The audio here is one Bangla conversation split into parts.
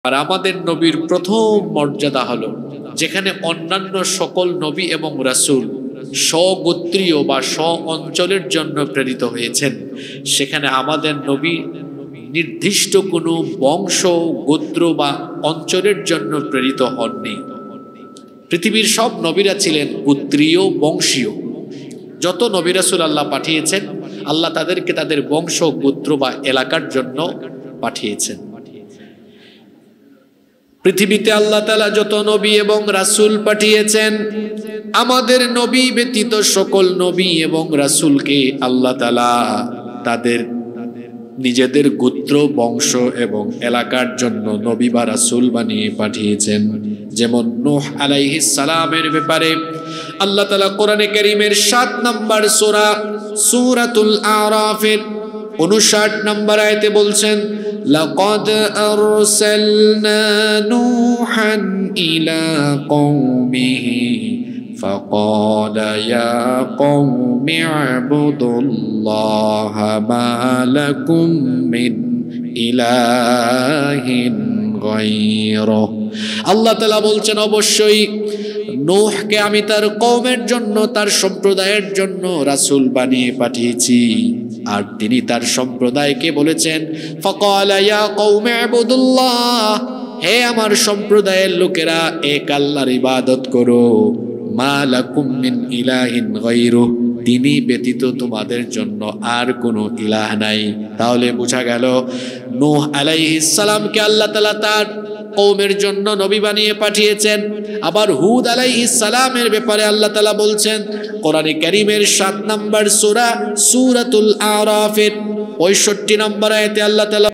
আর আমাদের নবীর প্রথম মর্যাদা হলো যেখানে অন্যান্য সকল নবী এবং রাসূল স্বগোত্রীয় বা স্ব অঞ্চলের জন্য প্রেরিত হয়েছেন, সেখানে আমাদের নবী নির্দিষ্ট কোনো বংশ, গোত্র বা অঞ্চলের জন্য প্রেরিত হননি। পৃথিবীর সব নবীরা ছিলেন গোত্রীয়, বংশীয়। যত নবী রাসূল আল্লাহ পাঠিয়েছেন, আল্লাহ তাদেরকে তাদের বংশ, গোত্র বা এলাকার জন্য পাঠিয়েছেন। পৃথিবীতে আল্লাহ তাআলা যত নবী এবং রাসূল পাঠিয়েছেন, আমাদের নবী ব্যতীত সকল নবী এবং রাসূলকে আল্লাহ তাআলা তাদের নিজেদের গোত্র, বংশ এবং এলাকার জন্য নবী বা রাসূল বানিয়ে পাঠিয়েছেন। যেমন নূহ আলাইহিস সালামের ব্যাপারে আল্লাহ তাআলা কোরআনে কারীমের 7 নম্বর সূরাতুল আরাফের 59 নম্বর আয়াতে বলছেন, লাকাদ আরসালনা নূহান ইলা কওমিহি فقال يا قوم اعبدوا الله ما لكم من إله غيره। আল্লাহ তাআলা বলছেন, অবশ্যই নূহকে আমি তার কওমের জন্য, তার সম্প্রদায়ের জন্য রাসূল বানিয়ে পাঠিয়েছি। আর তিনি তার সম্প্রদায়কে বলেছেন, ফাকালা ইয়া কওমি ইবুদুল্লাহ, হে আমার সম্প্রদায়ের লোকেরা, এক আল্লাহর ইবাদত করো। মা লাকুম মিন ইলাহিন গায়রুহু, তিনি ব্যতীত তোমাদের জন্য আর কোনো ইলাহ নাই। তাহলে বোঝা গেল নূহ আলাইহিস সালামকে আল্লাহ তাআলা তার কওমের জন্য নবী বানিয়ে পাঠিয়েছেন। আবার হুদ আলাইহিস সালামের ব্যাপারে আল্লাহ তাআলা বলছেন কোরআনে কারীমের 7 নম্বর সূরাতুল আরাফের 65 নম্বর আয়াতে আল্লাহ তাআলা,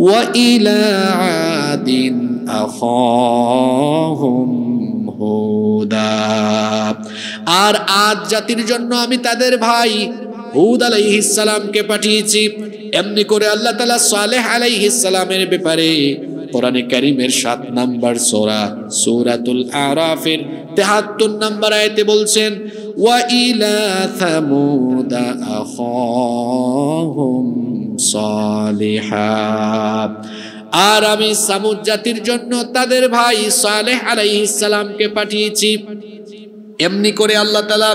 ওয়া ইলা আদিন আখাহুম হুদা, আর আদ জাতির জন্য আমি তাদের ভাই হুদ আলাইহিস সালামকে পাঠিয়েছি। এমনি করে আল্লাহ তাআলা সালেহ আলাইহিস সালামের ব্যাপারে কোরআনে কারীমের 7 নম্বর সূরাতুল আরাফের 73 নম্বর আয়াতে বলছেন, ওয়া ইলা সামুদা আখাহুম সালিহা, আর আমি সামুদ জাতির জন্য তাদের ভাই সালেহ আলাইহিস সালামকে পাঠিয়েছি। এমনি করে আল্লাহ তাআলা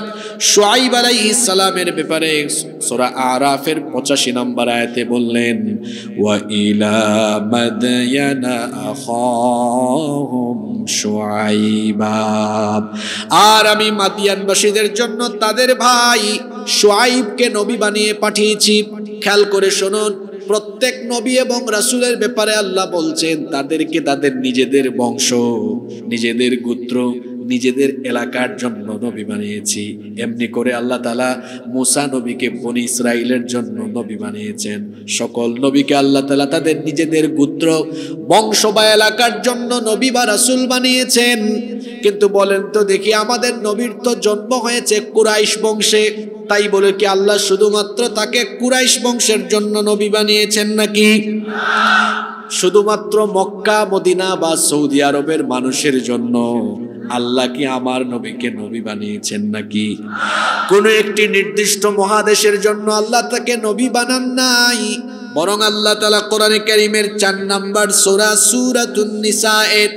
শুআইব আলাইহিস সালামের ব্যাপারে সূরা আরাফের 85 নম্বর আয়াতে বললেন, ওয়া ইলা মাদয়ানা আখাহুম শুআইবা, আর আমি মাদিয়ানবাসীদের জন্য তাদের ভাই শুআইবকে নবী বানিয়ে পাঠিয়েছি। খেয়াল করে শুনুন, প্রত্যেক নবী এবং রাসূলের ব্যাপারে আল্লাহ বলছেন তাদেরকে তাদের নিজেদের বংশ, নিজেদের গোত্র, নিজেদের এলাকার জন্য নবী বানিয়েছি। এমনি করে আল্লাহ তাআলা মুসা নবীকে বনি ইসরাইলের জন্য নবী বানিয়েছেন। সকল নবীকে আল্লাহ তাআলা তাদের নিজেদের গোত্র, বংশ বা এলাকার জন্য নবী বা রাসূল বানিয়েছেন। কিন্তু বলেন তো দেখি, আমাদের নবীর তো জন্ম হয়েছে কুরাইশ বংশে, তাই বলে কি আল্লাহ শুধুমাত্র তাকে কুরাইশ বংশের জন্য নবী বানিয়েছেন নাকি? শুধুমাত্র মক্কা, মদিনা বা সৌদি আরবের মানুষের জন্য আল্লাহ কি আমার নবীকে নবী বানিয়েছেন নাকি? কোন একটি নির্দিষ্ট মহাদেশের জন্য আল্লাহ তাকে নবী বানান নাই, বরং আল্লাহ তাআলা কোরআনে কারীমের 4 নম্বর সূরাতুন নিসা এর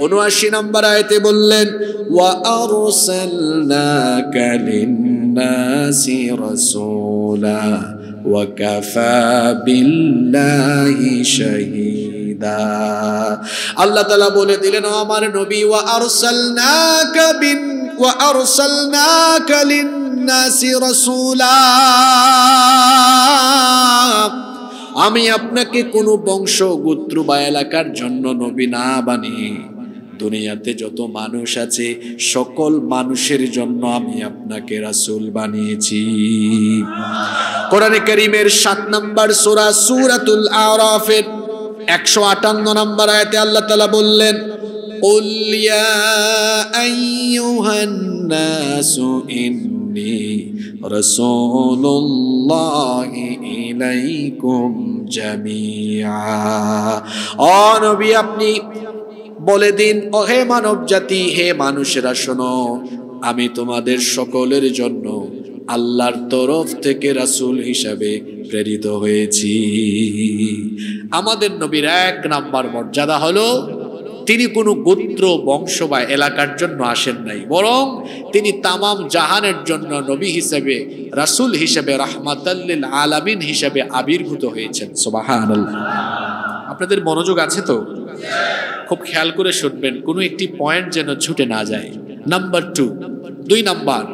79 নম্বর আয়াতে বললেন, ওয়া আরসালনাকা লিন-নাসি রাসূলা ওয়া কাফা বিল্লাহি শাহীদা। আল্লাহ তাআলা বলে দিলেন, ও আমার নবী, ওয়া আরসালনাকা লিন-নাসি রাসূলা, আমি আপনাকে কোনো বংশ, গোত্র বা এলাকার জন্য নবী না বানিয়ে দুনিয়াতে যত মানুষ আছে সকল মানুষের জন্য আমি আপনাকে রাসূল বানিয়েছি। কোরআনে কারীমের 7 নম্বর সূরাতুল আরাফের 158 নম্বর আয়াতে আল্লাহ তাআলা বললেন, কুল ইয়া আইয়ুহান নাসু ইন্নী রাসূলুল্লাহি ইলাইকুম জামিআ, ও নবী আপনি বলে দিন, ও হে মানব জাতি, হে মানুষেরা শোনো, আমি তোমাদের সকলের জন্য আল্লাহর তরফ থেকে রাসূল হিসাবে প্রেরিত হয়েছি। আমাদের নবীর 1 নাম্বার মর্যাদা হলো তিনি কোনো গোত্র বংশ বা এলাকার জন্য আসেন নাই, বরং তিনি তামাম জাহানের জন্য নবী হিসেবে, রাসূল হিসেবে, রাহমাতাল লিল আলামিন হিসেবে আবির্ভূত হয়েছেন। সুবহানাল্লাহ। আপনাদের মনোযোগ আছে তো? খুব খেয়াল করে শুনবেন, কোনো একটি পয়েন্ট যেন ছুটে না যায়। নাম্বার 2, 2 নাম্বার,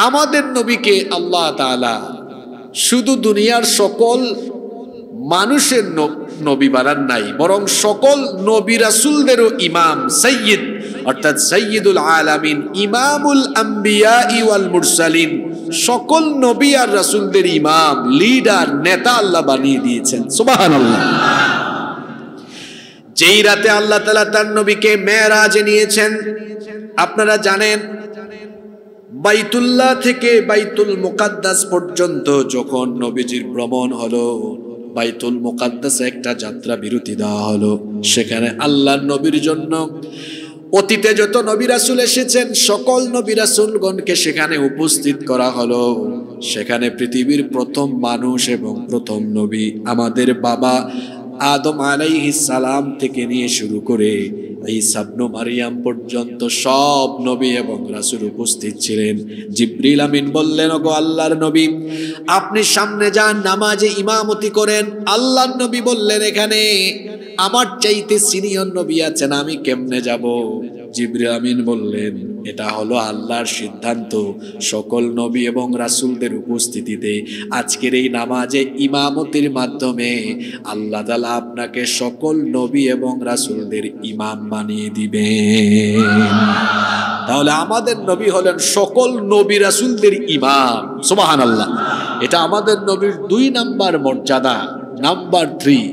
আমাদের নবীকে আল্লাহ তাআলা শুধু দুনিয়ার সকল মানুষের নবী বানান নাই, বরং সকল নবী রাসূলদেরও ইমাম, সাইয়্যিদ, অর্থাৎ সাইয়্যিদুল আলামিন, ইমামুল আম্বিয়া ওয়াল মুরসালিন, সকল নবী আর রাসূলদের ইমাম, লিডার, নেতা আল্লাহ বানিয়ে দিয়েছেন। সুবহানাল্লাহ। যেই রাতে আল্লাহ তাআলা তার নবীকে মেরাজে নিয়েছেন, আপনারা জানেন বাইতুল্লাহ থেকে বাইতুল মুকাদ্দাস পর্যন্ত যখন নবীজির ভ্রমণ হলো, বাইতুল মুকাদ্দাসে একটা যাত্রা বিরতি দেওয়া হলো। সেখানে আল্লাহর নবীর জন্য অতীতে যত নবী রাসূল এসেছেন সকল নবী রাসূলগণকে সেখানে উপস্থিত করা হলো। সেখানে পৃথিবীর প্রথম মানুষ এবং প্রথম নবী আমাদের বাবা আদম আলাইহিস সালাম থেকে নিয়ে শুরু করে ঈসা ইবনে মারইয়াম পর্যন্ত সব নবী এবং রাসূল উপস্থিত ছিলেন। জিবরিল আমিন বললেন, ওগো আল্লাহর নবী, আপনি সামনে যান, নামাজে ইমামতি করেন। আল্লাহর নবী বললেন, এখানে আমার চাইতে সিনিয়র নবী আছেন, আমি কেমনে যাব? জিবরিল আমিন বললেন, এটা হলো আল্লাহর সিদ্ধান্ত, সকল নবী এবং রাসূলদের উপস্থিতিতে আজকের এই নামাজে ইমামতির মাধ্যমে আল্লাহ তাআলা আপনাকে সকল নবী এবং রাসূলদের ইমাম বানিয়ে দিবেন। তাহলে আমাদের নবী হলেন সকল নবী রাসূলদের ইমাম। সুবহানাল্লাহ। এটা আমাদের নবীর 2 নাম্বার মর্যাদা। নাম্বার 3,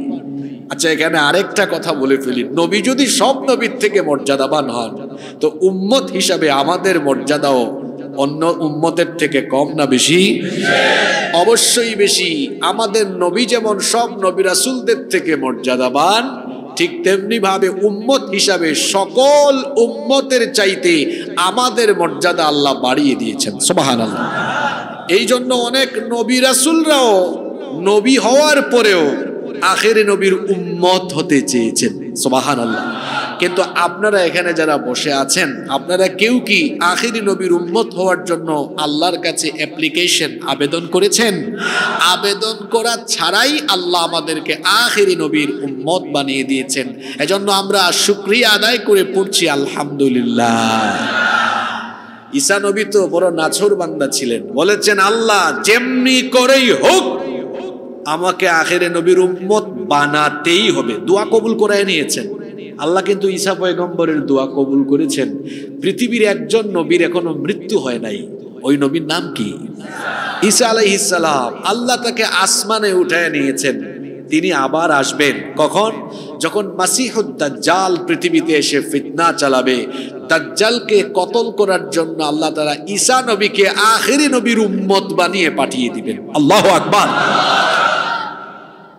আচ্ছা এখানে আরেকটা কথা বলে ফেলি, নবী যদি সব নবীর থেকে মর্যাদাবান হন, তো উম্মত হিসাবে আমাদের মর্যাদাও অন্য উম্মতের থেকে কম না বেশি? অবশ্যই বেশি। আমাদের নবী যেমন সব নবী রাসূলদের থেকে মর্যাদাবান, ঠিক তেমনি ভাবে উম্মত হিসাবে সকল উম্মতের চাইতে আমাদের মর্যাদা আল্লাহ বাড়িয়ে দিয়েছেন। সুবহানাল্লাহ। এই জন্য অনেক নবী রাসূলরাও নবী হওয়ার পরেও আখেরি নবীর উম্মত হতে চেয়েছেন। সুবহানাল্লাহ। কিন্তু আপনারা এখানে যারা বসে আছেন, আপনারা কেউ কি আখেরি নবীর উম্মত হওয়ার জন্য আল্লাহর কাছে অ্যাপ্লিকেশন আবেদন করেছেন? আবেদন করা ছাড়াই আল্লাহ আমাদেরকে আখেরি নবীর উম্মত বানিয়ে দিয়েছেন। এজন্য আমরা শুকরিয়া আদায় করে পড়ছি আলহামদুলিল্লাহ। ঈসা নবী তো বড় নাছোড় বান্দা ছিলেন, বলেছেন আল্লাহ যেমনি করেই হোক আমাকে আখেরে নবীর উম্মত বানাতেই হবে। দোয়া কবুল করায় নিয়েছেন আল্লাহ, কিন্তু ঈসা পয়গম্বরের দোয়া কবুল করেছেন। পৃথিবীর একজন নবীর এখনো মৃত্যু হয় নাই, ওই নবীর নাম কি? ঈসা আলাইহিস সালাম। আল্লাহ তাকে আসমানে উঠায় নিয়েছেন। তিনি আবার আসবেন কখন? যখন মাসিহুদ দাজ্জাল পৃথিবীতে এসে ফিতনা চালাবে। দাজ্জালকে কতল করার জন্য আল্লাহ তাআলা ঈসা নবীকে আখেরি নবীর উম্মত বানিয়ে পাঠিয়ে দিবেন। আল্লাহু আকবার।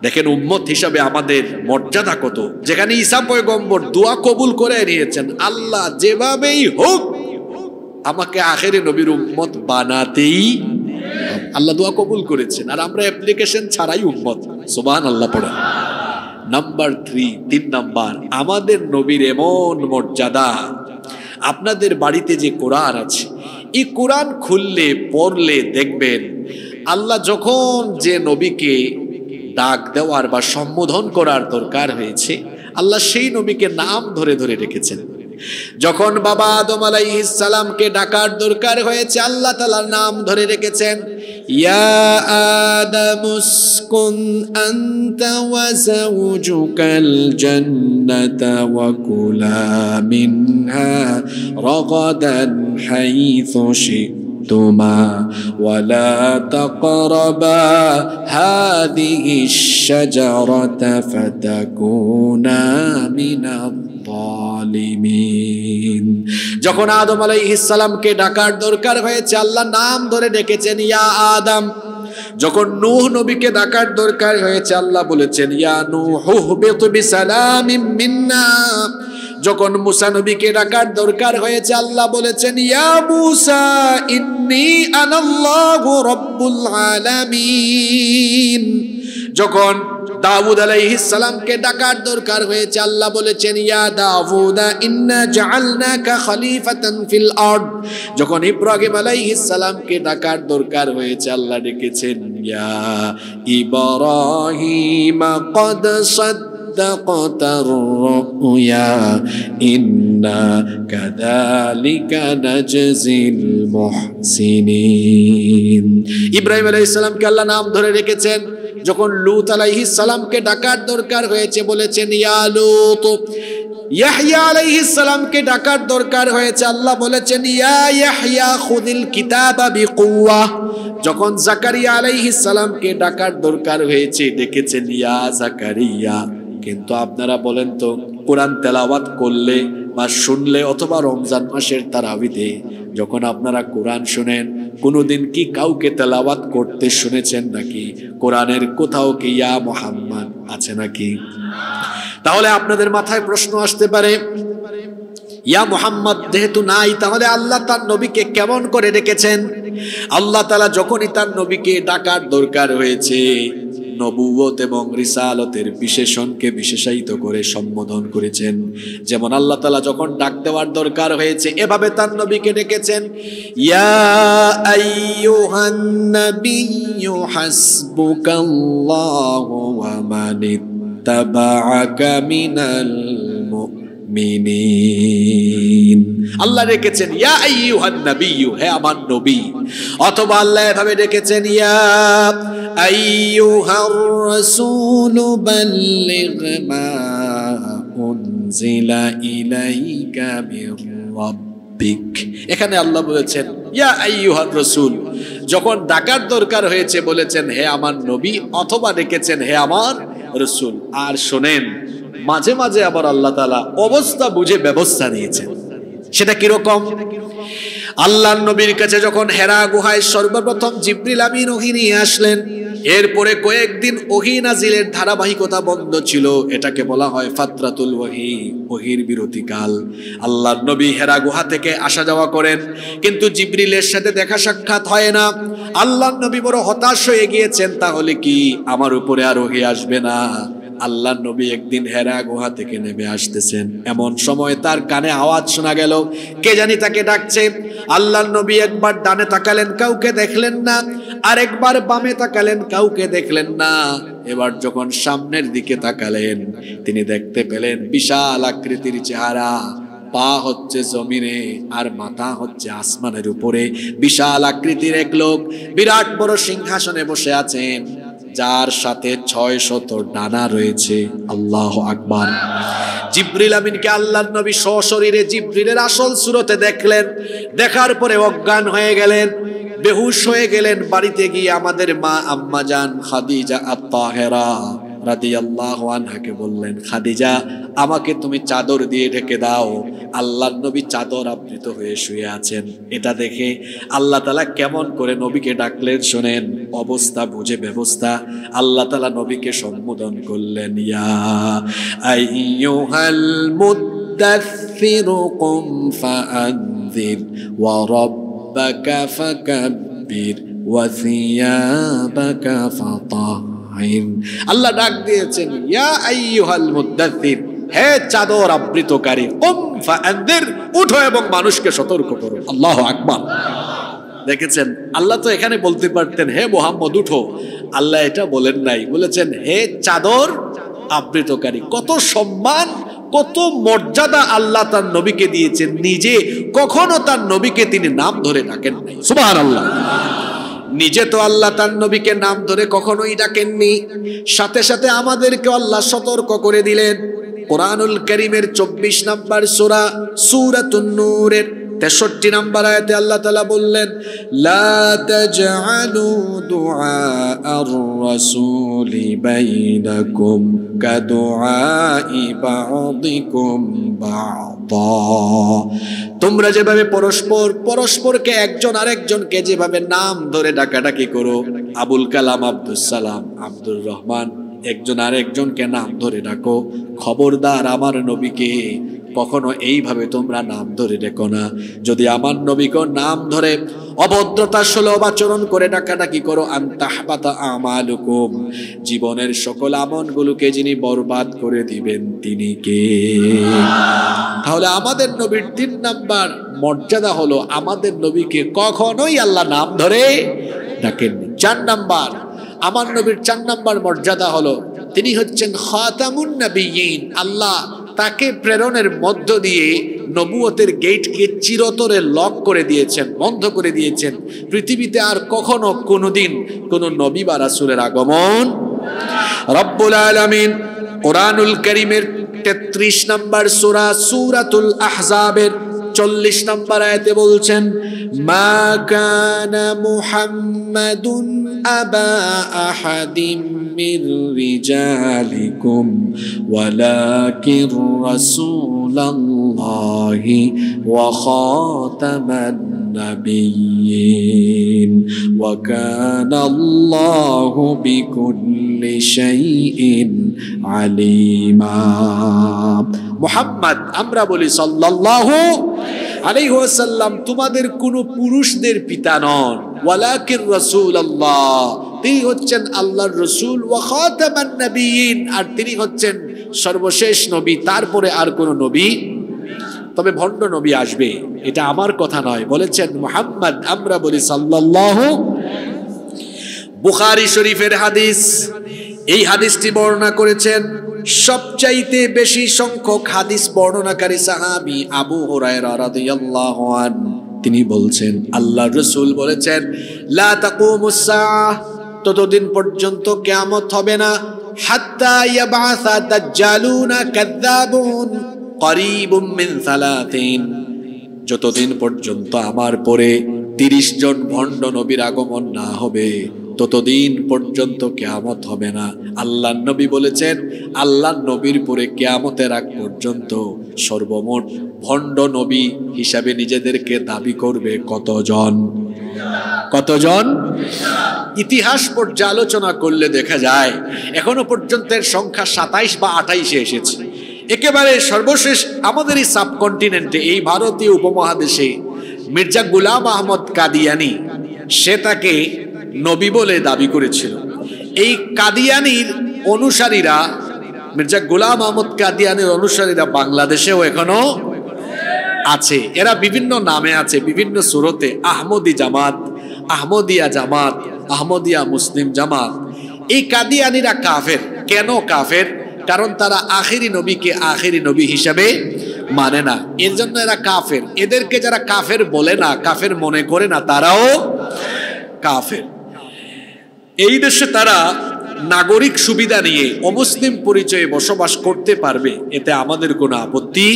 দেখেন উম্মত হিসাবে আমাদের মর্যাদা কত, যেখানে ঈসা পয়গম্বর দোয়া কবুল করে নিয়েছেন, আল্লাহ যেভাবেই হোক আমাকে আখেরি নবীর উম্মত বানাতেই, আল্লাহ দোয়া কবুল করেছেন, আর আমরা অ্যাপ্লিকেশন ছাড়াই উম্মত। সুবহানাল্লাহ পড়েন। নাম্বার 3 নাম্বার, আমাদের নবীর এমন মর্যাদা, আপনাদের বাড়িতে যে কোরআন আছে, এই কোরআন খুললে পড়লে দেখবেন আল্লাহ যখন যে নবীকে ডাক দেওয়ার বা সম্বোধন করার দরকার হয়েছে, আল্লাহ সেই নবীকে নাম ধরে ধরে রেখেছেন। যখন বাবা আদম আলাইহিস সালামকে ডাকার দরকার হয়েছে, আল্লাহ তাআলার নাম ধরে রেখেছেন। ইয়া আদামুসকুন আনতা ওয়া যাওজুকাল জান্নাতা ওয়া কুলা মিনহা রাগাদান হাইথু শি'তুমা ওয়া লা তাকরাবা হাযিহিশ শাজারাতা ফাতাকুনা মিনাল জালিমিন। যখন আদম আলাইহিস সালামকে ডাকার দরকার হয়েছে, আল্লাহ নাম ধরে ডেকেছেন ইয়া আদম। যখন নূহ নবীকে ডাকার দরকার হয়েছে, আল্লাহ বলেছেন ইয়া নূহ হুবিত বিসালামিন মিন্না। যখন মুসা নবীকে ডাকার দরকার হয়েছে আল্লাহ বলেছেন ইয়া মুসা ইন্নী আনাল্লাহু রাব্বুল আলামিন। যখন দাউদ আলাইহিস সালামকে ডাকার দরকার হয়েছে আল্লাহ বলেছেন ইয়া দাউদা ইন্না জাআলনাকা খলিফাতান ফিল আরদ। যখন ইব্রাহিম আলাইহিস সালামকে ডাকার দরকার হয়েছে আল্লাহ ডেকেছেন ইয়া ইব্রাহিম ক্বাদ সাদ্দাকতার রুয়া ইন্না কাযালিকা নাজজিল মুহসিনিন। ইব্রাহিম আলাইহিস সালামকে আল্লাহ নাম ধরে রেখেছেন। যখন লূত আলাইহিস সালামকে ডাকার দরকার হয়েছে বলেছেন ইয়া লূত। ইয়াহইয়া আলাইহিস সালামকে ডাকার দরকার হয়েছে আল্লাহ বলেছেন ইয়া ইয়াহইয়া খুযিল কিতাবা বিকুওয়া। যখন জাকারিয়া আলাইহিস সালামকে ডাকার দরকার হয়েছে ডেকেছেন ইয়া জাকারিয়া। কিন্তু আপনারা বলেন তো কোরআন তেলাওয়াত করলে বা শুনলে অথবা রমজান মাসের তারাবিতে যখন আপনারা কোরআন শুনেন কোনোদিন কি কাউকে তেলাওয়াত করতে শুনেছেন নাকি? কোরআনের কোথাও কি ইয়া মুহাম্মদ আছে নাকি? তাহলে আপনাদের মাথায় প্রশ্ন আসতে পারে ইয়া মুহাম্মদ যেহেতু নাই তাহলে আল্লাহ তার নবীকে কেমন করে ডেকেছেন? আল্লাহ তাআলা যখনই তার নবীকে ডাকার দরকার হয়েছে নবুয়ত এবং রিসালতের বিশেষণকে বিশেষায়িত করে সম্বোধন করেছেন। যেমন আল্লাহ তাআলা যখন ডাক দেওয়ার দরকার হয়েছে এভাবে তার নবীকে ডেকেছেন ইয়া আইয়ুহান নাবিয়্যু হাসবুকাল্লাহু ওয়া মানিত্তাবা'আকা মিনাল মুমিনিন। আল্লাহ ডেকেছেন ইয়া আইয়ুহান নাবিয়্যু, হে আমার নবী। অথবা আল্লাহ এভাবে ডেকেছেন ইয়া আইয়ুহার রাসূলু বাল্লিগ মা উনজিলা ইলাইকা মির রাব্বিক। এখানে আল্লাহ বলেছেন ইয়া আইয়ুহার রাসূল। যখন ডাকার দরকার হয়েছে বলেছেন হে আমার নবী, অথবা ডেকেছেন হে আমার রাসূল। আর শোনেন মাঝে মাঝে আবার আল্লাহ তাআলা অবস্থা বুঝে ব্যবস্থা নিয়েছেন। সেটা কিরকম? আল্লাহর নবীর কাছে যখন হেরা গুহায় সর্বপ্রথম জিবরিল আমিন ওহী নিয়ে আসলেন, এরপরে কয়েকদিন ওহী নাজিলের ধারাবাহিকতা বন্ধ ছিল। এটাকে বলা হয় ফাতরাতুল ওহী, ওহীর বিরতিকাল। আল্লাহর নবী হেরা গুহা থেকে আসা যাওয়া করেন, কিন্তু জিবরিলের সাথে দেখা সাক্ষাৎ হয় না। আল্লাহর নবী বড় হতাশ হয়ে গিয়েছেন, তাহলে কি আমার উপরে আর ওহী আসবে না? আল্লাহর নবী একদিন হেরা গুহা থেকে নেমে আসতেছেন, এমন সময় তার কানে আওয়াজ শোনা গেল, কে জানি তাকে ডাকছে। আল্লাহর নবী একবার ডানে তাকালেন, কাউকে দেখলেন না। আরেকবার বামে তাকালেন, কাউকে দেখলেন না। এবার যখন সামনের দিকে তাকালেন তিনি দেখতে পেলেন বিশাল আকৃতির চেহারা, পা হচ্ছে জমিনে আর মাথা হচ্ছে আসমানের উপরে। বিশাল আকৃতির এক লোক বিরাট বড় সিংহাসনে বসে আছেন, যার সাথে 600 ডানা রয়েছে। আল্লাহু আকবার। জিবরিল আমিনকে আল্লাহর নবী সশরীরে জিবরিলের আসল সুরতে দেখলেন। দেখার পরে অজ্ঞান হয়ে গেলেন, বেহুশ হয়ে গেলেন। বাড়িতে গিয়ে আমাদের মা আম্মা জান খাদিজা আত-তাহেরা রাদিয়াল্লাহু আনহাকে বললেন, খাদিজা আমাকে তুমি চাদর দিয়ে ঢেকে দাও। আল্লাহর নবী চাদর আবৃত হয়ে শুয়ে আছেন। এটা দেখে আল্লাহ তাআলা কেমন করে নবীকে ডাকলেন শোনেন, অবস্থা বুঝে ব্যবস্থা। আল্লাহ তাআলা নবীকে সম্বোধন করলেন ইয়া আইয়ুহাল মুদ্দাথিরু কুম ফাআনযির ওয়া রাব্বাকা ফাকাব্বির ওয়া সিয়াবাকা ফাতাহির। আল্লাহ ডাক দিয়েছেন ইয়া আইয়ুহাল মুদ্দাথির, হে চাদর আবৃতকারী, কুম ফাআনযির, উঠো এবং মানুষকে সতর্ক করো। আল্লাহু আকবার। দেখেছেন আল্লাহ তো এখানে বলতে পারতেন হে মুহাম্মদ উঠো, আল্লাহ এটা বলেন নাই, বলেছেন হে চাদর আবৃতকারী। কত সম্মান, কত মর্যাদা আল্লাহ তার নবীকে দিয়েছেন। নিজে কখনো তার নবীকে তিনি নাম ধরে ডাকেন নাই। সুবহানাল্লাহ। নিজে তো আল্লাহ তার নবীকে নাম ধরে কখনোই ডাকেননি, সাথে সাথে আমাদেরকে আল্লাহ সতর্ক করে দিলেন। কোরআনুল কারীমের 24 নম্বর সূরা সূরাতুন নূরের 63 নম্বর আয়াতে আল্লাহ তাআলা বললেন লা তাজআলু দুআআর রাসূলি বাইনাকুম কাদুআই বা'দিকুম বা'দা। তোমরা যেভাবে পরস্পরকে একজন আরেকজনকে যেভাবে নাম ধরে ডাকাডাকি করো, আবুল কালাম, আব্দুস সালাম, আব্দুর রহমান, একজন আরেকজনকে নাম ধরে ডাকো, খবরদার আমার নবীকে কখনো এইভাবে তোমরা নাম ধরে ডেকো না। যদি আমার নবীকে নাম ধরে অভদ্রতা সুলভ আচরণ করে ডাকাডাকি করো, আনতাহবাতা আমালুকুম, জীবনের সকল আমলগুলোকে যিনি বরবাদ করে দিবেন তিনি কে? তাহলে আমাদের নবীর 3 নাম্বার মর্যাদা হলো আমাদের নবীকে কখনোই আল্লাহ নাম ধরে ডাকেননি। 4 নাম্বার, আমার নবীর 4 নাম্বার মর্যাদা হলো তিনি হচ্ছেন খাতামুন নবিয়্যিন। আল্লাহ তাকে প্রেরণের মধ্য দিয়ে নবুয়তের গেটকে চিরতরে লক করে দিয়েছেন, বন্ধ করে দিয়েছেন। পৃথিবীতে আর কখনো কোনোদিন কোন নবী বা রাসূলের আগমন। রব্বুল আলামিন কোরআনুল কারীমের 33 নম্বর সূরা সূরাতুল আহজাবের 40 নম্বর আয়াতে বলছেন, মা কানা মুহাম্মাদুন আবা আহাদিম মির রিজালিকুম ওয়ালাকিন রাসূলুল্লাহি ওয়া খাতামান নাবিয়্যিন ওয়া কানা আল্লাহু বিকুল্লি শাইইন আলিমা। মুহাম্মদ, আমরা বলি সাল্লাল্লাহু আলাইহি ওয়াসাল্লাম তোমাদের কোন পুরুষদের পিতা নন, ওয়ালাকিন রাসূলুল্লাহ, তিনি হচ্ছেন আল্লাহর রাসূল, ওয়া খাতামান নাবিয়্যিন, আর তিনি হচ্ছেন সর্বশেষ নবী, তারপরে আর কোন নবী। তবে ভণ্ড নবী আসবে, এটা আমার কথা নয়, বলেছেন মুহাম্মদ, আমরা বলি সাল্লাল্লাহু। বুখারী শরীফের হাদিস, এই হাদিসটি বর্ণনা করেছেন সবচাইতে বেশি সংখ্যক হাদিস বর্ণনাকারী সাহাবী আবু হুরায়রা রাদিয়াল্লাহু আনহু। তিনি বলছেন আল্লাহর রাসূল বলেছেন, লা তাকুমুস সাআহ, ততদিন পর্যন্ত কিয়ামত হবে না, হাত্তা ইয়াবআসা দাজ্জালুনা কাযাবুন করিবুম মিন 30, যতদিন পর্যন্ত আমার পরে 30 জন ভণ্ড নবীর আগমন না হবে ততদিন পর্যন্ত কিয়ামত হবে না। আল্লাহর নবী বলেছেন আল্লাহর নবীর পরে কিয়ামতের আগ পর্যন্ত সর্বমোট ভণ্ড নবী হিসাবে নিজেদেরকে দাবি করবে কতজন? কতজন? ইতিহাস পর্যালোচনা করলে দেখা যায় এখনো পর্যন্ত এর সংখ্যা 27 বা 28-এ এসেছে। একেবারে সর্বশেষ আমাদের এই সাবকন্টিনেন্টে, এই ভারতীয় উপমহাদেশে মির্জা গোলাম আহমদ কাদিয়ানি, সে তাকে নবী বলে দাবি করেছিল। এই কাদিয়ানির অনুসারীরা, মির্জা গোলাম আহমদ কাদিয়ানির অনুসারীরা বাংলাদেশেও এখনো আছে। এরা বিভিন্ন নামে আছে, বিভিন্ন সুরতে, আহমদি জামাত, আহমদিয়া জামাত, আহমদিয়া মুসলিম জামাত। এই কাদিয়ানিরা কাফের। কেন কাফের? কারণ তারা আখেরি নবীকে আখেরি নবী হিসাবে মানে না, এর জন্য এরা কাফের। এদেরকে যারা কাফের বলে না, কাফের মনে করে না, তারাও কাফের। এই দেশে তারা নাগরিক সুবিধা নিয়ে অমুসলিম পরিচয়ে বসবাস করতে পারবে, এতে আমাদের কোনো আপত্তি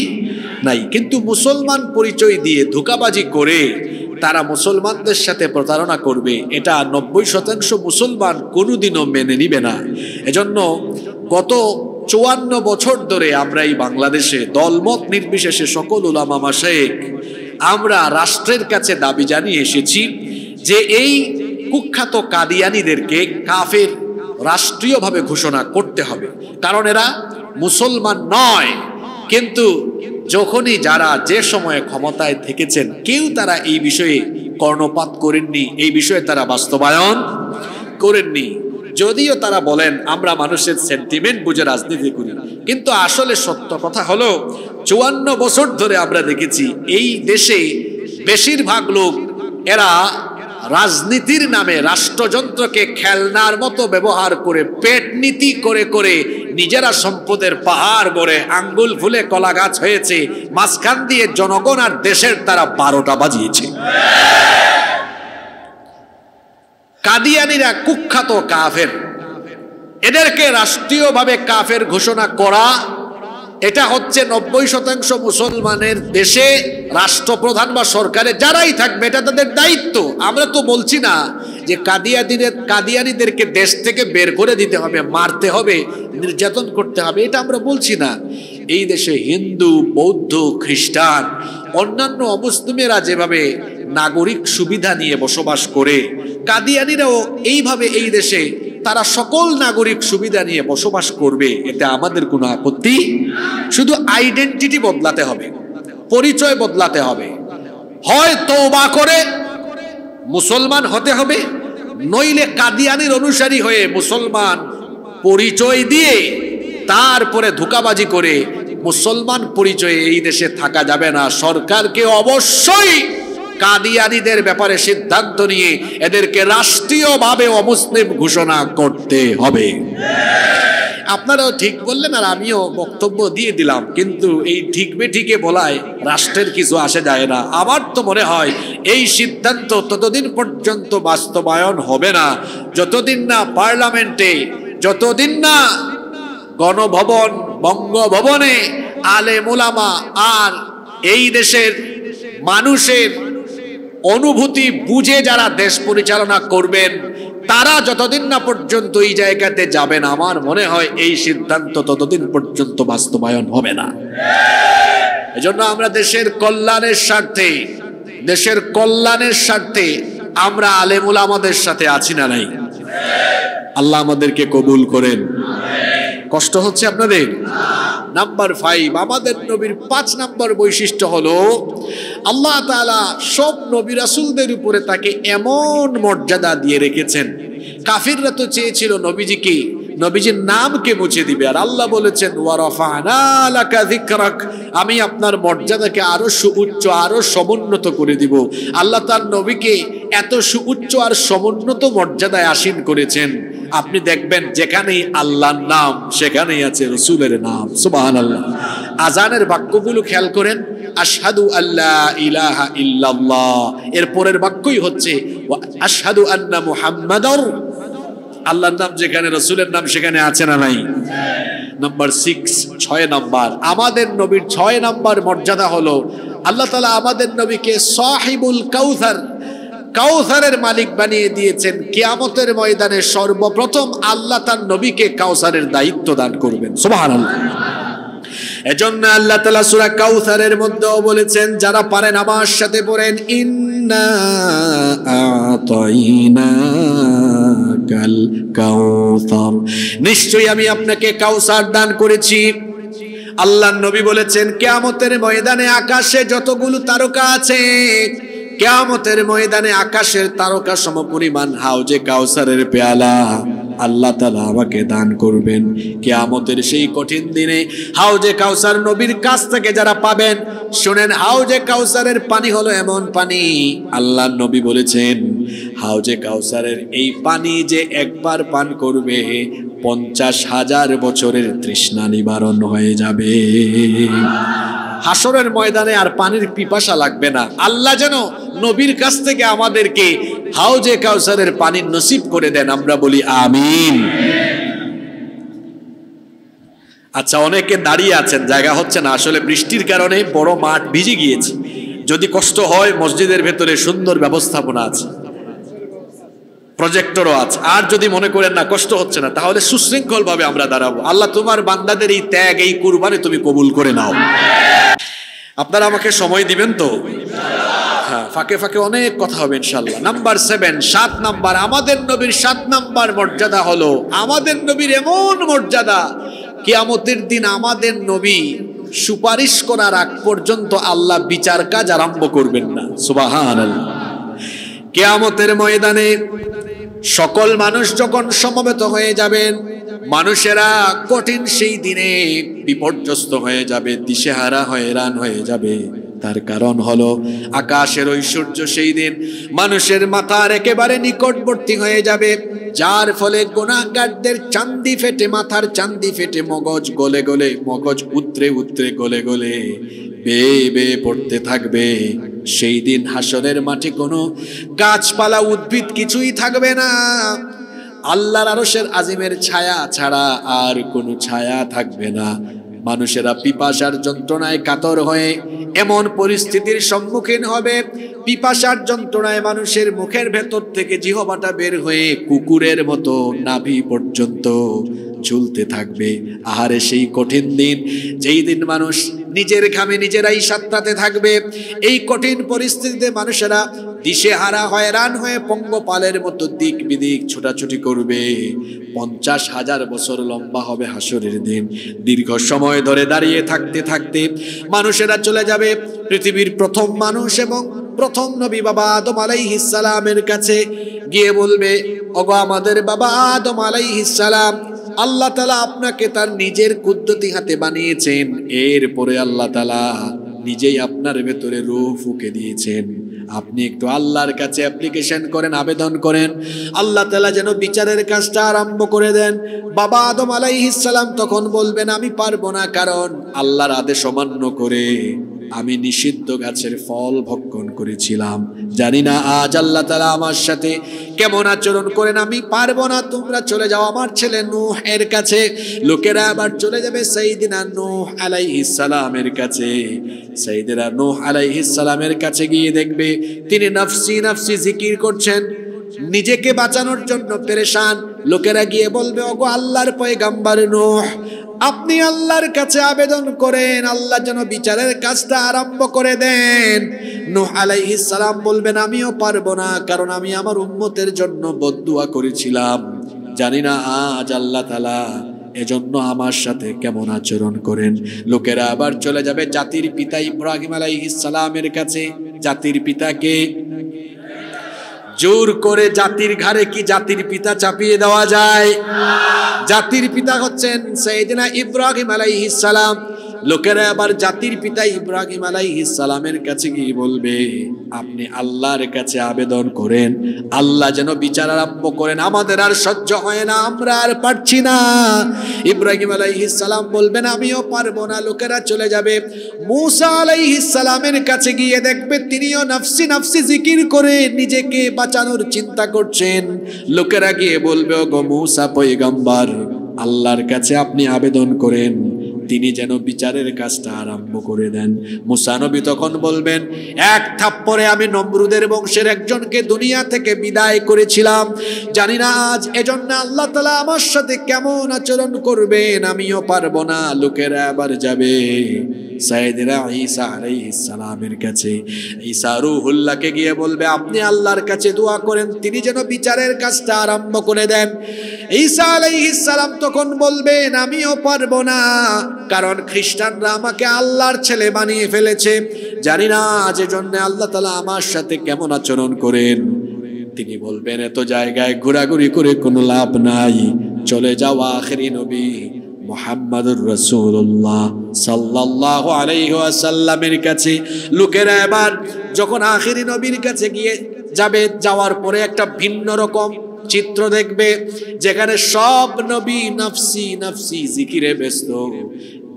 নাই। কিন্তু মুসলমান পরিচয় দিয়ে ধোঁকাবাজি করে তারা মুসলমানদের সাথে প্রতারণা করবে, এটা 90% মুসলমান কোনোদিনও মেনে নিবে না। এজন্য গত 54 বছর ধরে আমরা এই বাংলাদেশে দলমত নির্বিশেষে সকল উলামা মাশায়েখ আমরা রাষ্ট্রের কাছে দাবি জানিয়ে এসেছি যে এই কুখ্যাত কাদিয়ানীদেরকে কাফের রাষ্ট্রীয়ভাবে ঘোষণা করতে হবে, কারণ এরা মুসলমান নয়। কিন্তু যখনই যারা যে সময়ে ক্ষমতায় থেকেছেন কেউ তারা এই বিষয়ে কর্ণপাত করেননি, এই বিষয়ে তারা বাস্তবায়ন করেননি। যদিও তারা বলেন আমরা মানুষের সেন্টিমেন্ট বুঝে রাজনীতি করি, কিন্তু আসলে সত্য কথা হলো 54 বছর ধরে আমরা দেখেছি এই দেশে বেশিরভাগ লোক এরা রাজনীতির নামে রাষ্ট্রযন্ত্রকে খেলনার মতো ব্যবহার করে পেট নীতি করে করে নিজেরা সম্পদের পাহাড় গড়ে আঙ্গুল ফুলে কলা গাছ হয়েছে, মাঝখান দিয়ে জনগণ আর দেশের তারা 12টা বাজিয়েছে। কাদিয়ানীরা কুখ্যাত কাফের, এদেরকে রাষ্ট্রীয়ভাবে কাফের ঘোষণা করা এটা হচ্ছে 90% মুসলমানের দেশে রাষ্ট্রপ্রধান বা সরকারে যারাই থাকবে এটা তাদের দায়িত্ব। আমরা তো বলছি না যে কাদিয়ানীদেরকে দেশ থেকে বের করে দিতে হবে, মারতে হবে, নির্যাতন করতে হবে, এটা আমরা বলছি না। এই দেশে হিন্দু, বৌদ্ধ, খ্রিস্টান, অন্যান্য অমুসলিমেরা যেভাবে নাগরিক সুবিধা নিয়ে বসবাস করে, কাদিয়ানীরাও এইভাবে এই দেশে তারা সকল নাগরিক সুবিধা নিয়ে বসবাস করবে, এতে আমাদের কোনো আপত্তি। শুধু আইডেন্টিটি বদলাতে হবে, পরিচয় বদলাতে হবে। হয় তওবা করে মুসলমান হতে হবে, নইলে কাদিয়ানির অনুসারী হয়ে মুসলমান পরিচয় দিয়ে তারপরে ধোঁকাবাজি করে মুসলমান পরিচয়ে এই দেশে থাকা যাবে না। সরকারকে অবশ্যই কাদিয়ানীদের ব্যাপারে সিদ্ধান্ত নিয়ে এদেরকে রাষ্ট্রীয়ভাবে অমুসলিম ঘোষণা করতে হবে। আপনারাও ঠিক বললেন আর আমিও বক্তব্য দিয়ে দিলাম, কিন্তু এই ঠিক বেঠিকে বলায় রাষ্ট্রের কিছু আসে যায় না। আমার তো মনে হয় এই সিদ্ধান্ত ততদিন পর্যন্ত বাস্তবায়ন হবে না যতদিন না পার্লামেন্টে, যতদিন না গণভবন বঙ্গভবনে আলেম ওলামা আর এই দেশের মানুষের অনুভূতি বুঝে যারা দেশ পরিচালনা করবেন তারা যতদিন না পর্যন্ত এই জায়গাতে যাবেন, আমার মনে হয় এই সিদ্ধান্ত ততদিন পর্যন্ত বাস্তবায়ন হবে না। এজন্য আমরা দেশের কল্যাণের স্বার্থে, দেশের কল্যাণের স্বার্থে আমরা আলেম ওলামাদের সাথে আছি না নাই? আল্লাহ আমাদেরকে কবুল করেন। কষ্ট হচ্ছে আপনাদের? নাম্বার 5, আমাদের নবীর 5 নম্বর বৈশিষ্ট্য হলো আল্লাহ তাআলা সব নবী রাসূলদের উপরে তাকে এমন মর্যাদা দিয়ে রেখেছেন। কাফিররা তো চেয়েছিল নবীজিকে, নবীজির নামকে মুছে দিবে, আর আল্লাহ বলেছেন ওয়া রাফা'না লাকা যিকরাক, আমি আপনার মর্যাদাকে আরো সুউচ্চ আরো সমুন্নত করে দিব। আল্লাহ তার নবীকে এত সুউচ্চ আর সমুন্নত মর্যাদায় আসীন করেছেন। আপনি দেখবেন যেখানেই আল্লাহর নাম সেখানেই আছে রাসূলের নাম। সুবহানাল্লাহ। আজানের বাক্যগুলো খেয়াল করেন, আশহাদু আল্লা ইলাহা ইল্লাল্লাহ, এর পরের বাক্যই হচ্ছে আশহাদু আন্না মুহাম্মাদার। আল্লাহর নাম যেখানে রাসূলের নাম সেখানে আছে না নাই? নাম্বার 6 নাম্বার, আমাদের নবীর 6 নাম্বার মর্যাদা হলো আল্লাহ তাআলা আমাদের নবীকে সাহিবুল কাউসার, কাউসারের মালিক বানিয়ে দিয়েছেন। কিয়ামতের ময়দানে সর্বপ্রথম আল্লাহ তার নবীকে কাউসারের দায়িত্ব দান করবেন। সুবহানাল্লাহ। এজন্য আল্লাহ তাআলা সূরা কাউসারের মধ্যেও বলেছেন, যারা পারেন আমার সাথে পড়েন, ইন্না আতাইনাকাল কাউসার, নিশ্চয়ই আমি আপনাকে কাউসার দান করেছি। আল্লাহর নবী বলেছেন কিয়ামতের ময়দানে আকাশে যতগুলো তারকা আছে, কিয়ামতের ময়দানে আকাশের তারকা সমপরিমাণ হাউজে কাউসারের পেয়ালা আল্লাহ তাআলা আমাকে দান করবেন। কিয়ামতের সেই কঠিন দিনে হাউজে কাউসার নবীর কাছ থেকে যারা পাবেন, শুনেন, হাউজে কাউসারের পানি হলো এমন পানি, আল্লাহর নবী বলেছেন হাউজে কাউসারের এই পানি যে একবার পান করবে 50,000 বছরের তৃষ্ণা নিবারণ হয়ে যাবে। হাসরের ময়দানে আর পানির পিপাসা লাগবে না। আল্লাহ যেন নবীর কাছ থেকে আমাদেরকে হাউজে কাউসারের পানি নসিব করে দেন, আমরা বলি আমিন। আচ্ছা, অনেকে দাঁড়িয়ে আছেন, জায়গা হচ্ছে না, আসলে বৃষ্টির কারণে বড় মাঠ ভিজে গিয়েছে। যদি কষ্ট হয় মসজিদের ভেতরে সুন্দর ব্যবস্থাপনা আছে, প্রজেক্টরও আছে। আর যদি মনে করেন না কষ্ট হচ্ছে না, তাহলে সুশৃঙ্খল ভাবে আমরা দাঁড়াবো। আল্লাহ তোমার বান্দাদের এই ত্যাগ, এই কুরবানি তুমি কবুল করে নাও। আপনারা আমাকে সময় দিবেন তো? হ্যাঁ, ফাঁকে ফাঁকে অনেক কথা হবে ইনশাআল্লাহ। নাম্বার 7, 7 নাম্বার, আমাদের নবীর 7 নাম্বার মর্যাদা হলো, আমাদের নবীর এমন মর্যাদা, কিয়ামতের দিন আমাদের নবী সুপারিশ করার আগ পর্যন্ত আল্লাহ বিচার কাজ আরম্ভ করবেন না। সুবহানাল্লাহ। কিয়ামতের ময়দানে সকল মানুষ যখন সমবেত হয়ে যাবেন, মানুষেরা কঠিন সেই দিনে বিপর্যস্ত হয়ে যাবে, দিশেহারা হয়রান হয়ে যাবে। তার কারণ হলো আকাশের ঐশ্বর্য সেই দিন মানুষের মাথার একেবারে নিকটবর্তী হয়ে যাবে, যার ফলে গুনাহগারদের চান্দি ফেটে, মাথার চান্দি ফেটে মগজ গলে গলে, মগজ উতরে উতরে গলে গলে বেয়ে বেয়ে পড়তে থাকবে। সেই দিন হাসরের মাঠে কোনো গাছপালা উদ্ভিদ কিছুই থাকবে না, আল্লাহর আরশের আজিমের ছায়া ছাড়া আর কোনো ছায়া থাকবে না। মানুষেরা পিপাসার যন্ত্রণায় কাতর হয়ে এমন পরিস্থিতির সম্মুখীন হবে, পিপাসার যন্ত্রণায় মানুষের মুখের ভেতর থেকে জিহ্বাটা বের হয়ে কুকুরের মতো নাভি পর্যন্ত ঝুলতে থাকবে। আহারে সেই কঠিন দিন, যেই দিন মানুষ নিজের ঘামে নিজেরাই সাঁতরাতে থাকবে। এই কঠিন পরিস্থিতিতে মানুষেরা দিশেহারা হয়রান হয়ে পঙ্গপালের মতো দিক বিদিক ছোটাছুটি করবে। 50,000 বছর লম্বা হবে হাসরের দিন। দীর্ঘ সময় ধরে দাঁড়িয়ে থাকতে থাকতে মানুষেরা চলে যাবে পৃথিবীর প্রথম মানুষ এবং প্রথম নবী বাবা আদম আলাইহিস সালামের কাছে, গিয়ে বলবে, ওগো আমাদের বাবা আদম আলাইহিস সালাম, আল্লাহ তাআলা আপনাকে তার নিজের কুদরতি হাতে বানিয়েছেন। এরপরে আল্লাহ তাআলা নিজেই আপনার ভেতরে রূহ ফুঁকে দিয়েছেন। আপনি একটু আল্লাহর কাছে অ্যাপ্লিকেশন করেন, আবেদন করেন, আল্লাহ তাআলা যেন বিচারের কাজটা আরম্ভ করে দেন। বাবা আদম আলাইহিস সালাম তখন বলবেন, আমি পারবো না, কারণ আল্লাহর আদেশ অমান্য করে আমি নিষিদ্ধ গাছের ফল ভক্ষণ করেছিলাম। জানি না আজ আল্লাহ তাআলা আমার সাথে কেমন আচরণ করেন, আমি পারবো না, তোমরা চলে যাও আমার ছেলে নূহ এর কাছে। লোকেরা আবার চলে যাবে সাইয়েদিনা নূহ আলাইহিস সালামের কাছে। সাইয়েদিনা নূহ আলাইহিস সালামের কাছে গিয়ে দেখবে তিনি নফসি নফসি জিকির করছেন, নিজেকে বাঁচানোর জন্য পেরেশান। লোকেরা গিয়ে বলবে, ওগো আল্লাহর পয়গম্বর নূহ, আপনি আল্লাহর কাছে আবেদন করেন, আল্লাহ যেন বিচারের কাজটা আরম্ভ করে দেন। নূহ আলাইহিস সালাম বলবেন, আমিও পারবো না, কারণ আমি আমার উম্মতের জন্য বদদুয়া করেছিলাম। জানি না আজ আল্লাহ তাআলা এজন্য আমার সাথে কেমন আচরণ করেন। লোকেরা আবার চলে যাবে জাতির পিতা ইব্রাহিম আলাইহিস সালামের কাছে। জাতির পিতাকে জোর করে জাতির ঘাড়ে কি জাতির পিতা চাপিয়ে দেওয়া যায়? জাতির পিতা হচ্ছেন সাইয়েদিনা ইব্রাহিম আলাইহিস সালাম। লোকেরা আবার জাতির পিতা ইব্রাহিম আলাইহিস সালামের কাছে গিয়ে বলবে, আপনি আল্লাহর কাছে আবেদন করেন, আল্লাহ যেন বিচার আরম্ভ করেন, আমাদের আর সহ্য হয় না, আমরা আর পারছি না। ইব্রাহিম আলাইহিস সালাম বলবেন, আমিও পারবো না। লোকেরা চলে যাবে মূসা আলাইহিস সালামের কাছে, গিয়ে দেখবে তিনিও নফসি নফসি জিকির করে নিজেকে বাঁচানোর চিন্তা করছেন। লোকেরা গিয়ে বলবে, ওগো মূসা পয়গম্বর, আল্লাহর কাছে আপনি আবেদন করেন, তিনি যেন বিচারের কাজটা আরম্ভ করে দেন। মুসা নবী তখন বলবেন, এক থাপ্পড়ে আমি নমরুদের বংশের একজনকে দুনিয়া থেকে বিদায় করেছিলাম, জানি না আজ এজন্য আল্লাহ তাআলা আমার সাথে কেমন আচরণ করবেন, আমিও পারবো না। লোকেরা আবার যাবে সাইয়েদিনা ঈসা আলাইহিস সালামের কাছে। ঈসা রূহুল্লাহকে গিয়ে বলবে, আপনি আল্লাহর কাছে দোয়া করেন, তিনি যেন বিচারের কাজটা আরম্ভ করে দেন। ঈসা আলাইহিস সালাম তখন বলবেন, আমিও পারবো না, কারণ খ্রিস্টানরা আমাকে আল্লাহর ছেলে বানিয়ে ফেলেছে, জানি না আজ এজন্য আল্লাহ তাআলা আমার সাথে কেমন আচরণ করেন। তিনি বলবেন, এত জায়গায় ঘোরাঘুরি করে কোনো লাভ নাই, চলে যাও আখেরি নবী মুহাম্মাদুর রাসূলুল্লাহ সাল্লাল্লাহু আলাইহি ওয়াসাল্লামের কাছে। লোকেরা এবার যখন আখেরি নবীর কাছে গিয়ে যাবে, যাওয়ার পরে একটা ভিন্ন রকম চিত্র দেখবে, যেখানে সব নবী নফসি নফসি জিকিরে ব্যস্ত।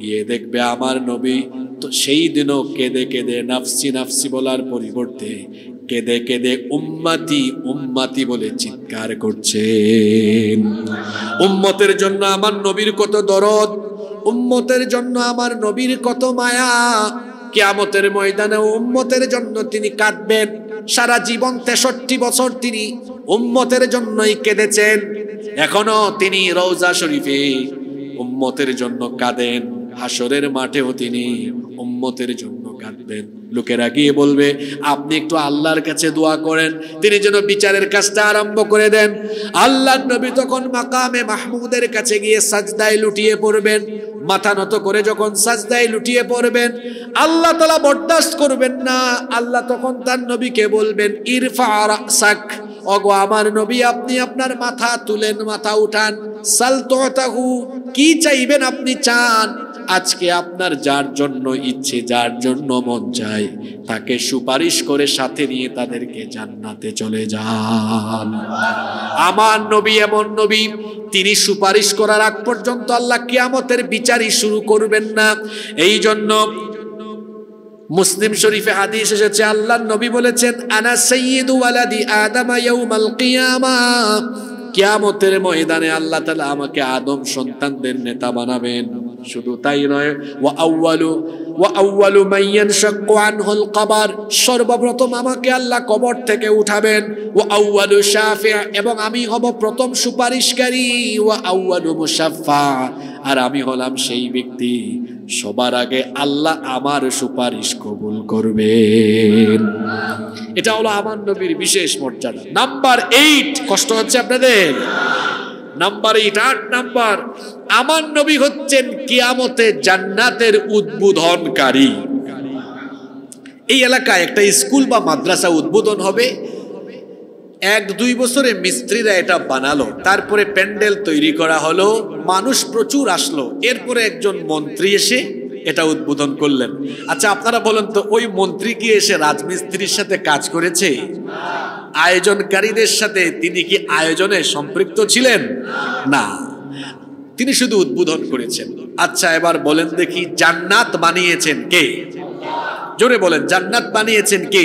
গিয়ে দেখবে আমার নবী তো সেই দিনও কেঁদে কেঁদে নফসি নফসি বলার পরিবর্তে কেঁদে কেঁদে উম্মতি উম্মতি বলে চিৎকার করছেন। উম্মতের জন্য আমার নবীর কত দরদ, উম্মতের জন্য আমার নবীর কত মায়া। কিয়ামতের ময়দানে উম্মতের জন্য তিনি কাঁদবেন। সারা জীবন 63 বছর তিনি উম্মতের জন্যই কেঁদেছেন। এখনো তিনি রওজা শরীফে উম্মতের জন্য কাঁদেন, হাসরের মাঠেও তিনি উম্মতের জন্য কাঁদবেন। লোকেরা গিয়ে বলবে, আপনি একটু আল্লাহর কাছে দোয়া করেন, তিনি যেন বিচারের কাজটা আরম্ভ করে দেন। আল্লাহর নবী তখন মাকামে মাহমুদের কাছে গিয়ে সাজদায় লুটিয়ে পড়বেন। মাথা নত করে যখন সাজদায় লুটিয়ে পড়বেন, আল্লাহ তাআলা বরদাস্ত করবেন না। আল্লাহ তখন তার নবীকে বলবেন, ইরফা রাসাক, ওগো আমার নবী, আপনি আপনার মাথা তুলেন, মাথা উঠান। সাল তুতাহু, কি চাইবেন আপনি চান। আজকে আপনার যার জন্য ইচ্ছে, যার জন্য মন চায়, তাকে সুপারিশ করে সাথে নিয়ে তাদেরকে জান্নাতে চলে যান। আমার নবী এমন নবী, তিনি সুপারিশ করার আগ পর্যন্ত আল্লাহ কিয়ামতের বিচারই শুরু করবেন না। এই জন্য মুসলিম শরীফে হাদিস এসেছে, আল্লাহর নবী বলেছেন, আনা সাইয়্যিদু ওয়ালাদি আদম ইয়াউমাল কিয়ামাহ, কিয়ামতের ময়দানে আল্লাহ তাআলা আমাকে আদম সন্তানদের নেতা বানাবেন। শুধু তাই নয়, ওয়া আউয়ালু মান ইয়ানশাক্কু আনহুল কবর, সর্বপ্রথম আমাকে আল্লাহ কবর থেকে উঠাবেন। ওয়া আউয়ালু শাফি', এবং আমি হব প্রথম সুপারিশকারী। ওয়া আউয়ালু মুশাফফা, আর আমি হলাম সেই ব্যক্তি সবার আগে আল্লাহ আমার সুপারিশ কবুল করবেন। এটা হলো আমার নবীর বিশেষ মর্যাদা। নাম্বার 8, কষ্ট হচ্ছে আপনাদের? নাম্বার 8 নাম্বার, আমার নবী হচ্ছেন কিয়ামতে জান্নাতের উদ্বোধনকারী। এই এলাকায় একটা স্কুল বা মাদ্রাসা উদ্বোধন হবে, 1-2 বছরে মিস্ত্রিরা এটা বানালো, তারপরে প্যান্ডেল তৈরি করা হলো, মানুষ প্রচুর আসলো, এরপরে একজন মন্ত্রী এসে এটা উদ্বোধন করলেন। আচ্ছা আপনারা বলেন তো, ওই মন্ত্রী কি এসে রাজমিস্ত্রির সাথে কাজ করেছে? আয়োজনকারীদের সাথে তিনি কি আয়োজনে সম্পৃক্ত ছিলেন? না, তিনি শুধু উদ্বোধন করেছেন। আচ্ছা এবার বলেন দেখি, জান্নাত বানিয়েছেন কে? জোরে বলেন, জান্নাত বানিয়েছেন কে?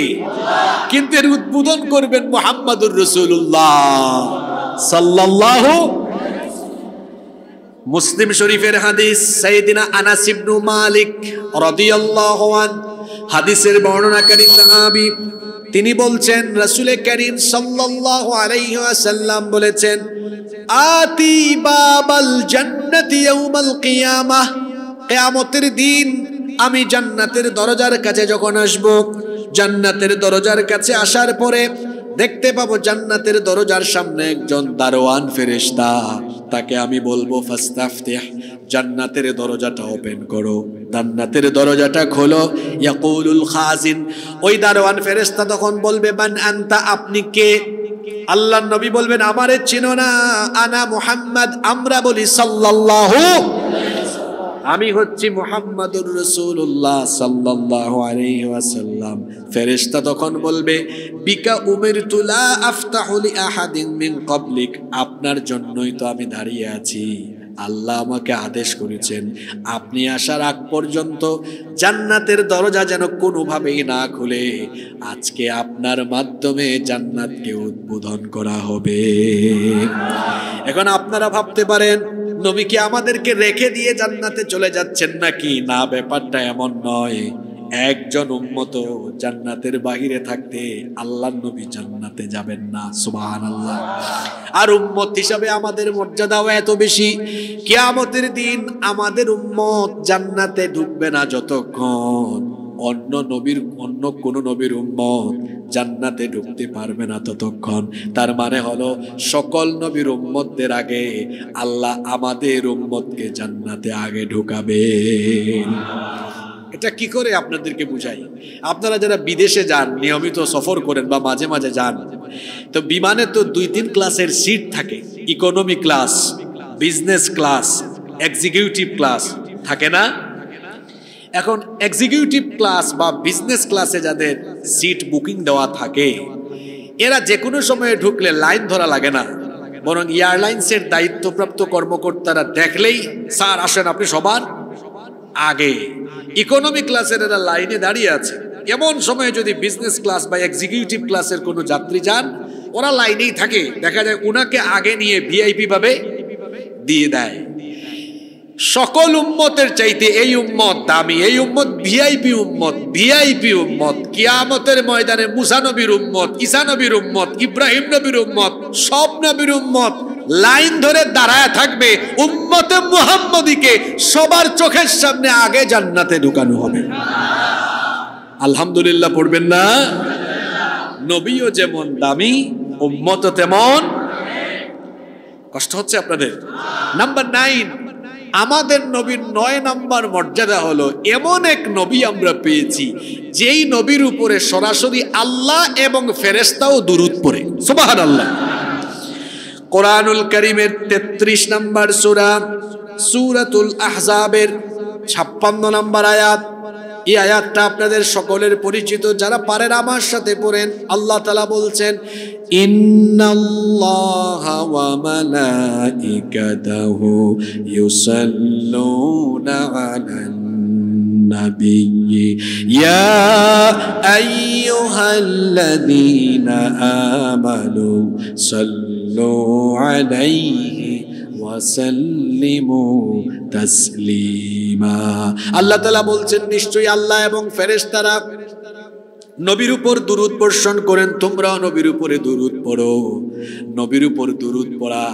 কিন্তু এর উদ্বোধন করবেন মুহাম্মাদুর রাসূলুল্লাহ সাল্লাল্লাহু। মুসলিম শরীফের হাদিস, সাইয়েদিনা আনাস ইবনে মালিক রাদিয়াল্লাহু আনহু হাদিসের বর্ণনাকারী সাহাবী, তিনি বলছেন রাসূল করিম সাল্লাল্লাহু আলাইহি ওয়াসাল্লাম বলেছেন, আতি বাবাল জান্নাতি ইয়াউমাল কিয়ামাহ, কিয়ামতের দিন আমি জান্নাতের দরজার কাছে যখন আসব, জান্নাতের দরজার কাছে আসার পরে দেখতে পাবো জান্নাতের দরজার সামনে একজন দারোয়ান ফেরেশতা, তাকে আমি বলবো ফাস্তাফতিহ, জান্নাতের দরজাটা ওপেন করো, জান্নাতের দরজাটা খোলো। ইয়াকুলুল খাজিন, ওই দারোয়ান ফেরেশতা তখন বলবে, মান আনতা, আপনি কে? আল্লাহর নবী বলবেন, আমারে চিনো না? আনা মুহাম্মদ, আমরা বলি সাল্লাল্লাহু, আমি হচ্ছি মুহাম্মাদুর রাসূলুল্লাহ সাল্লাল্লাহু আলাইহি ওয়াসাল্লাম। ফেরেশতা তখন বলবে, বিকা উমিরতু লা আফতাহু লি আহাদিন মিন ক্বাবলিক, আপনার জন্যই তো আমি দাঁড়িয়ে আছি, আল্লাহ আমাকে আদেশ করেছেন আপনি আসার আগ পর্যন্ত জান্নাতের দরজা যেন কোনোভাবেই না খুলে, আজকে আপনার মাধ্যমে জান্নাতকে উদ্বোধন করা হবে। এখন আপনারা ভাবতে পারেন, নবী কি আমাদেরকে রেখে দিয়ে জান্নাতে চলে যাচ্ছেন নাকি? না, ব্যাপারটা এমন নয়। একজন উম্মত জান্নাতের বাহিরে থাকতে আল্লাহর নবী জান্নাতে যাবেন না। সুবহানাল্লাহ। আর উম্মত হিসাবে আমাদের মর্যাদাও এত বেশি, কিয়ামতের দিন আমাদের উম্মত জান্নাতে ঢুকবে না যতক্ষণ অন্য কোন নবীর উম্মত জান্নাতে ঢুকতে পারবে না ততক্ষণ। তার মানে হলো সকল নবীর উম্মতদের আগে আল্লাহ আমাদের উম্মতকে জান্নাতে আগে ঢুকাবেন। এটা কি করে আপনাদেরকে বুঝাই? আপনারা যারা বিদেশে যান, নিয়মিত সফর করেন বা মাঝে মাঝে যান, তো বিমানে তো 2-3 ক্লাসের সিট থাকে, economy class, business class, executive class থাকে না? এখন এক্সিকিউটিভ ক্লাস বা বিজনেস ক্লাসে যাদের সিট বুকিং দেওয়া থাকে, এরা যে কোনো সময়ে ঢুকলে লাইন ধরা লাগে না, বরং এয়ারলাইন্সের দায়িত্বপ্রাপ্ত কর্মকর্তারা দেখলেই, স্যার আসেন আপনি সবার আগে। ইকোনমি ক্লাসের এরা লাইনে দাঁড়িয়ে আছে। এমন সময় যদি বিজনেস ক্লাস বা এক্সিকিউটিভ ক্লাসের কোনো যাত্রী যান, ওরা লাইনেই থাকে, দেখা যায় উনাকে আগে নিয়ে ভিআইপি ভাবে দিয়ে দেয়। সকল উম্মতের চাইতে এই উম্মত দামি, এই উম্মত ভিআইপি উম্মত, ভিআইপি উম্মত। কিয়ামতের ময়দানে মুসা নবীর উম্মত, ঈসা নবীর উম্মত, ইব্রাহিম নবীর উম্মত, সব নবীর উম্মত লাইন ধরে দাঁড়ায় থাকবে। উম্মতে মুহাম্মদীকে সবার চোখের সামনে আগে জান্নাতে ঢুকানো হবে। আলহামদুলিল্লাহ পড়বেন না? নবীও যেমন দামি, উম্মতও তেমন। কষ্ট হচ্ছে আপনাদের? নাম্বার 9, আমাদের নবীর 9 নাম্বার মর্যাদা হলো, এমন এক নবী আমরা পেয়েছি যেই নবীর উপরে সরাসরি আল্লাহ এবং ফেরেশতাও দুরূদ পড়ে। সুবহানাল্লাহ। কোরআনুল কারীমের 33 নাম্বার সূরা, সূরাতুল আহজাবের 56 নাম্বার আয়াত। এই আয়াতটা আপনাদের সকলের পরিচিত, যারা পারেন আমার সাথে পড়েন। আল্লাহ তাআলা বলছেন, ইন্নাল্লাহা ওয়া মালাইকাতাহু ইউসাল্লুনা আলান নাবিয়্যি ইয়া আইয়ুহাল্লাযীনা আমানু সাল্লু আলাইহি ওয়া وسلموا تسليما আল্লাহ তাআলা বলছেন নিশ্চয়ই আল্লাহ এবং ফেরেশতারা নবীর উপর দুরূদ বর্ষণ করেন, তোমরাও নবীর উপরে দুরূদ পড়ো। নবীর উপর দুরূদ পড়া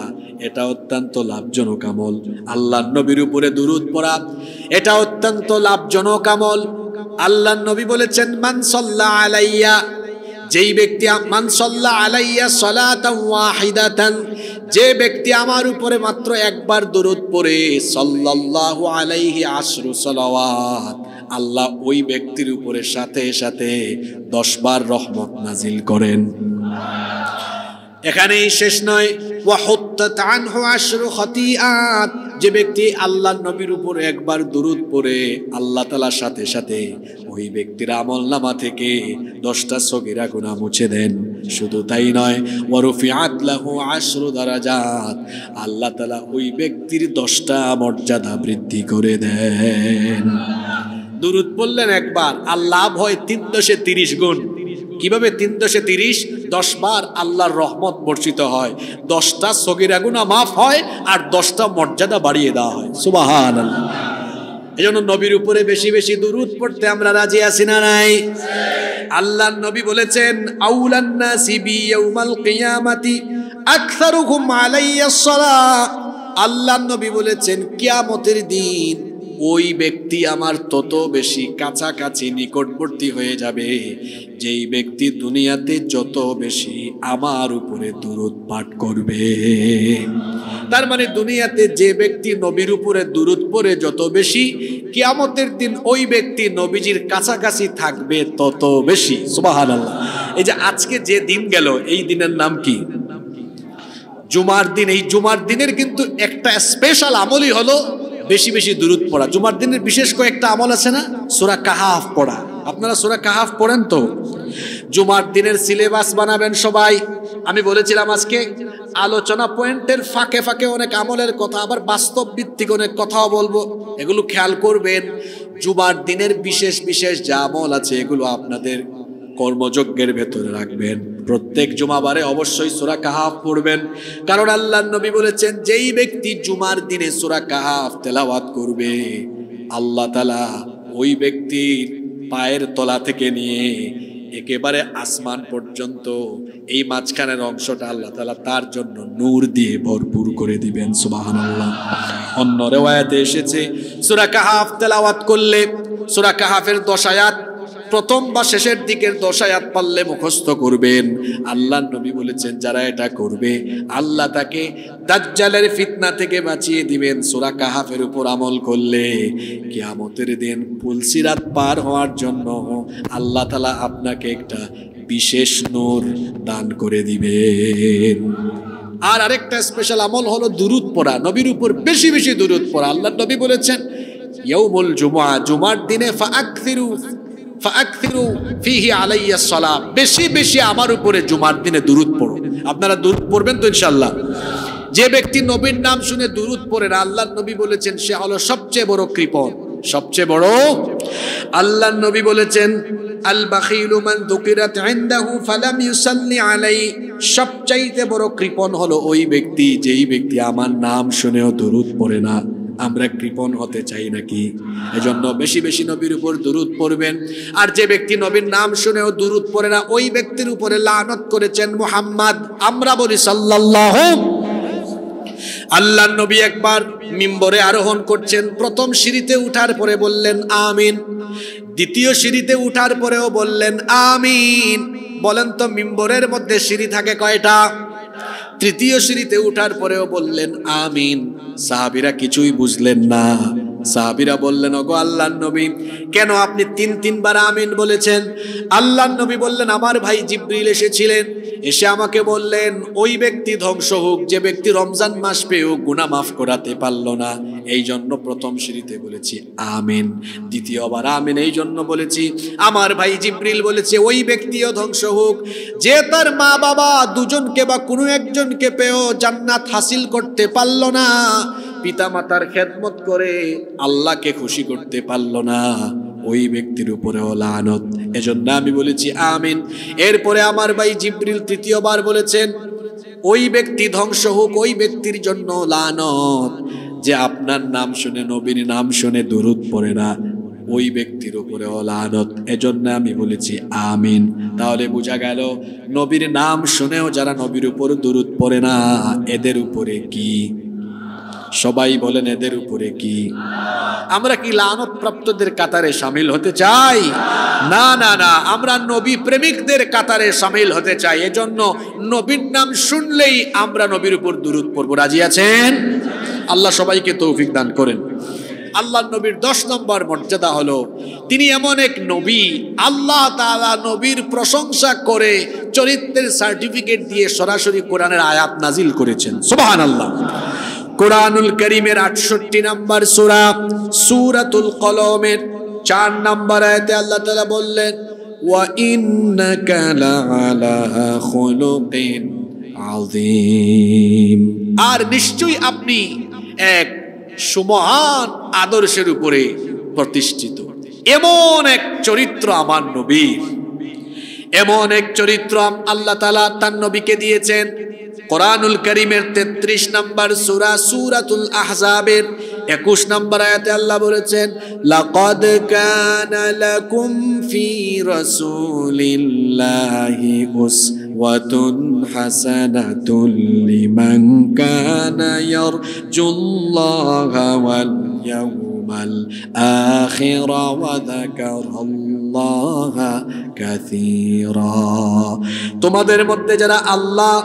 এটা অত্যন্ত লাভজনক আমল। আল্লাহর নবীর উপরে দুরূদ পড়া এটা অত্যন্ত লাভজনক আমল। আল্লাহর নবী বলেছেন মান সাল্লা আলাইয়া, যেই ব্যক্তি মান সাল্লা আলাইয়া সালাতান ওয়াহিদাতান, যে ব্যক্তি আমার উপরে মাত্র একবার দুরূদ পড়ে সাল্লাল্লাহু আলাইহি আশরু সালাওয়াত, আল্লাহ ওই ব্যক্তির উপরে সাথে সাথে 10 বার রহমত নাজিল করেন। এখানেই শেষ নয়, ওয়া হুত্তাত আনহু আশরু খাতিআত, যে ব্যক্তি আল্লাহর নবীর উপর একবার দুরূদ পড়ে আল্লাহ তাআলার সাথে সাথে ওই ব্যক্তির আমলনামা থেকে 10টা সগীরা গুনাহ মুছে দেন। শুধু তাই নয়, ওয়া রুফিআত লাহু আশরু দারাজাত, আল্লাহ তাআলা ওই ব্যক্তির 10টা মর্যাদা বৃদ্ধি করে দেন। দুরূদ পড়লেন একবার, আল্লাহ হয় 330 গুণ। কিভাবে 330? 10 বার আল্লাহর রহমত বর্ষিত হয়, 10টা সগীরা গুনাহ মাফ হয়, আর 10টা মর্যাদা বাড়িয়ে দেওয়া হয়। সুবহানাল্লাহ। এজন্য নবীর উপরে বেশি বেশি দুরূদ পড়তে আমরা রাজি আছি না নাই? আল্লাহর নবী বলেছেন আউলান নাসি বি ইয়াউমাল কিয়ামাতি আকসারুহুম আলাইয়াস সালাহ। আল্লাহর নবী বলেছেন কিয়ামতের দিন ওই ব্যক্তি আমার তত বেশি কাছাকাছি নিকটবর্তী হয়ে যাবে যেই ব্যক্তি দুনিয়াতে যত বেশি আমার উপরে দুরূদ পাঠ করবে। তার মানে দুনিয়াতে যে ব্যক্তি নবীর উপরে দুরূদ পড়ে যত বেশি, কিয়ামতের দিন ওই ব্যক্তি নবীজির কাছাকাছি থাকবে তত বেশি। সুবহানাল্লাহ। এই যে আজকে যে দিন গেল, এই দিনের নাম কি? জুমার দিন। এই জুমার দিনের কিন্তু একটা স্পেশাল আমলই হলো বেশি বেশি দুরূদ পড়া। জুমার দিনের বিশেষ কয়েকটা আমল আছে না? সূরা কাহাফ পড়া। আপনারা সূরা কাহাফ পড়েন তো? জুমার দিনের সিলেবাস বানাবেন সবাই। আমি বলেছিলাম আজকে আলোচনা পয়েন্টের ফাঁকে ফাঁকে অনেক আমলের কথা, আবার বাস্তব ভিত্তিক অনেক কথাও বলবো, এগুলো খেয়াল করবেন। জুমার দিনের বিশেষ বিশেষ যা আমল আছে এগুলো আপনাদের কর্মযজ্ঞের ভেতরে রাখবেন। প্রত্যেক জুমাবারে অবশ্যই সূরা কাহাফ পড়বেন, কারণ আল্লাহর নবী বলেছেন যেই ব্যক্তি জুমার দিনে সূরা কাহাফ তেলাওয়াত করবে আল্লাহ তাআলা ওই ব্যক্তির পায়ের তলা থেকে নিয়ে একেবারে আসমান পর্যন্ত এই মাঝখানের অংশটা আল্লাহ তাআলা তার জন্য নূর দিয়ে ভরপুর করে দিবেন। সুবহানাল্লাহ। অন্য riwayate এসেছে সূরা কাহাফ তেলাওয়াত করলে সূরা কাহাফের 10 আয়াত প্রথম বা শেষের দিকের 10 আয়াত পারলে মুখস্থ করবেন। আল্লাহর নবী বলেছেন যারা এটা করবে আল্লাহ তাকে দাজ্জালের ফিতনা থেকে বাঁচিয়ে দিবেন সূরা কাহাফের উপর আমল করলে। কিয়ামতের দিন পুলসিরাত পার হওয়ার জন্য আল্লাহ তাআলা আপনাকে একটা বিশেষ নূর দান করে দিবেন। আর আরেকটা স্পেশাল আমল হলো দুরূদ পড়া, নবীর উপর বেশি বেশি দুরূদ পড়া। আল্লাহর নবী বলেছেন ইয়াউমুল জুমআ, জুমার দিনে ফাআকসিরু ফিহি আলাইয়া সালাম, বেশি বেশি আমার উপরে জুমার দিনে দুরূদ পড়ো। আপনারা দুরূদ পড়বেন তো ইনশাআল্লাহ? যে ব্যক্তি নবীর নাম শুনে দুরূদ পড়ে না, আল্লাহর নবী বলেছেন সে হলো সবচেয়ে বড় কৃপণ, সবচেয়ে বড়। আল্লাহর নবী বলেছেন আল বাখিলু মান যুকিরাত ইনদাহু ফালাম ইউসাল্লি আলাইহি, সবচাইতে বড় কৃপণ হলো ওই ব্যক্তি যেই ব্যক্তি আমার নাম শুনেও দুরূদ পড়ে না। আমরা কৃপণ হতে চাই নাকি? এজন্য বেশি বেশি নবীর উপর দুরূদ পড়বেন। আর যে ব্যক্তি নবীর নাম শুনেও দুরূদ পড়ে না ওই ব্যক্তির উপরে লানত করেছেন মুহাম্মদ। আমরা বলি সাল্লাল্লাহু। আল্লাহর নবী একবার মিম্বরে আরোহণ করছেন, প্রথম সিঁড়িতে উঠার পরে বললেন আমিন, দ্বিতীয় সিঁড়িতে উঠার পরেও বললেন আমিন। বলেন তো মিম্বরের মধ্যে সিঁড়ি থাকে কয়টা? তৃতীয় সিঁড়িতে উঠার পরেও বললেন আমিন। সাহাবীরা কিছুই বুঝলেন না। সাহাবীরা বললেন ওগো আল্লাহর নবী, কেন আপনি 3 বার আমিন বলেছেন? আল্লাহর নবী বললেন আমার ভাই জিবরিল এসেছিলেন, এসে আমাকে বললেন ওই ব্যক্তি ধ্বংস হোক যে ব্যক্তি রমজান মাস পেয়েও গুনাহ মাফ করাতে পারল না, এই জন্য প্রথম সিঁড়িতে বলেছি আমিন। দ্বিতীয়বার আমিন এই জন্য বলেছি আমার ভাই জিবরিল বলেছে ওই ব্যক্তিও ধ্বংস হোক যে তার মা বাবা দুজনকে বা কোনো একজনকে পেয়েও জান্নাত হাসিল করতে পারল না, পিতা মাতার খেদমত করে আল্লাহকে খুশি করতে পারল না, ওই ব্যক্তির উপরেও লানত। এজন্য আমি বলেছি আমিন। এরপরে আমার ভাই জিবরিল তৃতীয়বার বলেছেন ওই ব্যক্তি ধ্বংস হোক, ওই ব্যক্তির জন্য লানত যে আপনার নাম শুনে, নবীর নাম শুনে দুরূদ পড়ে না, ওই ব্যক্তির উপরেও লানত। এজন্য আমি বলেছি আমিন। তাহলে বোঝা গেল নবীর নাম শুনেও যারা নবীর উপর দুরূদ পড়ে না, এদের উপরে কি? সবাই বলেন এদের উপরে কি? আমরা কি লানত প্রাপ্তদের কাতারে শামিল হতে চাই? না না না, আমরা নবী প্রেমিকদের কাতারে শামিল হতে চাই। এজন্য নবীর নাম শুনলেই আমরা নবীর উপর দুরূদ পড়ব। রাজি আছেন? আল্লাহ সবাইকে তৌফিক দান করেন। আল্লাহ নবীর 10 নম্বর মর্যাদা হলো তিনি এমন এক নবী, আল্লাহ তাআলা নবীর প্রশংসা করে চরিত্রের সার্টিফিকেট দিয়ে সরাসরি কোরআনের আয়াত নাজিল করেছেন। সুবহানাল্লাহ। কোরআনুল কারীমের 68 নম্বর সূরা সূরাতুল কলমের 4 নম্বর আয়াতে আল্লাহ তাআলা বললেন, ওয়া ইন্নাকা লাআলা খুলুকিন আযীম। আর নিশ্চয়ই আপনি এক সুমহান আদর্শের উপরে প্রতিষ্ঠিত। এমন এক চরিত্র আমার নবীর, এমন এক চরিত্র আল্লাহ তাআলা তার নবীকে দিয়েছেন। কোরআনুল কারীমের 33 নম্বর সূরা সূরাতুল আহজাবের 21 নম্বর আয়াতে আল্লাহ বলেছেন, লাকাদ কানা লাকুম ফি রাসূলিল্লাহি উসওয়াতুন হাসানাতুন লিমান কানা ইয়ারজুল্লাহা ওয়াল ইয়াউমাল আখির ওয়া যাকারাল্লাহা কাসীরা। তোমাদের মধ্যে যারা আল্লাহ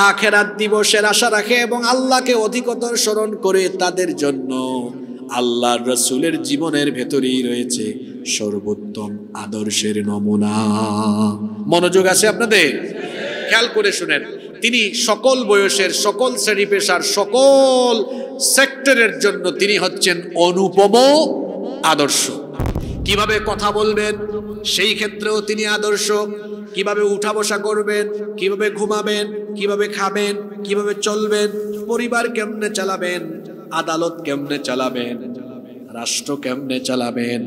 আখিরাত দিবসের আশা রাখে এবং আল্লাহকে অধিকতর স্মরণ করে, তাদের জন্য আল্লাহর রাসূলের জীবনের ভেতরেই রয়েছে সর্বোত্তম আদর্শের নমুনা। মনোযোগ আছে আপনাদের? খেয়াল করে শুনেন, তিনি সকল বয়সের, সকল শ্রেণী পেশার, সকল সেক্টরের জন্য তিনি হচ্ছেন অনুপম আদর্শ। কিভাবে কথা বলবেন সেই ক্ষেত্রেও তিনি আদর্শ। কিভাবে উঠা বসা করবেন, কিভাবে ঘুমাবেন, কিভাবে খাবেন, কিভাবে চলবেন, পরিবার কেমনে চালাবেন, আদালত কেমনে চালাবেন, রাষ্ট্র কেমনে চালাবেন,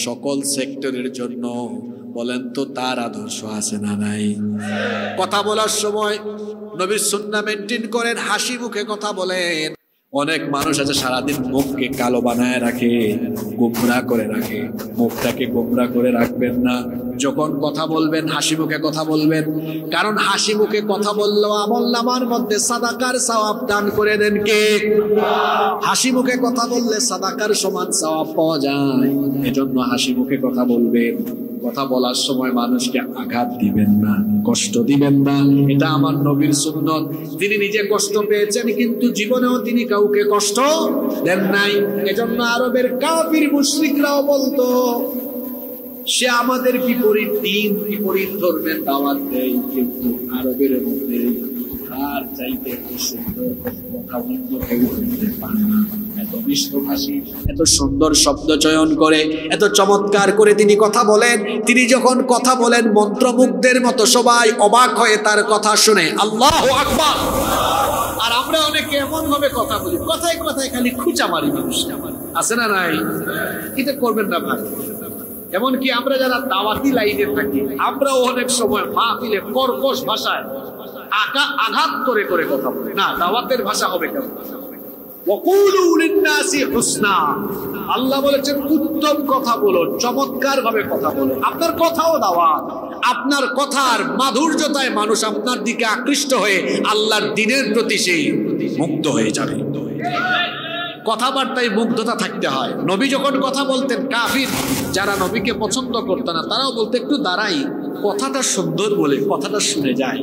সকল সেক্টরের জন্য বলেন তো তার আদর্শ আছে না নাই? কথা বলার সময় নবীর সুন্নাহ মেইনটেইন করেন, হাসি মুখে কথা বলেন। অনেক মানুষ আছে সারাদিন মুখকে কালো বানায় রাখে, গোমরা করে রাখে। মুখটাকে গোমরা করে রাখবেন না। যখন কথা বলবেন হাসি মুখে কথা বলবেন, কারণ হাসি মুখে কথা বললেও আমলনামার মধ্যে সাদাকার সওয়াব দান করে দেন কে? হাসি মুখে কথা বললে সাদাকার সমান সওয়াব পাওয়া যায়। এজন্য হাসি মুখে কথা বলবেন। কথা বলার সময় মানুষকে আঘাত দিবেন না, কষ্ট দিবেন না। এটা আমার নবীর সুন্নত। তিনি নিজে কষ্ট পেয়েছেন, কিন্তু জীবনেও তিনি কাউকে কষ্ট দেন নাই। এজন্য আরবের কাফির মুশরিকরাও বলতো সে আমাদের বিপরীত দিন, বিপরীত ধর্মের দাওয়াত দেয়, কিন্তু আরবের মধ্যে আর চাইতে এত সুন্দর কথা অন্য কেউ বলতে পারে না। এত মিষ্টভাষী, এত সুন্দর শব্দ চয়ন করে, এত চমৎকার করে তিনি কথা বলেন। তিনি যখন কথা বলেন মন্ত্রমুগ্ধের মতো সবাই অবাক হয়ে তার কথা শুনে। আল্লাহু আকবার। আর আমরা অনেকে এমন ভাবে কথা বলি, কথায় কথায় খালি খুঁচা মারি মানুষকে। আছে না নাই? এটা করবেন না ভাই। এমনকি আমরা যারা দাওয়াতি লাইনে থাকি, আমরাও অনেক সময় মাহফিলে কর্কশ ভাষায় আঘাত করে করে কথা বলি। না, দাওয়াতের ভাষা হবে কেমন? ওয়াকুলু লিন-নাসি হুসনা। আল্লাহ বলেছেন উত্তম কথা বলো, চমৎকার ভাবে কথা বলো। আপনার কথাও দাওয়াত। আপনার কথার মাধুর্যতায় মানুষ আপনার দিকে আকৃষ্ট হয়ে আল্লাহর দ্বীনের প্রতি সেই মুগ্ধ হয়ে যাবে। কথাবার্তায় মুগ্ধতা থাকতে হয়। নবী যখন কথা বলতেন, কাফির যারা নবীকে পছন্দ করত না তারাও বলতে একটু দাঁড়াই, কথাটা সুন্দর বলে কথাটা শুনে যায়।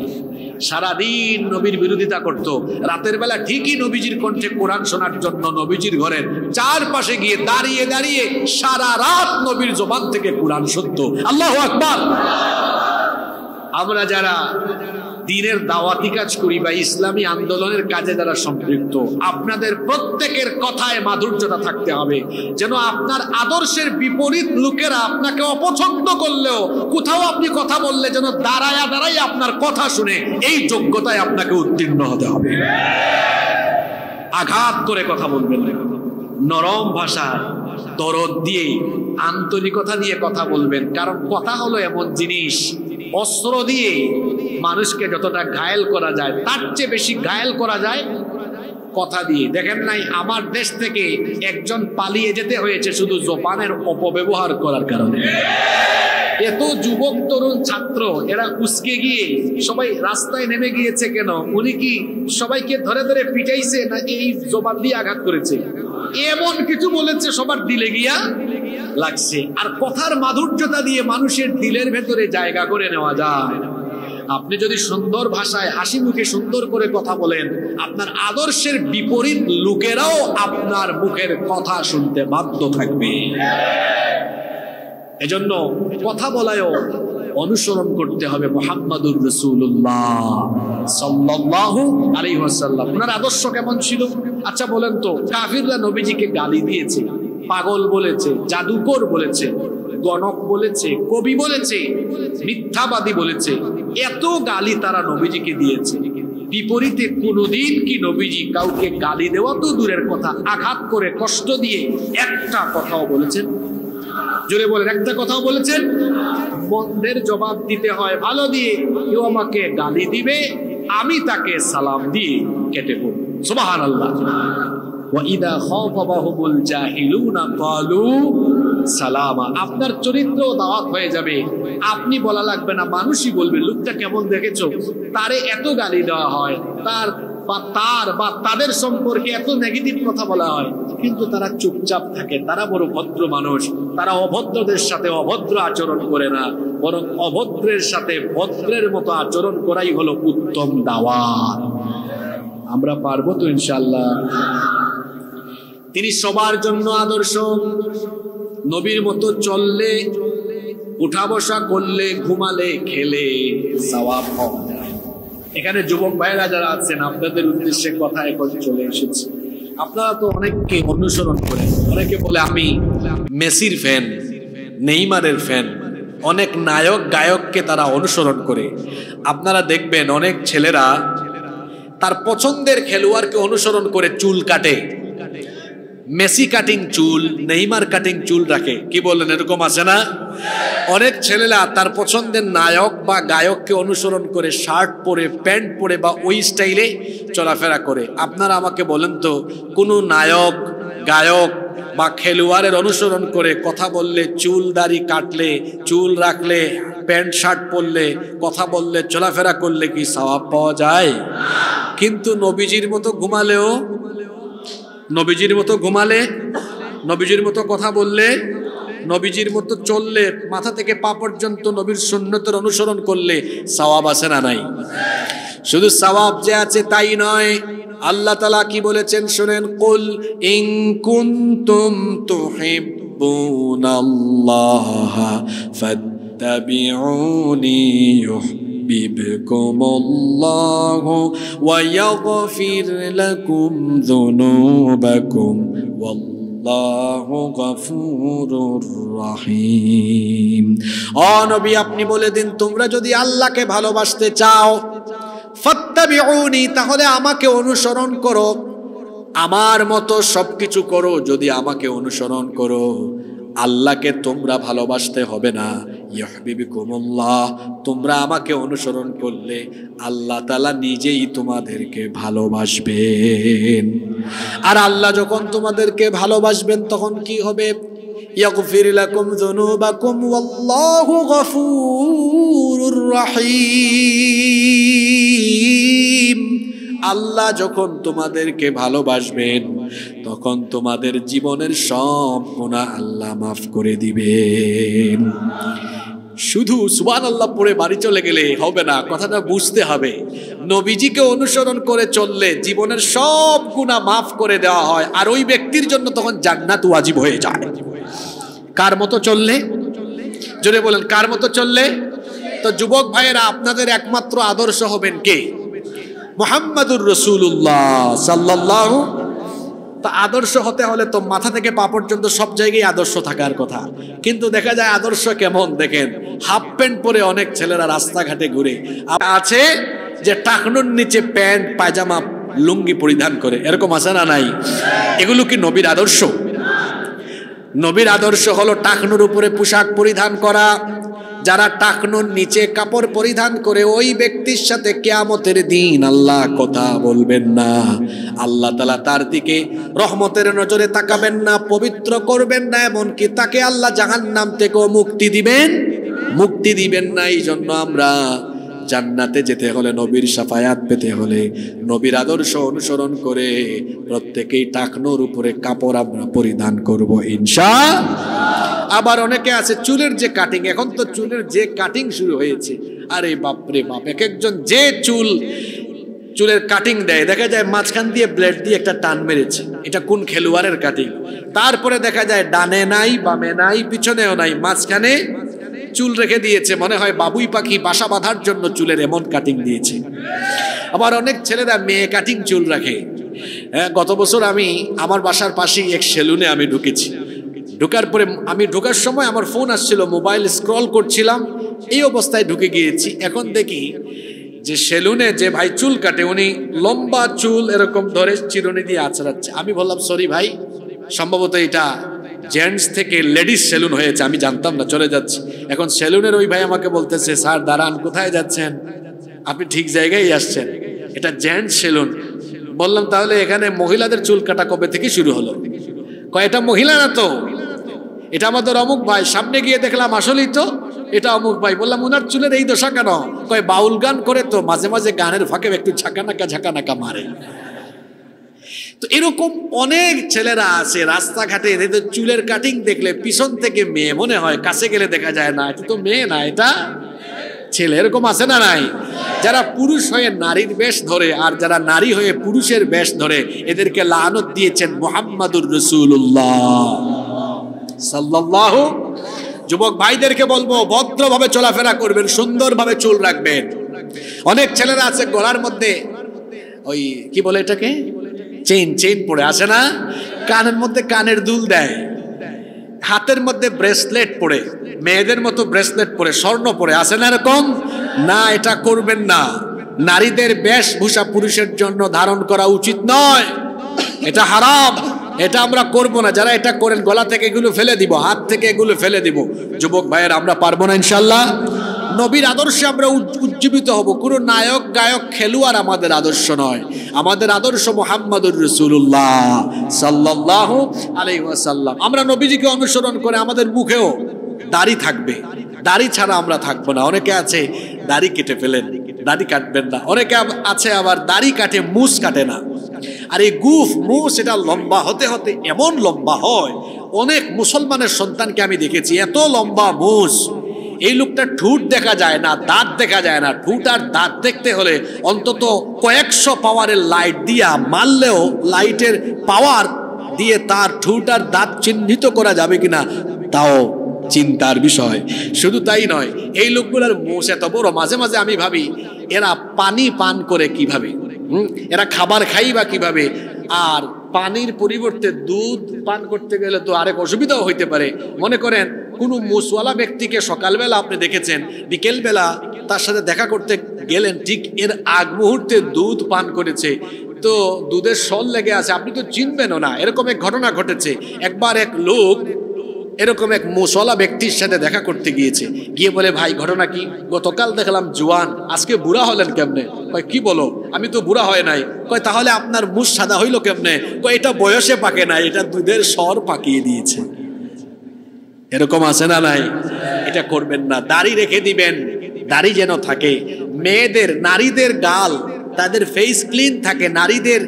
সারাদিন নবীর বিরোধিতা করত। রাতের বেলা ঠিকই নবীজির কণ্ঠে কোরআন শোনার জন্য নবীজির ঘরের চারপাশে গিয়ে দাঁড়িয়ে দাঁড়িয়ে সারা রাত নবীর জবান থেকে কোরআন শুনতো। আল্লাহু আকবার। আমরা যারা দ্বীনের দাওয়াতি কাজ করি বা ইসলামী আন্দোলনের কাজে যারা সম্পৃক্ত, আপনাদের প্রত্যেকের কথায় মাধুর্যতা থাকতে হবে, যেন আপনার আদর্শের বিপরীত লোকেরা আপনাকে অপছন্দ করলেও কোথাও আপনি কথা বললে যেন দাঁড়ায়া দাঁড়াই আপনার কথা শুনে এই যোগ্যতায় আপনাকে উত্তীর্ণ হতে হবে। আঘাত করে কথা বলবেন না, নরম ভাষায় দরদ দিয়ে আন্তরিকতা নিয়ে কথা বলবেন। কারণ কথা হলো এমন জিনিস, অস্ত্র দিয়ে মানুষকে যতটা ঘায়েল করা যায় তার চেয়ে বেশি ঘায়েল করা যায় কথা দিয়ে। দেখেন নাই আমার দেশ থেকে একজন পালিয়ে যেতে হয়েছে শুধু জবানের অপব্যবহার করার কারণে। এত যুবক তরুণ ছাত্র এরা উস্কে গিয়ে সবাই রাস্তায় নেমে গিয়েছে কেন? উনি কি সবাইকে ধরে ধরে পিটাইছে না এই জবান দিয়ে আঘাত করেছে? এমন কিছু বলেছে সবার দিলে গিয়া লাগছে। আর কথার মাধুর্যতা দিয়ে মানুষের দিলের ভেতরে জায়গা করে নেওয়া যায়। আপনি যদি সুন্দর ভাষায় হাসি মুখে সুন্দর করে কথা বলেন, আপনার আদর্শের বিপরীত লোকেরাও আপনার মুখের কথা শুনতে বাধ্য থাকবে। এজন্য কথা বলায়ও অনুসরণ করতে হবে মুহাম্মাদুর রাসূলুল্লাহ সাল্লাল্লাহু আলাইহি ওয়াসাল্লাম। ওনার আদর্শ কেমন ছিল? আচ্ছা বলেন তো, কাফিররা নবীজিকে গালি দিয়েছে, পাগল বলেছে, জাদুকর বলেছে, গণক বলেছে, কবি বলেছে, মিথ্যাবাদী বলেছে, এত গালি তারা নবীজিকে দিয়েছে। বিপরীতে কোনদিন কি নবীজি কাউকে গালি দেওয়া তো দূরের কথা, আঘাত করে কষ্ট দিয়ে একটা কথাও বলেছেন? জোরে বলেন, একটা কথাও বলেছেন? মন্দের জবাব দিতে হয় ভালো দিয়ে। কেউ আমাকে গালি দিবে, আমি তাকে সালাম দিয়ে কেটে পড়ব। সুবহানাল্লাহ। ওয়াইদা খাতাবাহুমুল জাহিলুনা ক্বালু সালামা। আপনার চরিত্র দাওয়াত হয়ে যাবে, আপনি বলা লাগবে না, মানুষই বলবে লোকটা কেমন দেখেছো, তারে এত গালি দেওয়া হয়, তাদের সম্পর্কে এত নেগেটিভ কথা বলা হয়, কিন্তু তারা চুপচাপ থাকে। তারা বড় ভদ্র মানুষ, তারা অভদ্রদের সাথে অভদ্র আচরণ করে না, বরং অভদ্রের সাথে ভদ্রের মতো আচরণ করাই হলো উত্তম দাওয়াত। আমরা পারবো তো ইনশাআল্লাহ। তিনি সবার জন্য আদর্শ। নবীর মতো চললে, উঠা বসা করলে, ঘুমালে, খেলে সওয়াব পাওয়া যায়। এখানে যুবক ভাইরা যারা আছেন, আপনাদের উদ্দেশ্যে কথা এখন চলে এসেছে। আপনারা তো অনেককে অনুসরণ করেন। অনেকে বলে আমি মেসির ফ্যান, নেইমারের ফ্যান। অনেক নায়ক গায়ককে তারা অনুসরণ করে। আপনারা দেখবেন অনেক ছেলেরা তার পছন্দের খেলোয়াড়কে অনুসরণ করে চুল কাটে। মেসি কাটিং চুল, নেইমার কাটিং চুল রাখে। কি বলেন, এরকম আছে না? অনেক ছেলেরা তার পছন্দের নায়ক বা গায়ককে অনুসরণ করে শার্ট পরে, প্যান্ট পরে বা ওই স্টাইলে চলাফেরা করে। আপনারা আমাকে বলেন তো, কোনো নায়ক, গায়ক বা খেলোয়াড়ের অনুসরণ করে কথা বললে, চুল দাড়ি কাটলে, চুল রাখলে, প্যান্ট শার্ট পরলে, কথা বললে, চলাফেরা করলে কি সওয়াব পাওয়া যায়? কিন্তু নবীজির মতো ঘুমালেও, নবীজির মতো ঘুমালে, নবীজির মতো কথা বললে, নবীজির মতো চললে, মাথা থেকে পা পর্যন্ত নবীর সুন্নতের অনুসরণ করলে সওয়াব আছে না নাই? শুধু সওয়াব যে আছে তাই নয়, আল্লাহ তাআলা কি বলেছেন শুনেন, কুল ইন কুনতুম তুহিব্বুনাল্লাহ ফাত্তাবিউনি ইউহিব্বুকুমুল্লাহু ওয়া ইয়াগফির লাকুম যুনুবাকুম ওয়াল্লাহু গফুরুর রহিম। ও নবী, আপনি বলে দিন, তোমরা যদি আল্লাহকে ভালোবাসতে চাও, ফাত্তাবিউনি, তাহলে আমাকে অনুসরণ করো, আমার মতো সবকিছু করো। যদি আমাকে অনুসরণ করো, আল্লাহকে তোমরা ভালোবাসতে হবে না। ইউহিব্বুকুমুল্লাহ, তোমরা আমাকে অনুসরণ করলে আল্লাহ তাআলা নিজেই তোমাদেরকে ভালোবাসবেন। আর আল্লাহ যখন তোমাদেরকে ভালোবাসবেন তখন কি হবে? ইয়াগফির লাকুম যুনুবাকুম ওয়াল্লাহু গফুরুর রহিম। আল্লাহ যখন তোমাদেরকে ভালোবাসবেন তখন তোমাদের জীবনের সব গুনাহ আল্লাহ মাফ করে দিবেন। শুধু সুবহানাল্লাহ পড়ে বাড়ি চলে গেলে হবে না, কথাটা বুঝতে হবে। নবীজিকে অনুসরণ করে চললে জীবনের সব গুনাহ মাফ করে দেওয়া হয়, আর ওই ব্যক্তির জন্য তখন জান্নাত ওয়াজিব হয়ে যায়। কার মতো চললে? জোরে বলেন, কার মতো চললে? তো যুবক ভাইয়েরা, আপনাদের একমাত্র আদর্শ হবেন কে? মুহাম্মাদুর রাসূলুল্লাহ সাল্লাল্লাহু। তা আদর্শ হতে হলে তো মাথা থেকে পা পর্যন্ত সব জায়গায় আদর্শ থাকার কথা। কিন্তু দেখা যায় আদর্শ কেমন দেখেন, হাফ প্যান্ট পরে অনেক ছেলেরা রাস্তাঘাটে ঘুরে, আছে যে টাকনুর নিচে প্যান্ট পায়জামা লুঙ্গি পরিধান করে, এরকম আছে না নাই? এগুলো কি নবীর আদর্শ? নবীর আদর্শ হলো টাকনুর উপরে পোশাক পরিধান করা, যারা টাকনোর নিচে কাপড় পরিধান করে ওই ব্যক্তির সাথে কিয়ামতের দিন আল্লাহ কথা বলবেন না। আল্লাহ তাআলা তার দিকে রহমতের নজরে তাকাবেন না, পবিত্র করবেন না, এমনকি তাকে আল্লাহ জাহান্নাম থেকেও মুক্তি দিবেন না। এই জন্য আমরা জান্নাতে যেতে হলে, নবীর শাফায়াত পেতে হলে, নবীর আদর্শ অনুসরণ করে প্রত্যেকেই টাকনোর উপরে কাপড় আমরা পরিধান করব ইনশাআল্লাহ। আবার অনেকে আছে চুলের যে কাটিং, এখন তো চুলের যে কাটিং শুরু হয়েছে, আরে বাপরে বাপ, এক একজন যে চুলের কাটিং দেয়, দেখা যায় মাঝখান দিয়ে ব্লেড দিয়ে একটা টান মেরেছে, এটা কোন খেলোয়াড়ের কাটিং। তারপরে দেখা যায় ডানে নাই, বামে নাই, পিছনেও নাই, মাঝখানে চুল রেখে দিয়েছে, মনে হয় বাবুই পাখি বাসা বাঁধার জন্য চুলের এমন কাটিং দিয়েছে। আবার অনেক ছেলেরা মেয়ে কাটিং চুল রাখে। গত বছর আমি আমার বাসার পাশেই এক সেলুনে আমি ঢুকেছি। ঢোকার পরে আমি ঢোকার সময় আমার ফোন আসছিল, মোবাইল স্ক্রল করছিলাম, এই অবস্থায় ঢুকে গিয়েছি। এখন দেখি যে সেলুনে যে ভাই চুল কাটে উনি লম্বা চুল এরকম ধরে চিরুনি দিয়ে আঁচড়াচ্ছে। আমি বললাম সরি ভাই, সম্ভবত এটা জেন্টস থেকে লেডিস সেলুন হয়েছে, আমি জানতাম না, চলে যাচ্ছি। এখন সেলুনের ওই ভাই আমাকে বলতেছে, স্যার দাঁড়ান, কোথায় যাচ্ছেন? আপনি ঠিক জায়গায় আসছেন, এটা জেন্টস সেলুন। বললাম তাহলে এখানে মহিলাদের চুল কাটা কবে থেকে শুরু হলো? কয় এটা মহিলা না তো, এটা আমাদের অমুক ভাই। সামনে গিয়ে দেখলাম আসলেই তো এটা অমুক ভাই। বললাম উনার চুলের এই দশা কেন? কয় বাউল গান করে তো, মাঝে মাঝে গানের ফাঁকে একটু ঝাঁকানাকা মারে। তো এরকম অনেক ছেলেরা আছে রাস্তাঘাটে, এদের চুলের কাটিং দেখলে পিছন থেকে মেয়ে মনে হয়, কাছে গেলে দেখা যায় না এটা তো মেয়ে না, এটা ছেলে। এরকম আছে না নাই? যারা পুরুষ হয়ে নারীর বেশ ধরে আর যারা নারী হয়ে পুরুষের বেশ ধরে, এদেরকে লানত দিয়েছেন মুহাম্মাদুর রাসূলুল্লাহ সাল্লাল্লাহু। যুবক ভাইদেরকে বলবো ভদ্রভাবে চলাফেরা করবেন, সুন্দরভাবে চুল রাখবেন। অনেক ছেলেরা আছে গলার মধ্যে ওই কি বলে এটাকে, চেইন পরে আসে না, কানের মধ্যে কানের দুল দেয়, হাতের মধ্যে ব্রেসলেট পরে, মেয়েদের মতো ব্রেসলেট পরে, স্বর্ণ পরে আসে না, এরকম না, এটা করবেন না। নারীদের বেশভূষা পুরুষের জন্য ধারণ করা উচিত নয়, এটা হারাম, এটা আমরা করব না। যারা এটা করেন গলা থেকে এগুলো ফেলে দিব, হাত থেকে এগুলো ফেলে দিব। যুবক ভাইয়ের আমরা পারবো না ইনশাল্লাহ। নবীর আদর্শে আমরা উজ্জীবিত হব। কোনো নায়ক গায়ক খেলোয়াড় আমাদের আদর্শ নয়, আমাদের আদর্শ মুহাম্মাদুর রাসূলুল্লাহ সাল্লাল্লাহু আলাইহি ওয়াসাল্লাম। আমরা নবীজিকে অনুসরণ করে আমাদের মুখেও দাড়ি থাকবে, দাড়ি ছাড়া আমরা থাকবো না। অনেকে আছে দাড়ি কেটে ফেলেন, দাড়ি কাটবেন না। অনেকে আছে আবার দাড়ি কাটে মুছ কাটে না। আর এই মুছ এটা লম্বা হতে হতে এমন লম্বা হয়, অনেক মুসলমানের সন্তানকে আমি দেখেছি এত লম্বা মুছ, এই লোকটা ঠুট দেখা যায় না, দাঁত দেখা যায় না। ঠুট আর দাঁত দেখতে হলে অন্তত কয়েকশো পাওয়ারের লাইট দিয়া মারলেও লাইটের পাওয়ার দিয়ে তার ঠুট আর দাঁত চিহ্নিত করা যাবে কিনা তাও চিন্তার বিষয়। শুধু তাই নয়, এই লোকগুলোর মুখ এত বড়, মাঝে মাঝে আমি ভাবি এরা পানি পান করে কিভাবে, এরা খাবার খাই বা কিভাবে। আর পানির পরিবর্তে দুধ পান করতে গেলে তো আরেক অসুবিধাও হইতে পারে। মনে করেন কোনো মুসওয়ালা ব্যক্তিকে সকালবেলা আপনি দেখেছেন, বিকেলবেলা তার সাথে দেখা করতে গেলেন, ঠিক এর আগ মুহূর্তে দুধ পান করেছে, তো দুধের সল লেগে আছে, আপনি তো চিনবেনও না। এরকম এক ঘটনা ঘটেছে। একবার এক লোক এরকম এক মুসওয়ালা ব্যক্তির সাথে দেখা করতে গিয়েছে, গিয়ে বলে ভাই ঘটনা কি? গতকাল দেখলাম জোয়ান, আজকে বুড়া হলেন কেমনে? কয় কি বলো, আমি তো বুড়া হয় নাই। কয় তাহলে আপনার মুখ সাদা হইলো কেমনে? কয় এটা বয়সে পাকে নাই, এটা দুধের স্বর পাকিয়ে দিয়েছে। এরকম আছে না নাই? এটা করবেন না। দাড়ি রেখে দিবেন, দাড়ি যেন থাকে। মেয়েদের, নারীদের গাল, তাদের ফেস ক্লিন থাকে। নারীদের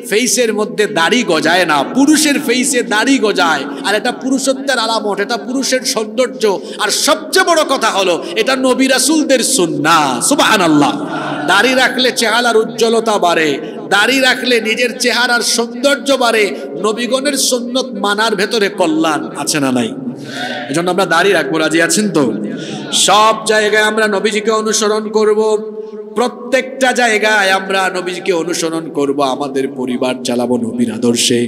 ফেসের মধ্যে দাড়ি গজায় না, পুরুষের ফেসে দাড়ি গজায়। আর এটা পুরুষত্বের আলামত, এটা পুরুষের সৌন্দর্য। আর সবচেয়ে বড় কথা হলো এটা নবী রাসূলদের সুন্নাহ। সুবহানাল্লাহ। দাড়ি রাখলে চেহারার উজ্জ্বলতা বাড়ে, দাড়ি রাখলে নিজের চেহারার সৌন্দর্য বাড়ে। নবীগণের সুন্নত মানার ভেতরে কল্যাণ আছে না নাই? এজন্য আমরা দাড়ি রাখবো। রাজি আছেন তো? সব জায়গায় আমরা নবীজিকে অনুসরণ করব, প্রত্যেকটা জায়গায় আমরা নবীজিকে অনুসরণ করব। আমাদের পরিবার চালাবো নবীর আদর্শে।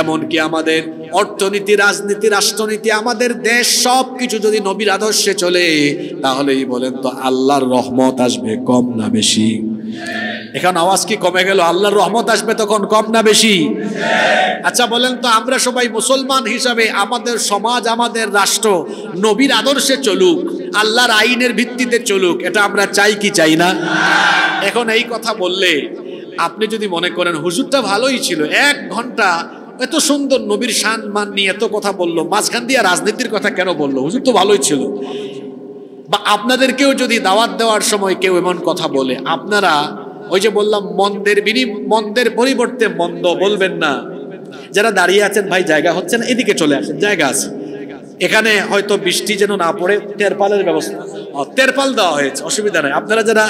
এমনকি আমাদের অর্থনীতি, রাজনীতি, রাষ্ট্রনীতি, আমাদের দেশ সবকিছু যদি নবীর আদর্শে চলে, তাহলেই বলেন তো আল্লাহর রহমত আসবে কম না বেশি? এখন আওয়াজ কি কমে গেল? আল্লাহর রহমত আসবে তখন কম না বেশি? আচ্ছা বলেন তো, আমরা সবাই মুসলমান হিসাবে আমাদের সমাজ, আমাদের রাষ্ট্র নবীর আদর্শে চলুক, আল্লাহর আইনের ভিত্তিতে চলুক, এটা আমরা চাই কি চাই না? এখন এই কথা বললে আপনি যদি মনে করেন হুজুরটা ভালোই ছিল, 1 ঘন্টা এত সুন্দর নবীর শান মান নিয়ে এত কথা বললো, মাঝখান দিয়ে রাজনীতির কথা কেন বললো? হুজুর তো ভালোই ছিল। বা আপনাদেরকেও যদি দাওয়াত দেওয়ার সময় কেউ এমন কথা বলে, আপনারা ওই যে বললাম মন্দের পরিবর্তে মন্দ বলবেন না। যারা দাঁড়িয়ে আছেন ভাই জায়গা হচ্ছে না, এদিকে চলে আসেন, জায়গা আছে। এখানে হয়তো বৃষ্টি যেন না পড়ে তেরপালের ব্যবস্থা, তেরপাল দেওয়া হয়েছে, অসুবিধা নাই। আপনারা যারা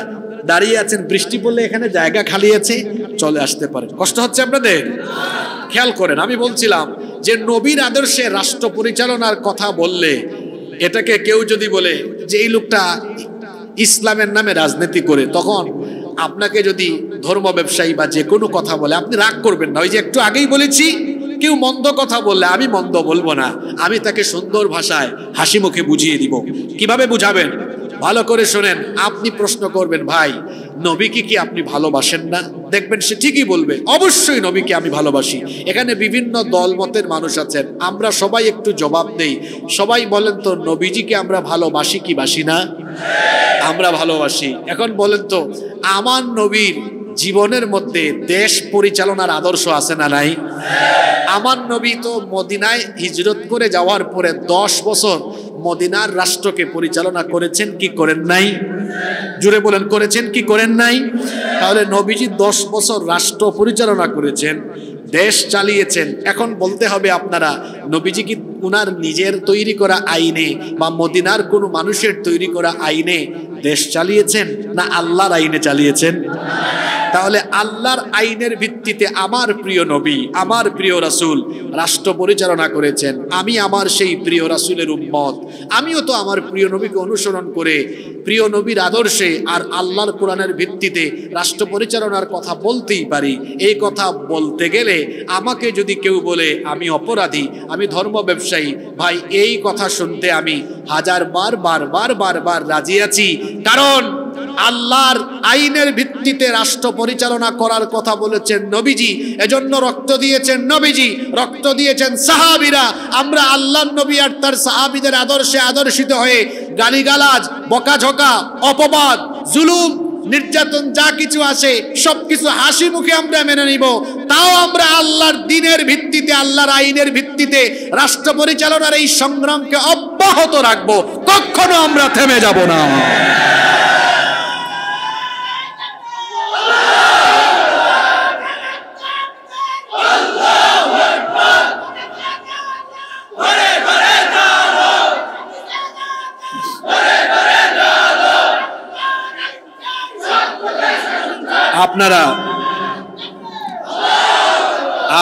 দাঁড়িয়ে আছেন বৃষ্টি পড়লে এখানে জায়গা খালি আছে, চলে আসতে পারেন। কষ্ট হচ্ছে আপনাদের? খেয়াল করেন, আমি বলছিলাম যে নবীর আদর্শে রাষ্ট্র পরিচালনার কথা বললে, এটাকে কেউ যদি বলে যে এই লোকটা ইসলামের নামে রাজনীতি করে, তখন আপনাকে যদি ধর্ম ব্যবসায়ী বা যে কোনো কথা বলে আপনি রাগ করবেন না। ওই যে একটু আগেই বলেছি, কেউ মন্দ কথা বললে আমি মন্দ বলবো না, আমি তাকে সুন্দর ভাষায় হাসি মুখে বুঝিয়ে দিব। কিভাবে বুঝাবেন? ভালো করে শোনেন। আপনি প্রশ্ন করবেন, ভাই নবীকে কি আপনি ভালোবাসেন না? দেখবেন সে ঠিকই বলবে, অবশ্যই নবীকে আমি ভালোবাসি। এখানে বিভিন্ন দলমতের মানুষ আছেন, আমরা সবাই একটু জবাব দেই। সবাই বলেন তো, নবীজিকে আমরা ভালোবাসি কি বাসি না? আমরা ভালোবাসি। এখন বলেন তো, আমার নবীর জীবনের মধ্যে দেশ পরিচালনার আদর্শ আছে না নাই? আমার নবী তো মদিনায় হিজরত করে যাওয়ার পরে 10 বছর মদিনার রাষ্ট্রকে পরিচালনা করেছেন কি করেন নাই? জুড়ে বলেন, করেছেন কি করেন নাই? তাহলে নবীজি 10 বছর রাষ্ট্র পরিচালনা করেছেন, দেশ চালিয়েছেন। এখন বলতে হবে আপনারা, নবীজি কি উনার নিজের তৈরি করা আইনে বা মদিনার কোনো মানুষের তৈরি করা আইনে দেশ চালিয়েছেন, না আল্লাহর আইনে চালিয়েছেন? তাহলে আল্লাহর আইনের ভিত্তিতে আমার প্রিয় নবী, আমার প্রিয় রাসূল রাষ্ট্র পরিচালনা করেছেন। আমি আমার সেই প্রিয় রাসূলের উম্মত, আমিও তো আমার প্রিয় নবীকে অনুসরণ করে প্রিয় নবীর আদর্শে আর আল্লাহর কোরআনের ভিত্তিতে রাষ্ট্র পরিচালনার কথা বলতেই পারি। এই কথা বলতে গেলে আমাকে যদি কেউ বলে আমি অপরাধী, আমি ধর্ম ব্যবসায়ী, ভাই এই কথা শুনতে আমি বারবার রাজি আছি। কারণ আল্লাহর আইনের ভিত্তিতে রাষ্ট্র পরিচালনা করার কথা বলেছেন নবীজি, এজন্য রক্ত দিয়েছেন নবীজি, রক্ত দিয়েছেন সাহাবীরা। আমরা আল্লাহর নবী আর তার সাহাবীদের আদর্শে আদর্শিত হয়ে গালিগালাজ, বকাঝকা, অপবাদ, জুলুম, নির্যাতন যা কিছু আছে সবকিছু হাসি মুখে আমরা মেনে নিব। তাও আমরা আল্লাহর দ্বীনের ভিত্তিতে, আল্লাহর আইনের ভিত্তিতে রাষ্ট্র পরিচালনার এই সংগ্রামকে অব্যাহত রাখবো, কখনো আমরা থেমে যাব না।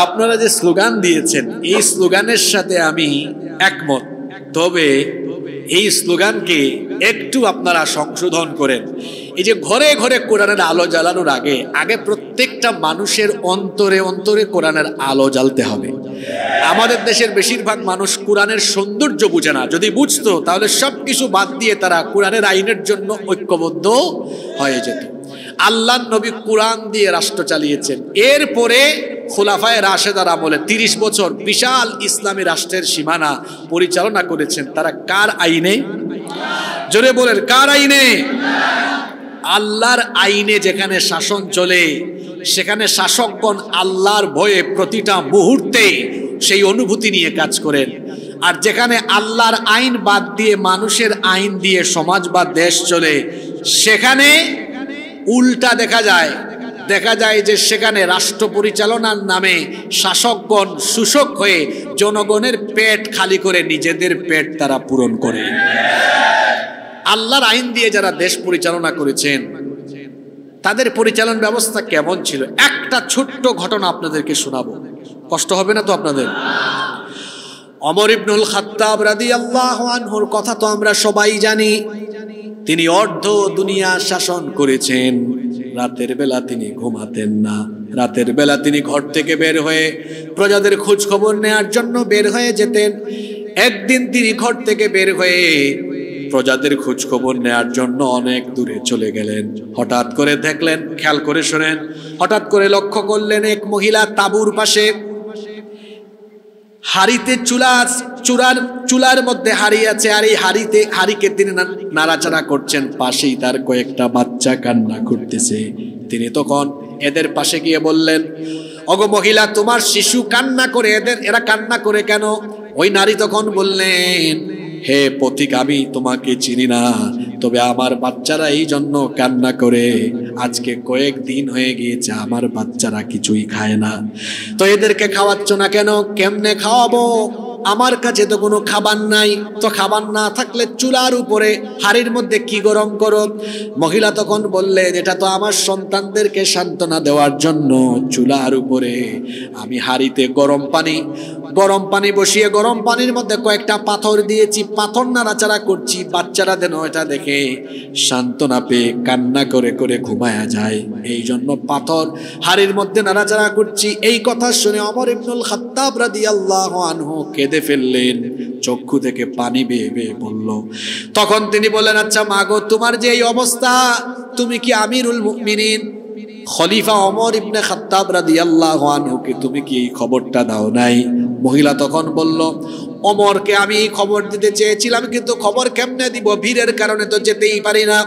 আপনারা যে স্লোগান দিয়েছেন, এই স্লোগানের সাথে আমি একমত। তবে এই স্লোগানকে একটু আপনারা সংশোধন করেন। এই যে ঘরে ঘরে কোরআনের আলো জ্বালানোর আগে প্রত্যেকটা মানুষের অন্তরে অন্তরে কোরআনের আলো জ্বালতে হবে। আমাদের দেশের বেশিরভাগ মানুষ কোরআনের সৌন্দর্য বুঝে না। যদি বুঝতো তাহলে সবকিছু বাদ দিয়ে তারা কোরআনের আইনের জন্য ঐক্যবদ্ধ হয়ে যেত। আল্লাহর নবী কোরআন দিয়ে রাষ্ট্র চালিয়েছেন। এরপরে খোলাফায়ে রাশেদার আমলে 30 বছর বিশাল ইসলামী রাষ্ট্রের সীমানা পরিচালনা করেছেন। তারা কার আইনে? জোরে বলেন, কার আইনে? আল্লাহর আইনে যেখানে শাসন চলে, সেখানে শাসকগণ আল্লাহর ভয়ে প্রতিটা মুহূর্তে সেই অনুভূতি নিয়ে কাজ করেন। আর যেখানে আল্লাহর আইন বাদ দিয়ে মানুষের আইন দিয়ে সমাজ বা দেশ চলে, সেখানে উল্টা দেখা যায় যে সেখানে রাষ্ট্র পরিচালনার নামে শাসকগণ শোষক হয়ে জনগণের পেট খালি করে নিজেদের পেট তারা পূরণ করে। আল্লাহর আইন দিয়ে যারা দেশ পরিচালনা করেছেন তাদের পরিচালন ব্যবস্থা কেমন ছিল, একটা ছোট্ট ঘটনা আপনাদেরকে শোনাবো। কষ্ট হবে না তো আপনাদের? ওমর ইবনুল খাত্তাব রাদিয়াল্লাহু আনহুর কথা তো আমরা সবাই জানি। তিনি অর্ধ দুনিয়া শাসন করেছেন। রাতের বেলা তিনি ঘুমাতেন না। রাতের বেলা তিনি ঘর থেকে বের হয়ে প্রজাদের খোঁজ খবর নেওয়ার জন্য বের হয়ে যেতেন। একদিন তিনি ঘর থেকে বের হয়ে প্রজাদের খোঁজ খবর নেওয়ার জন্য অনেক দূরে চলে গেলেন। হঠাৎ করে দেখলেন, খেয়াল করে শোনেন, হঠাৎ করে লক্ষ্য করলেন এক মহিলা তাঁবুর পাশে হাড়িতে চুলার মধ্যে হাড়ি আছে, আর এই হাড়িকে তিনি নাড়াচাড়া করছেন। পাশেই তার কয়েকটা বাচ্চা কান্না করতেছে। তিনি তখন এদের পাশে গিয়ে বললেন, ওগো মহিলা, তোমার শিশু কান্না করে, এরা কান্না করে কেন? ওই নারী তখন বললেন, হে পথিক, আমি তোমাকে চিনি না, তবে আমার বাচ্চারা এই জন্য কান্না করে, আজকে কয়েকদিন হয়ে গিয়েছে আমার বাচ্চারা কিছুই খায় না। তো এদেরকে খাওয়াচ্ছ না কেন? কেমনে খাওয়াবো? আমার কাছে তো কোনো খাবার নাই। তো খাবার না থাকলে চুলার উপরে হাড়ির মধ্যে কি গরম করো? মহিলা তখন বললেন, এটা তো আমার সন্তানদেরকে সান্ত্বনা দেওয়ার জন্য চুলার উপরে আমি হাড়িতে গরম পানি বসিয়ে গরম পানির মধ্যে কয়েকটা পাথর দিয়েছি, পাথর নাড়াচাড়া করছি, বাচ্চারা যেন এটা দেখে সান্ত্বনা পেয়ে কান্না করে করে ঘুমায়া যায়, এই জন্য পাথর হাড়ির মধ্যে নাড়াচাড়া করছি। এই কথা শুনে ওমর ইবনুল খাত্তাব রাদিয়াল্লাহু আনহু কেঁদে ফেললেন, চক্ষু থেকে পানি বেয়ে বেয়ে পড়ল। তখন তিনি বললেন, আচ্ছা মাগো, তোমার যে এই অবস্থা, তুমি কি আমিরুল মুমিনিন খলিফা ওমর ইবনে খাত্তাব রাদিয়াল্লাহু আনহুকে তুমি কি এই খবরটা দাও নাই? মহিলা তখন বলল, ওমরকে আমি খবর দিতে চেয়েছিলাম, কিন্তু খবর কেমনে দিব? ভিড়ের কারণে তো যেতেই পারি না।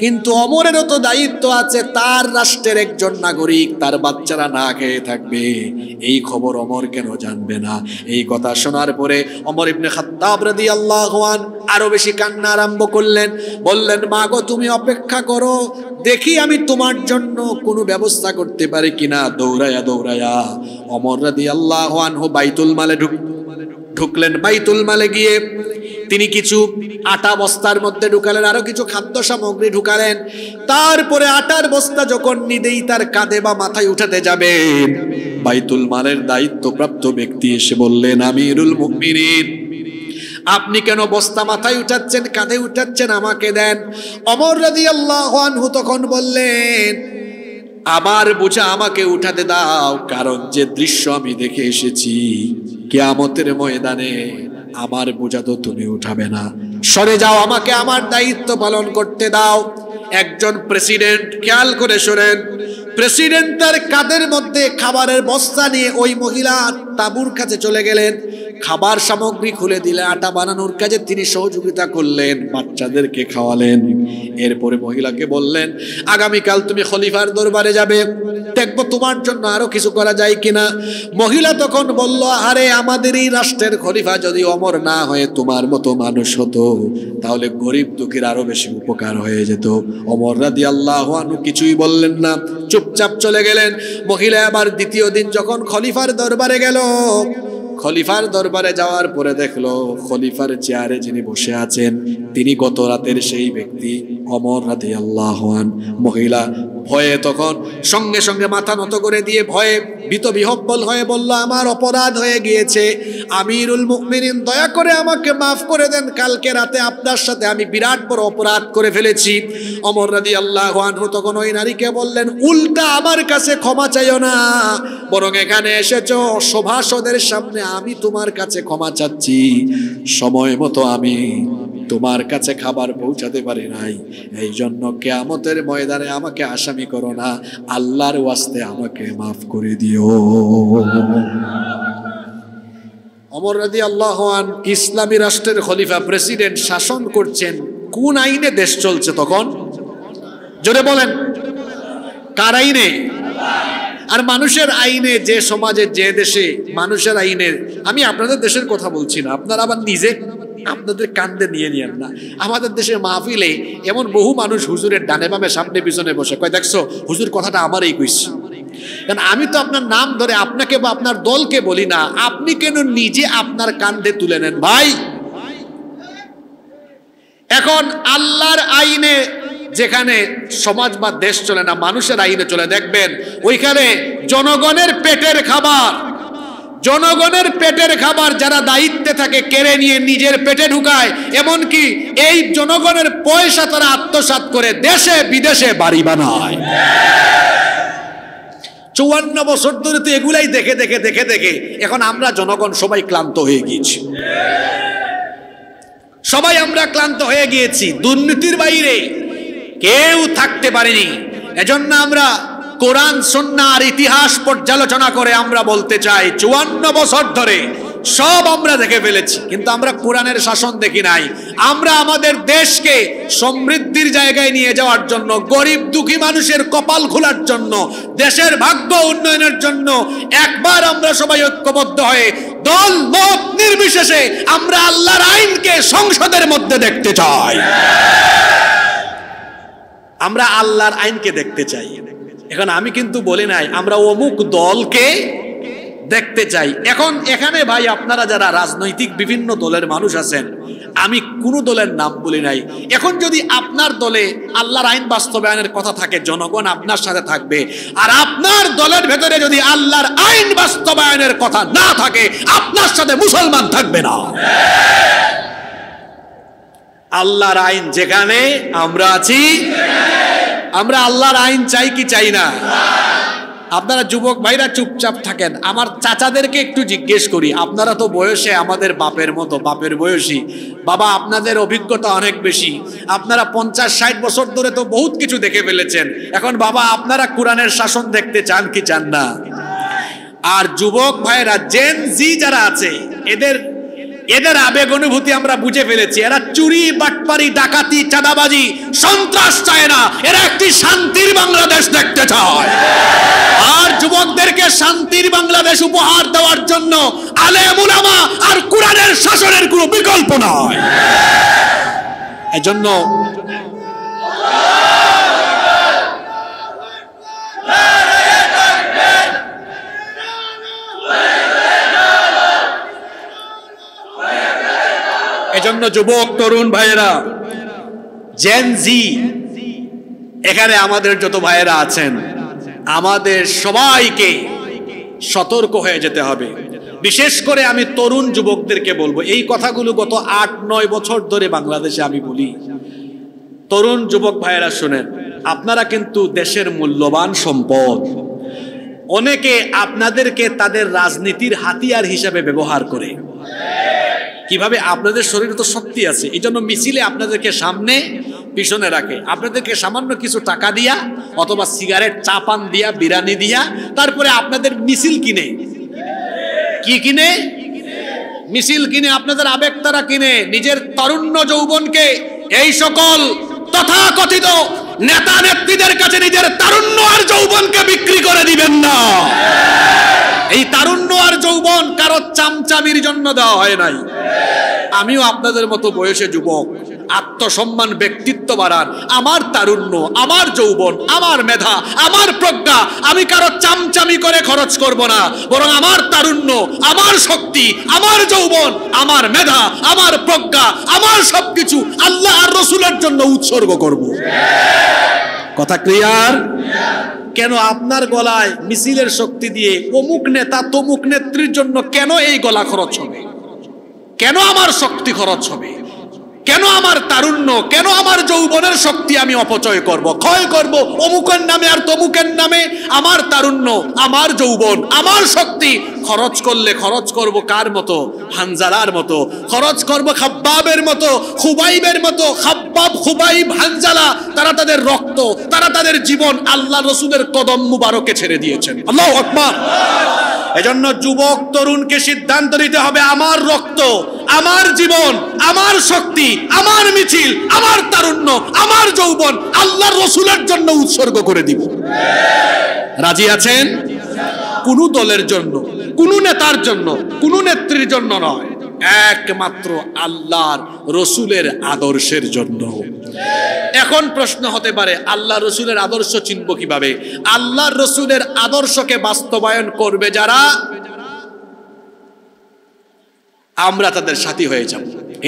কিন্তু ওমরেরও তো দায়িত্ব আছে, তার রাষ্ট্রের একজন নাগরিক, তার বাচ্চারা না খেয়ে থাকবে, এই খবর ওমর কেন জানবে না? এই কথা শোনার পরে ওমর ইবনে খাত্তাব রাদিয়াল্লাহু আনহু আরো বেশি কান্না আরম্ভ করলেন। বললেন, মা গো, তুমি অপেক্ষা করো, দেখি আমি তোমার জন্য কোনো ব্যবস্থা করতে পারি কিনা। দৌড়ায়া ওমর রাদিয়াল্লাহু আনহু বাইতুল মালে ঢুকলেন। বাইতুল মালে গিয়ে তিনি কিছু আটা বস্তার মধ্যে ঢুকালেন, আরো কিছু খাদ্য সামগ্রী ঢুকালেন। তারপরে আটার বস্তা যখন নিদেই তার কাঁধে বা মাথায় উঠাতে যাবে, বাইতুল মালের দায়িত্বপ্রাপ্ত ব্যক্তি এসে বললেন, আমিরুল মুমিনিন, আপনি কেন বস্তা মাথায় উঠাচ্ছেন, কাঁধে উঠাচ্ছেন? আমাকে দেন। ওমর রাদিয়াল্লাহু আনহু তখন বললেন, আমার বোঝা আমাকে উঠাতে দাও, কারণ যে দৃশ্য আমি দেখে এসেছি কিয়ামতের ময়দানে আমার বোঝা তো তুমি উঠাবে না, সরে যাও, আমাকে আমার দায়িত্ব পালন করতে দাও। একজন প্রেসিডেন্ট, খেয়াল করে শোনেন, প্রেসিডেন্ট তার কাঁধের মধ্যে খাবারের বস্তা নিয়ে ওই মহিলা তাঁবুর কাছে চলে গেলেন, খাবার সামগ্রী খুলে দিলে আটা বানানোর কাজে তিনি সহযোগিতা করলেন, বাচ্চাদেরকে খাওয়ালেন। এরপরে মহিলাকে বললেন, আগামীকাল তুমি খলিফার দরবারে যাবে, দেখবো তোমার জন্য আরো কিছু করা যায় কিনা। মহিলা তখন বলল, আরে আমাদের এই রাষ্ট্রের খলিফা যদি ওমর না হয়ে তোমার মতো মানুষ হতো, তাহলে গরিব দুঃখীর আরো বেশি উপকার হয়ে যেত। ওমর রাদিয়াল্লাহু আনহু কিছুই বললেন না, চুপচাপ চলে গেলেন। মহিলা আবার দ্বিতীয় দিন যখন খলিফার দরবারে গেল, খলিফার দরবারে যাওয়ার পরে দেখলো খলিফার চেয়ারে যিনি বসে আছেন তিনি গত রাতের সেই ব্যক্তি ওমর রাদিয়াল্লাহু আনহু। মহিলা ভয়ে তখন সঙ্গে সঙ্গে মাথা নত করে দিয়ে ভয়ে ভীতবিহ্বল হয়ে বলল, আমার অপরাধ হয়ে গিয়েছে, আমিরুল মুমিনিন, দয়া করে আমাকে মাফ করে দেন, কালকে রাতে আপনার সাথে আমি বিরাট বড় অপরাধ করে ফেলেছি। ওমর রাদিয়াল্লাহু আনহু তখন ওই নারীকে বললেন, উল্টা আমার কাছে ক্ষমা চাইও না, বরং এখানে এসেছো সভাসদের সামনে আমি তোমার কাছে ক্ষমা চাচ্ছি, সময় মতো আমি তোমার কাছে খাবার পৌঁছাতে পারি নাই, এই জন্য কিয়ামতের ময়দানে আমাকে আসামি করো না, আল্লাহর ওয়াস্তে আমাকে মাফ করে দিও। ওমর রাদিয়াল্লাহু আনহু ইসলামী রাষ্ট্রের খলিফা, প্রেসিডেন্ট, শাসন করছেন। কোন আইনে দেশ চলছে তখন? জোরে বলেন, কার আইনে? আর মানুষের আইনে, যে সমাজে যে দেশে মানুষের আইনে, আমি আপনাদের দেশের কথা বলছি না, আপনারা আবার নিজে আপনাদের কান্দে নিয়ে নিয়েন না। আমাদের দেশের মাহফিলে এমন বহু মানুষ হুজুরের ডানে বামে সামনে পিছনে বসে কয়, দেখছো হুজুর কথাটা আমারই কইছে, কারণ আমি তো আপনার নাম ধরে আপনাকে বা আপনার দলকে বলি না, আপনি কেন নিজে আপনার কান্দে তুলে নেন ভাই? এখন আল্লাহর আইনে যেখানে সমাজ বা দেশ চলে না, মানুষের আইনে চলে, দেখবেন ওইখানে জনগণের পেটের খাবার যারা দায়িত্বে থাকে কেড়ে নিয়ে নিজের পেটে ঢুকায়, এমনকি এই জনগণের পয়সা তারা আত্মসাৎ করে দেশে বিদেশে বাড়ি বানায়। 54 বছর ধরে তো এগুলাই দেখে দেখে দেখে দেখে এখন আমরা জনগণ সবাই ক্লান্ত হয়ে গিয়েছি, সবাই আমরা ক্লান্ত হয়ে গিয়েছি, দুর্নীতির বাইরে কেউ থাকতে পারেনি। এজন্য আমরা কোরআন সুন্নাহ আর ইতিহাস পর্যালোচনা করে আমরা বলতে চাই, 54 বছর ধরে সব আমরা দেখে ফেলেছি, কিন্তু আমরা কোরআনের শাসন দেখি নাই। আমরা আমাদের দেশকে সমৃদ্ধির জায়গায় নিয়ে যাওয়ার জন্য, গরিব দুঃখী মানুষের কপাল খোলার জন্য, দেশের ভাগ্য উন্নয়নের জন্য একবার আমরা সবাই ঐক্যবদ্ধ হয়ে দল মত নির্বিশেষে আমরা আল্লাহর আইনকে সংসদের মধ্যে দেখতে চাই। আমরা আল্লাহর আইনকে দেখতে চাই। এখন আমি কিন্তু বলি নাই আমরা অমুক দলকে দেখতে চাই। এখন এখানে ভাই আপনারা যারা রাজনৈতিক বিভিন্ন দলের মানুষ আছেন, আমি কোনো দলের নাম বলি নাই। এখন যদি আপনার দলে আল্লাহর আইন বাস্তবায়নের কথা থাকে, জনগণ আপনার সাথে থাকবে। আর আপনার দলের ভেতরে যদি আল্লাহর আইন বাস্তবায়নের কথা না থাকে, আপনার সাথে মুসলমান থাকবে না। আল্লাহর আইন যেখানে আমরা আছি, আমরা আল্লাহর আইন চাই কি চাই না? আপনারা যুবক ভাইরা চুপচাপ থাকেন। আমার চাচাদেরকে একটু জিজ্ঞেস করি, আপনারা তো বয়সে আমাদের বাপের মতো, বাপের বয়সী। বাবা, আপনাদের অভিজ্ঞতা অনেক বেশি, আপনারা 50-60 বছর ধরে তো বহুত কিছু দেখে ফেলেছেন। এখন বাবা, আপনারা কোরআনের শাসন দেখতে চান কি চান না? আর যুবক ভাইরা জেন জি যারা আছে, এদের আবেগ অনুভূতি আমরা বুঝে ফেলেছি। এরা চুরি, বাটপারি, ডাকাতি, চাঁদাবাজি, সন্ত্রাস চায় না, এরা একটি শান্তির বাংলাদেশ দেখতে চায়। আর যুবকদেরকে শান্তির বাংলাদেশ উপহার দেওয়ার জন্য আলেম উলামা আর কোরআনের শাসনের কোনো বিকল্প নয়। এজন্য যুবক তরুণ ভাইয়েরা, জেন জি, এখানে আমাদের যত ভাইয়েরা আছেন, আমাদের সবাইকে সতর্ক হয়ে যেতে হবে। বিশেষ করে আমি তরুণ যুবকদেরকে বলবো, এই কথাগুলো গত 8-9 বছর ধরে বাংলাদেশে আমি বলি। তরুণ যুবক ভাইয়েরা শুনেন, আপনারা কিন্তু দেশের মূল্যবান সম্পদ। অনেকে আপনাদেরকে তাদের রাজনীতির হাতিয়ার হিসাবে ব্যবহার করে। কিভাবে? আপনাদের শরীরে তো শক্তি আছে, এই জন্য মিছিলে আপনাদেরকে সামনে পিছনে রাখে। আপনাদেরকে সামান্য কিছু টাকা দিয়া অথবা সিগারেট, চা পান দিয়া, বিরিয়ানি দিয়া, তারপরে আপনাদের মিছিল কিনে, কি কিনে? মিছিল কিনে, আপনাদের আবেগ তারা কিনে। নিজের তারুণ্য যৌবনকে এই সকল তথাকথিত নেতা নেত্রীদের কাছে নিজের তারুণ্য আর যৌবনকে বিক্রি করে দিবেন না। এই তারুণ্য আর যৌবন কারো চামচামির জন্য দেওয়া হয় নাই। আমিও আপনাদের মতো বয়সে যুবক, আত্মসম্মান, ব্যক্তিত্ব বাড়ান। আমার তারুণ্য, আমার যৌবন, আমার মেধা, আমার প্রজ্ঞা আমি কারো চামচামি করে খরচ করব না, বরং আমার তারুণ্য, আমার শক্তি, আমার যৌবন, আমার মেধা, আমার প্রজ্ঞা, আমার সবকিছু আল্লাহ আর রসুলের জন্য উৎসর্গ করব। কথা ক্লিয়ার? কেন আপনার গলায় মিছিলের শক্তি দিয়ে অমুক নেতা তমুক নেত্রীর জন্য কেন এই গলা খরচ হবে? কেন আমার শক্তি খরচ হবে? কেন আমার তারুণ্য, কেন আমার যৌবনের শক্তি আমি অপচয় করব, ক্ষয় করব অমুকের নামে আর তমুকের নামে? আমার তারুণ্য, আমার যৌবন, আমার শক্তি খরচ করলে খরচ করব কার মতো? হানজালার মতো। খরচ করব খাব্বাবের মতো, খুবাইবের মতো। খাব্বাব, খুবাইব, হানজালা, তারা তাদের রক্ত, তারা তাদের জীবন আল্লাহ রসুলের কদম মুবারকে ছেড়ে দিয়েছেন। আল্লাহু আকবার। এজন্য যুবক তরুণকে সিদ্ধান্ত নিতে হবে, আমার রক্ত, আমার জীবন, আমার শক্তি, আমার মিছিল, আমার তারুণ্য, আমার যৌবন আল্লাহর রসুলের জন্য উৎসর্গ করে দিব। রাজি আছেন? কোন দলের জন্য, কোন নেতার জন্য, কোন নেত্রীর জন্য নয়, একমাত্র আল্লাহর রসুলের আদর্শের জন্য। এখন প্রশ্ন হতে পারে, আল্লাহ রসুলের আদর্শ চিনব কিভাবে? আল্লাহর রসুলের আদর্শকে বাস্তবায়ন করবে যারা, আমরা তাদের সাথী হয়ে যাব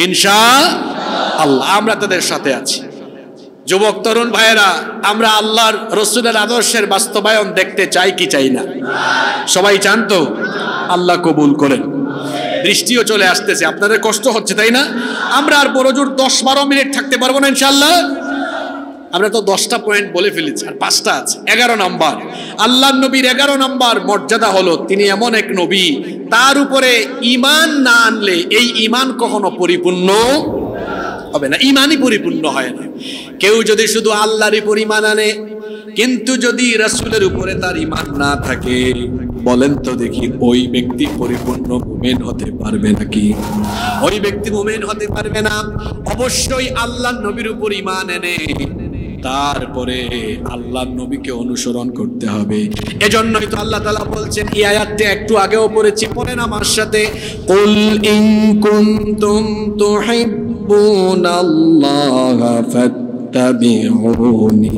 ইনশাআল্লাহ। আমরা তাদের সাথে আছি। যুবক তরুণ ভাইয়েরা, আমরা আল্লাহর রসুলের আদর্শের বাস্তবায়ন দেখতে চাই কি চাই না? সবাই চান তো? আল্লাহ কবুল করেন। বৃষ্টিও চলে আসতেছে, আপনাদের কষ্ট হচ্ছে তাই না? আমরা আর বড় জোর 10-12 মিনিট থাকতে পারবো না ইনশাআল্লাহ। আমরা তো 10টা পয়েন্ট বলে ফেলেছি, আর 5টা আছে। 11 নম্বর, আল্লাহর নবীর 11 নম্বর মর্যাদা হলো তিনি এমন এক নবী, তার উপরে ঈমান না আনলে এই ঈমান কখনো পরিপূর্ণ হবে না। ঈমানই পরিপূর্ণ হয় না। কেউ যদি শুধু আল্লাহর উপর ঈমান আনে, কিন্তু যদি রাসূলের উপরে তার ঈমান না থাকে, বলেন তো দেখি, ওই ব্যক্তি পরিপূর্ণ মুমিন হতে পারবে নাকি? ওই ব্যক্তি মুমিন হতে পারবে না। অবশ্যই আল্লাহর নবীর উপর ঈমান এনে তারপরে আল্লাহর নবীকে অনুসরণ করতে হবে। এজন্যই তো আল্লাহ তাআলা বলছেন, এই আয়াতটা একটু আগেও পড়েছি, পড়েন আমার সাথে, কুল ইন কুনতুম তুহিব্বুনাল্লাহা ফাত্তাবিউনি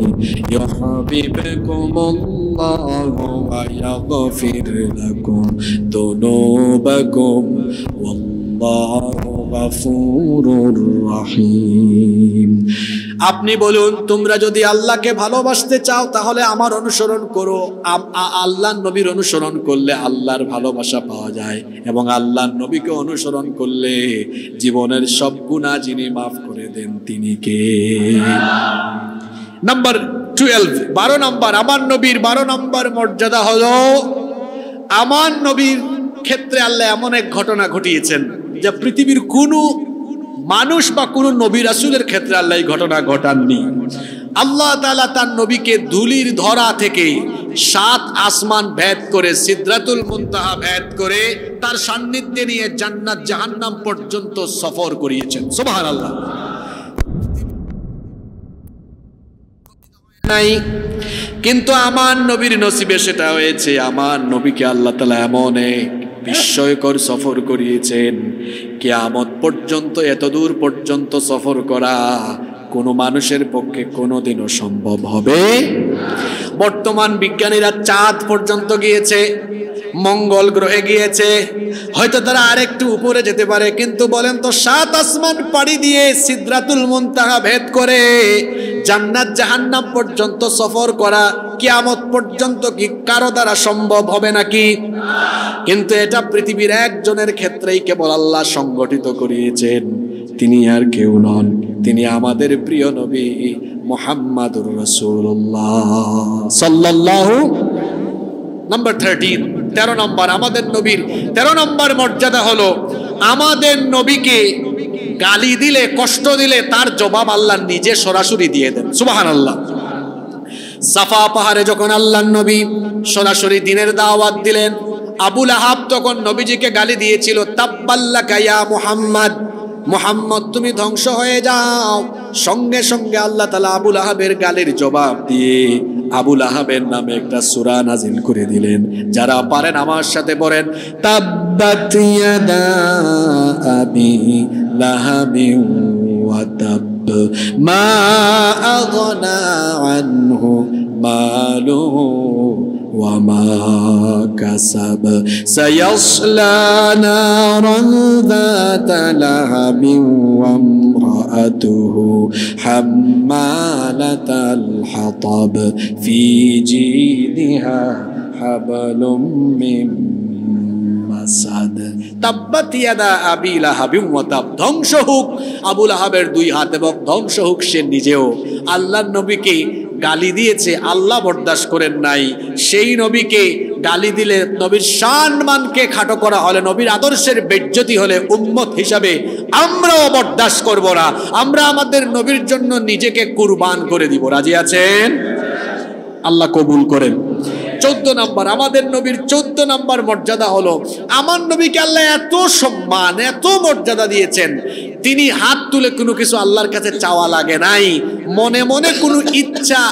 ইউহিব্বুকুমুল্লাহু ওয়া ইয়াগফির লাকুম যুনুবাকুম ওয়াল্লাহু গফুরুর রহিম। আপনি বলুন, তোমরা যদি আল্লাহকে ভালোবাসতে চাও তাহলে আমার অনুসরণ করো। আল্লাহর নবীর অনুসরণ করলে আল্লাহর ভালোবাসা পাওয়া যায়, এবং আল্লাহর নবীকে অনুসরণ করলে জীবনের সব গুনাহ যিনি মাফ করে দেন তিনি কে? নাম্বার 12, 12 নম্বর, আমার নবীর 12 নম্বর মর্যাদা হলো, আমার নবীর ক্ষেত্রে আল্লাহ এমন এক ঘটনা ঘটিয়েছেন যা পৃথিবীর কোনো মানুষ বা কোন নবী রাসূলের ক্ষেত্রে আল্লাহ এই ঘটনা ঘটাননি। আল্লাহ তাআলা তার নবীকে ধুলির ধরা থেকে 7 আসমান ভেদ করে, সিদরাতুল মুনতাহা ভেদ করে তার সান্নিধ্যে নিয়ে জান্নাত জাহান্নাম পর্যন্ত সফর করিয়েছেন। সুবহানাল্লাহ। নাই, কিন্তু আমার নবীর নসিবে সেটা হয়েছে। আমার নবীকে আল্লাহ তাআলা এমন এক বিস্ময়কর সফর করিয়েছেন, কিয়ামত পর্যন্ত এত দূর পর্যন্ত সফর করা কোনো মানুষের পক্ষে কোনোদিনও সম্ভব হবে। বর্তমান বিজ্ঞানীরা চাঁদ পর্যন্ত গিয়েছে, মঙ্গল গ্রহে গিয়েছে, হয়তো তারা আরেকটু উপরে যেতে পারে, কিন্তু বলেন তো 7 আসমান পাড়ি দিয়ে সিদরাতুল মুনতাহা ভেদ করে জান্নাত জাহান্নাম পর্যন্ত সফর করা কিয়ামত পর্যন্ত কি কারো দ্বারা সম্ভব হবে নাকি? কিন্তু এটা পৃথিবীর একজনের ক্ষেত্রেই কেবল আল্লাহ সংগঠিত করিয়েছেন। তিনি আর কেউ নন, তিনি আমাদের প্রিয় নবী মুহাম্মাদুর রাসূলুল্লাহ সাল্লাল্লাহু। নাম্বার 13, 13 নম্বর, আমাদের নবীর 13 নম্বর মর্যাদা হলো, আমাদের নবীকে গালি দিলে, কষ্ট দিলে তার জবাব আল্লাহ নিজে সরাসরি দিয়ে দেন। সুবহানাল্লাহ। সাফা পাহাড়ে যখন আল্লাহর নবী সরাসরি দ্বীনের দাওয়াত দিলেন, আবু লাহাব তখন নবীজিকে গালি দিয়েছিল, তাব্বাল্লাকা ইয়া মুহাম্মদ, মুহাম্মদ তুমি ধ্বংস হয়ে যাও। সঙ্গে সঙ্গে আল্লাহ তাআলা আবু লাহাবের গালির জবাব দিয়ে আবু লাহাবের নামে একটা সূরা নাজিল করে দিলেন। যারা পারেন আমার সাথে পড়েন, তাব্বাত ইয়াদা আবি লাহাবি ওয়া তাব মা আগনা আনহু মালুহু ওয়া মা কাসাব সায়াসলা নারান যাতা লাহাবিন ওয়া ইমরাআতুহু হাম্মালাতাল হাতাব ফি জিদিহা হাবলুম মিন মাসাদ। তাব্বাত ইয়াদা আবি লাহাবিন ওয়া তাব, ধ্বংস হোক আবু লাহাবের 2 হাত, এবং ধ্বংস হোক সে নিজেও। আল্লাহর নবীকে গালি দিয়েছে, আল্লাহ বরদাস্ত করেন নাই। সেই নবীকে গালি দিলে, নবীর সম্মানকে খাটো করা হলে, নবীর আদর্শের বেজ্জতি হলে উম্মত হিসাবে আমরাও বরদাস্ত করব না। আমরা আমাদের নবীর জন্য নিজেকে কুরবান করে দিব। রাজি আছেন? আল্লাহ কবুল করেন। 14 নম্বর, আমাদের নবীর 14 নম্বর মর্যাদা হলো, আমার নবীকে আল্লাহ এত সম্মান, এত মর্যাদা দিয়েছেন, তিনি হাত তুলে কোনো কিছু আল্লাহর কাছে চাওয়া লাগে নাই। মনে মনে কোনো ইচ্ছা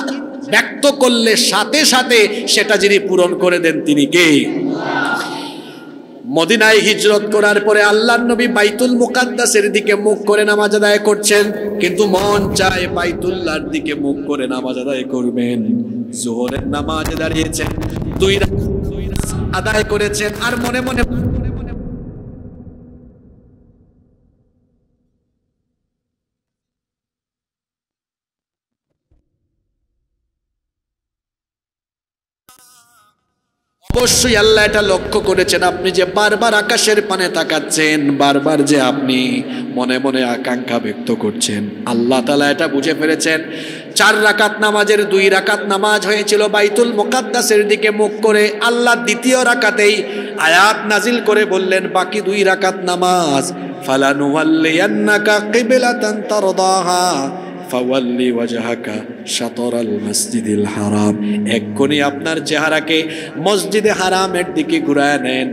ব্যক্ত করলে সাথে সাথে সেটা যিনি পূরণ করে দেন তিনি কে? মদিনায় হিজরত করার পরে আল্লাহর নবী বাইতুল মুকাদ্দাসের দিকে মুখ করে নামাজ আদায় করছেন, কিন্তু মন চায় বাইতুল্লাহর দিকে মুখ করে নামাজ আদায় করবেন। যোহরের নামাজে দাঁড়িয়েছেন, 2 রাকাত আদায় করেছেন, আর মনে মনে অবশ্যই আল্লাহ এটা লক্ষ্য করেছেন, আপনি যে বারবার আকাশের পানে তাকাচ্ছেন, বারবার যে আপনি মনে মনে আকাঙ্ক্ষা ব্যক্ত করছেন, আল্লাহ তাআলা এটা বুঝে ফেলেছেন। 4 রাকাত নামাজের 2 রাকাত নামাজ হয়েছিল বাইতুল মুকাদ্দাসের দিকে মুখ করে। আল্লাহ দ্বিতীয় রাকাতেই আয়াত নাজিল করে বললেন, বাকি 2 রাকাত নামাজ ফালানুওয়াল্লিয়ান্নাকা কিবলাতান তারদাহা ফাওয়াল্লি ওয়াজহাকা শাতরাল মাসজিদিল হারাম, এক্ষুনি আপনার চেহারাকে মসজিদে হারামের দিকে ঘুরায় নেন।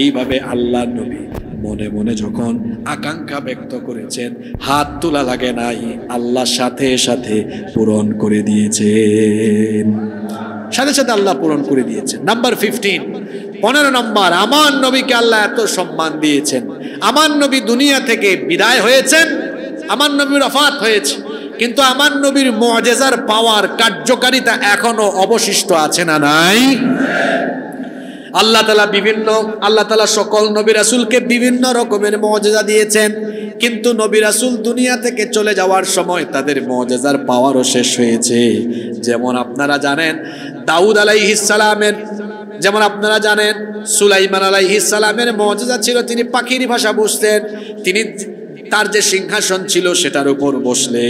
এইভাবে আল্লাহ নবী মনে মনে যখন আকাঙ্ক্ষা ব্যক্ত করেছেন, হাত তোলা লাগে নাই, আল্লাহ সাথে সাথে পূরণ করে দিয়েছেন, সাথে সাথে আল্লাহ পূরণ করে দিয়েছেন। নাম্বার 15, 15 নম্বর, আমার নবীকে আল্লাহ এত সম্মান দিয়েছেন। আমার নবী দুনিয়া থেকে বিদায় হয়েছেন, আমার নবীর ওফাত হয়েছে, কিন্তু আমার নবীর মুআজিজার পাওয়ার কার্যকারিতা এখনো অবশিষ্ট আছে না নাই? আল্লাহ তাআলা সকল নবী রাসূলকে বিভিন্ন রকমের মুআজিজা দিয়েছেন, কিন্তু নবী রাসূল দুনিয়া থেকে চলে যাওয়ার সময় তাদের মুআজিজার পাওয়ারও শেষ হয়েছে। যেমন আপনারা জানেন দাউদ আলাইহিস সালামের, যেমন আপনারা জানেন সুলাইমান আলাইহিস সালামের মুআজিজা ছিল তিনি পাখির ভাষা বুঝতেন। তিনি তার যে সিংহাসন ছিল সেটার উপর বসলে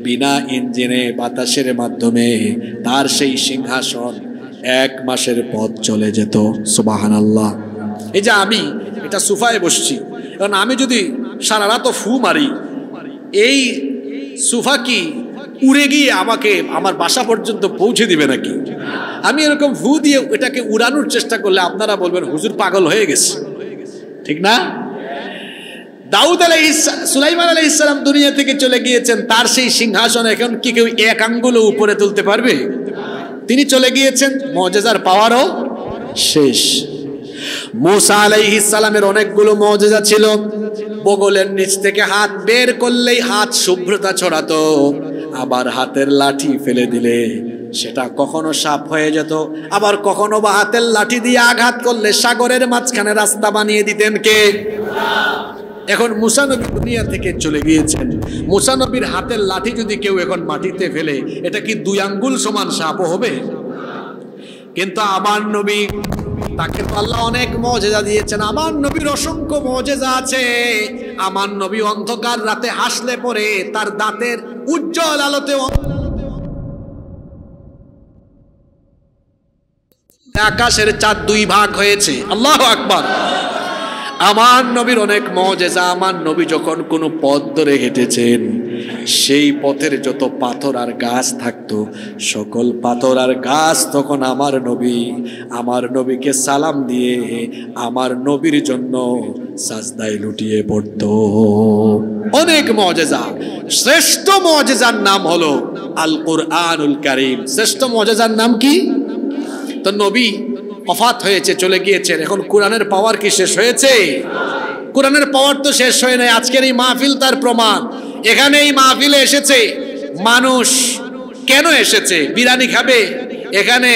বিনা ইঞ্জিনে বাতাসের মাধ্যমে তার সেই সিংহাসন 1 মাসের পথ চলে যেত। সুবহানাল্লাহ। এই যে আমি এটা সোফায় বসছি, কারণ আমি যদি সারা রাত ফু মারি, এই সোফা কি উড়ে গিয়ে আমাকে আমার বাসা পর্যন্ত পৌঁছে দিবে নাকি? আমি এরকম ফু দিয়ে এটাকে উড়ানোর চেষ্টা করলে আপনারা বলবেন হুজুর পাগল হয়ে গেছে, ঠিক না? সুলাইমান আলাইহিস সালাম দুনিয়া থেকে চলে গিয়েছেন, তার সেই সিংহাসন এখন কি কেউ 1 আঙ্গুল উপরে তুলতে পারবে? তিনি চলে গিয়েছেন, মুআজিজার পাওয়ারও শেষ। মূসা আলাইহিস সালামের অনেকগুলো মুআজিজা ছিল। বগলের নিচ থেকে হাত বের করলেই হাত শুভ্রতা ছড়াতো, আবার হাতের লাঠি ফেলে দিলে সেটা কখনো সাপ হয়ে যেত, আবার কখনো বা হাতের লাঠি দিয়ে আঘাত করলে সাগরের মাঝখানে রাস্তা বানিয়ে দিতেন কে? এখন মুসা নবী দুনিয়া থেকে চলে গিয়েছেন, মুসা নবীর হাতের লাঠি যদি কেউ এখন মাটিতে ফেলে এটা কি 2 আঙ্গুল সমান সাপও হবে? কিন্তু আমার নবী, তাকে তো আল্লাহ অনেক মুআজিজা দিয়েছেন, আমার নবীর অসংখ্য মুআজিজা আছে। আমার নবী অন্ধকার রাতে হাসলে পরে তার দাঁতের উজ্জ্বল আলোতে আকাশের চাঁদ 2 ভাগ হয়েছে। আল্লাহু আকবার। আমার নবীর অনেক মুআজিজা। আমার নবী যখন কোনো পথ ধরে হেঁটেছেন, সেই পথের যত পাথর আর গাছ থাকতো, সকল পাথর আর গাছ তখন আমার নবীকে সালাম দিয়ে আমার নবীর জন্য সাজদায় লুটিয়ে পড়তো। অনেক মুআজিজা। শ্রেষ্ঠ মুআজিজার নাম হলো আল কুরআনুল কারীম। শ্রেষ্ঠ মুআজিজার নাম কি? তো নবী ওফাত হয়েছে, চলে গিয়েছেন, এখন কোরআনের পাওয়ার কি শেষ হয়েছে? কোরআনের পাওয়ার তো শেষ হয় নাই। আজকের এই মাহফিল তার প্রমাণ। এখানে এই মাহফিলে এসেছে মানুষ, কেন এসেছে? বিরিয়ানি খাবে, এখানে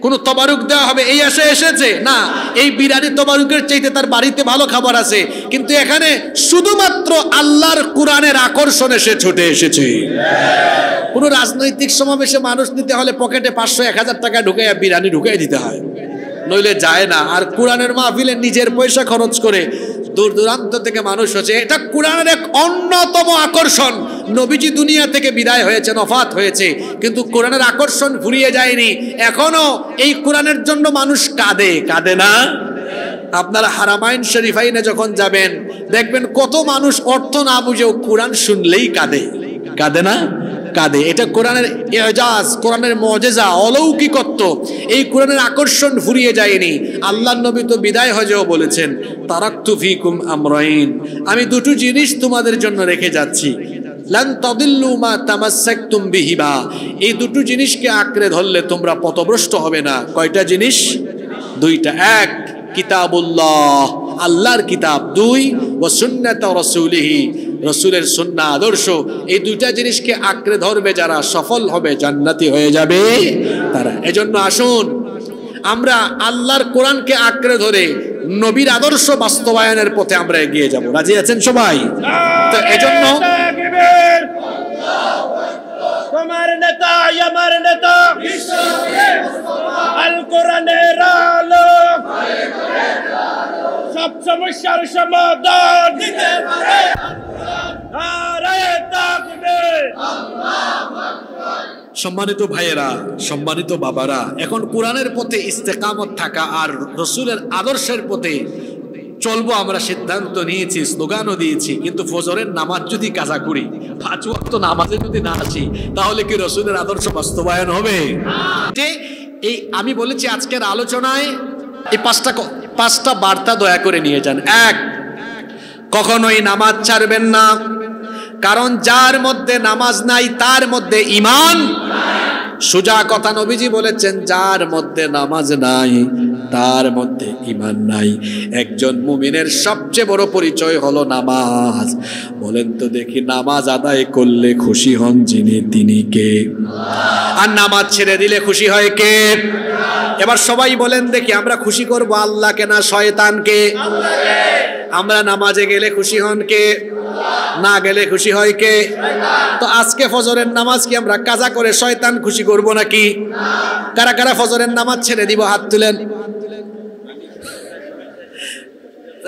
কোনো তবারুক দেওয়া হবে এই আশা এসেছে না। এই বিরিয়ানি তবারুকের চাইতে তার বাড়িতে ভালো খাবার আছে, কিন্তু এখানে শুধুমাত্র আল্লাহর কোরআনের আকর্ষণে সে ছুটে এসেছে। কোনো রাজনৈতিক সমাবেশে মানুষ নিতে হলে পকেটে 500-1000 টাকা ঢুকাইয়া বিরিয়ানি ঢুকাই দিতে হয়, নইলে যায় না। আর কোরআনের মাহফিলে নিজের পয়সা খরচ করে দূর দূরান্ত থেকে মানুষ হচ্ছে, এটা কোরআনের এক অন্যতম আকর্ষণ। নবীজি দুনিয়া থেকে বিদায় হয়েছেন, ওফাত হয়েছে, কিন্তু কোরআনের আকর্ষণ ফুরিয়ে যায়নি। এখনো এই কোরআনের জন্য মানুষ কাঁদে না? আপনারা হারামাইন শরীফাইনে যখন যাবেন দেখবেন কত মানুষ অর্থ না বুঝেও কোরআন শুনলেই কাঁদে না? কাঁদে। এটা কোরআনের ইজাজ, কোরআনের মুআজিজা, অলৌকিকত্ব। এই কোরআনের আকর্ষণ ফুরিয়ে যায়নি। আল্লাহর নবী তো বিদায় হজেও বলেছেন, তারাকতু ফিকুম আমরাইন, আমি 2টো জিনিস তোমাদের জন্য রেখে যাচ্ছি, লান তাদিল্লু মা তামাসসাকতুম বিহিমা, এই 2টো জিনিসকে আঁকড়ে ধরলে তোমরা পথভ্রষ্ট হবে না। কয়টা জিনিস? 2টা। 1 কিতাবুল্লাহ, আল্লাহর কিতাব। 2 ওয়া সুন্নাত রাসূলিহি, রাসূলের সুন্নাহ আদর্শ। এই 2টা জিনিসকে আঁকড়ে ধরবে যারা, সফল হবে, জান্নাতি হয়ে যাবে তারা। এজন্য আসুন আমরা আল্লাহর কোরআনকে আঁকড়ে ধরে নবীর আদর্শ বাস্তবায়নের পথে আমরা এগিয়ে যাব। রাজি আছেন সবাই? তো এজন্য তোমার নেতা আমার নেতা আল কোরআনের আলো, সব সমস্যার সমাধান দিতে পারে। নারায়ে তাকবীর। সম্মানিত ভাইয়েরা, সম্মানিত বাবারা, এখন কোরআনের পথে ইস্তেকামত থাকা আর রসুলের আদর্শের পথে চলবো আমরা সিদ্ধান্ত নিয়েছি, স্লোগানও দিয়েছি, কিন্তু ফজরের নামাজ যদি কাজা করি, 5 ওয়াক্ত নামাজে যদি না আসি, তাহলে কি রসুলের আদর্শ বাস্তবায়ন হবে? এই আমি বলেছি আজকের আলোচনায় এই পাঁচটা বার্তা দয়া করে নিয়ে যান। 1, কখনোই নামাজ ছাড়বেন না, কারণ যার মধ্যে নামাজ নাই তার মধ্যে ঈমান। সোজা কথা নবীজি বলেছেন, যার মধ্যে নামাজ নাই তার মধ্যে ঈমান নাই। একজন মুমিনের সবচেয়ে বড় পরিচয় হলো নামাজ। বলেন তো দেখি, নামাজ আদায় করলে খুশি হন যিনি, তিনি কে? আর নামাজ ছেড়ে দিলে খুশি হয় কে? এবার সবাই বলেন দেখি, আমরা খুশি করব আল্লাহকে না শয়তানকে? আমরা নামাজে গেলে খুশি হন কে? না গেলে খুশি হয় কে? তো আজকে ফজরের নামাজ কি আমরা কাজা করে শয়তান খুশি করব নাকি? কারা কারা ফজরের নামাজ ছেড়ে দিব? হাত তুলেন।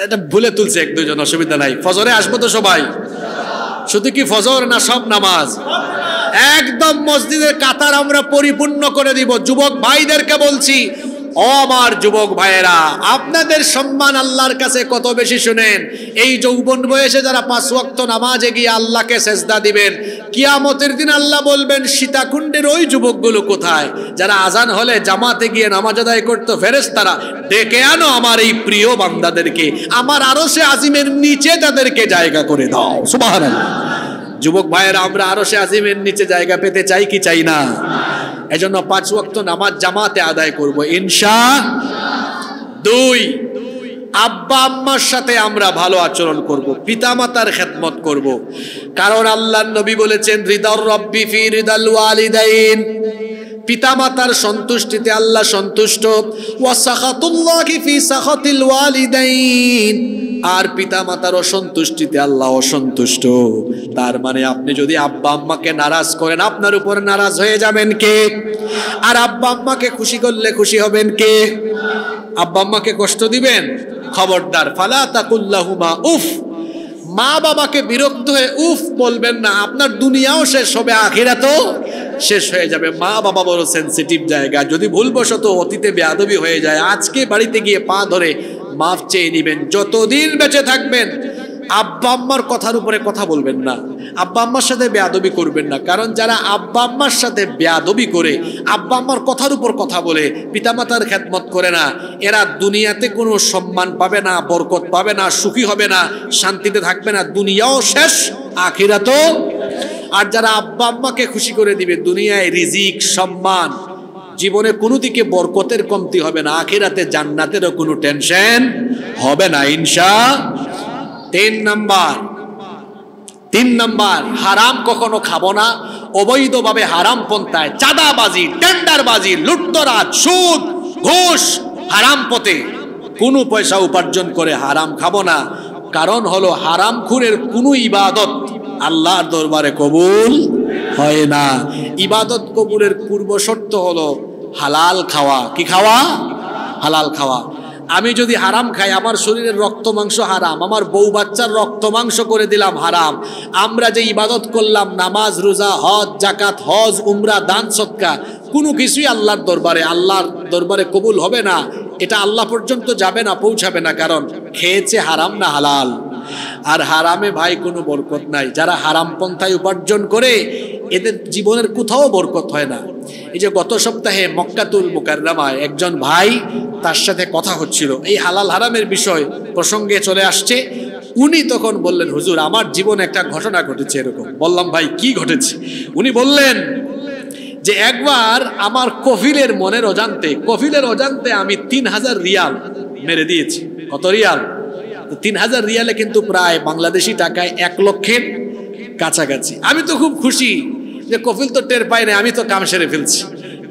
এটা ভুলে তুলছে 1-2 জন, অসুবিধা নাই। ফজরে আসবো তো সবাই? শুধু কি ফজর না সব নামাজ? একদম মসজিদের কাতার আমরা পরিপূর্ণ করে দিব। যুবক ভাইদেরকে বলছি, ও আমার যুবক ভাইয়েরা, আপনাদের সম্মান আল্লাহর কাছে কত বেশি শুনেন। এই যৌবন বয়সে যারা 5 ওয়াক্ত নামাজে গিয়ে আল্লাহকে সেজদা দিবেন, কিয়ামতের দিন আল্লাহ বলবেন, সীতাকুণ্ডের ওই যুবকগুলো কোথায় যারা আজান হলে জামাতে গিয়ে নামাজ আদায় করতো? ফেরেশতারা ডেকে আনো আমার এই প্রিয় বান্দাদেরকে, আমার আরশে আজিমের নিচে তাদেরকে জায়গা করে দাও। সুবহানাল্লাহ। যুবক ভাইয়েরা, আমরা আরশে আজিমের নিচে জায়গা পেতে চাই কি চাই না? এজন্য 5 ওয়াক্ত নামাজ জামাতে আদায় করব ইনশাআল্লাহ। 2, আব্বা আম্মার সাথে আমরা ভালো আচরণ করব, পিতামাতার খেদমত করব, কারণ আল্লাহর নবী বলেছেন, রিদার রব্বি ফি রিদাল ওয়ালিদাইন, পিতামাতার সন্তুষ্টিতে আল্লাহ সন্তুষ্ট, ওয়া সাখাতুল্লাহি ফি সাখাতিল ওয়ালিদাইন, আর পিতামাতার অসন্তুষ্টিতে আল্লাহ অসন্তুষ্ট। তার মানে আপনি যদি আব্বা আম্মাকে নারাজ করেন, আপনার উপর নারাজ হয়ে যাবেন কে? আর আব্বা আম্মাকে খুশি করলে খুশি হবেন কে? আব্বা আম্মাকে কষ্ট দিবেন? খবরদার, ফালা তাকুল্লাহুমা উফ। মা বাবাকে বিরক্ত হয়ে উফ বলবেন না, আপনার দুনিয়াও শেষ হবে, আখিরাতও শেষ হয়ে যাবে। মা বাবা বড় সেনসিটিভ জায়গা, যদি ভুলবশত অতীতে বেয়াদবি হয়ে যায়, আজকে বাড়িতে গিয়ে পা ধরে মাফ চেয়ে নিবেন। যতদিন বেঁচে থাকবেন আব্বা আম্মার কথার উপরে কথা বলবেন না, আব্বা আম্মার সাথে বেয়াদবি করবেন না, কারণ যারা আব্বা আম্মার সাথে বেয়াদবি করে, আব্বা আম্মার কথার উপর কথা বলে, পিতামাতার খেদমত করে না, এরা দুনিয়াতে কোনো সম্মান পাবে না, বরকত পাবে না, সুখী হবে না, শান্তিতে থাকবে না, দুনিয়াও শেষ, আখিরাতও। আর যারা আব্বা আম্মাকে খুশি করে দিবে, দুনিয়ায় রিজিক, সম্মান, জীবনে কোনো দিকে বরকতের কমতি হবে না, আখিরাতে জান্নাতেরও কোনো টেনশন হবে না ইনশাআল্লাহ। 3 নাম্বার, হারাম কখনো খাবো না। অবৈধভাবে হারাম পন্থায় চাঁদাবাজি, টেন্ডারবাজি, লুটতরাজ, সুদ, ঘুষ, হারাম পথে কোনো পয়সা উপার্জন করে হারাম খাবো না। কারণ হলো হারামখোরের কোনো ইবাদত আল্লাহর দরবারে কবুল হয় না। ইবাদত কবুলের পূর্ব শর্ত হলো হালাল খাওয়া। কি খাওয়া? হালাল খাওয়া। আমি যদি হারাম খাই, আমার শরীরের রক্ত মাংস হারাম, আমার বউ বাচ্চার রক্ত মাংস করে দিলাম হারাম। আমরা যে ইবাদত করলাম, নামাজ, রোজা, হজ, জাকাত, হজ, উমরা, দান, সদকা, কোনো কিছুই আল্লাহর দরবারে কবুল হবে না। এটা আল্লাহ পর্যন্ত যাবে না, পৌঁছাবে না, কারণ খেয়েছে হারাম না হালাল। আর হারামে ভাই কোনো বরকত নাই। যারা হারাম পন্থায় উপার্জন করে, এদের জীবনের কোথাও বরকত হয় না। এই যে গত সপ্তাহে মক্কাতুল মুকাররমায় একজন ভাই, তার সাথে কথা হচ্ছিল, এই হালাল হারামের বিষয় প্রসঙ্গে চলে আসছে। উনি তখন বললেন, হুজুর আমার জীবনে একটা ঘটনা ঘটেছে এরকম। বললাম, ভাই কি ঘটেছে? উনি বললেন যে একবার আমার কফিলের অজান্তে আমি 3000 রিয়াল মেরে দিয়েছি। কত রিয়াল? 3000 রিয়ালে কিন্তু প্রায় বাংলাদেশি টাকায় 1 লক্ষের কাছাকাছি। আমি তো খুব খুশি যে কফিল তো টের পায় না, আমি তো কাম সেরে ফেলছি।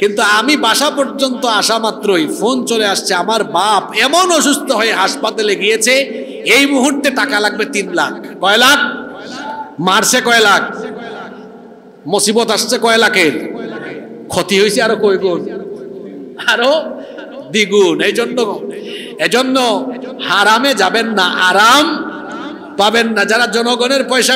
কিন্তু আমি বাসা পর্যন্ত আসা মাত্রই ফোন চলে আসছে, আমার বাপ এমন অসুস্থ হয়ে হাসপাতালে গিয়েছে, এই মুহূর্তে টাকা লাগবে 3 লাখ। কয় লাখ? মারছে কয় লাখ? মুসিবত আসছে কয় লাখের? ক্ষতি হয়েছে আরো কয় গুণ, আরো দ্বিগুণ। এজন্য হারামে যাবেন না, আরাম পাবেন না। যারা জনগণের পয়সা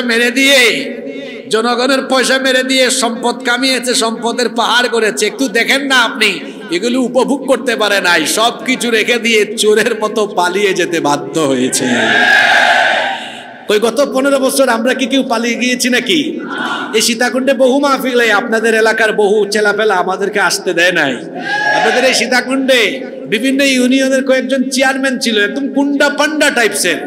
মেরে দিয়ে সম্পদ কামিয়েছে, সম্পদের পাহাড় করেছে, একটু দেখেন না আপনি এগুলো উপভোগ করতে পারে নাই, সবকিছু রেখে দিয়ে চোরের মতো পালিয়ে যেতে বাধ্য হয়েছে। ওই গত 15 বছর আমরা কি কেউ পালিয়ে গিয়েছি নাকি? এই সীতাকুণ্ডে বহু মাহফিলে আপনাদের এলাকার বহু ছেলাপেলা আমাদেরকে আসতে দেয় নাই। আপনাদের এই সীতাকুণ্ডে বিভিন্ন ইউনিয়নের কয়েকজন চেয়ারম্যান ছিল, একদম কুন্ডা পান্ডা টাইপসের।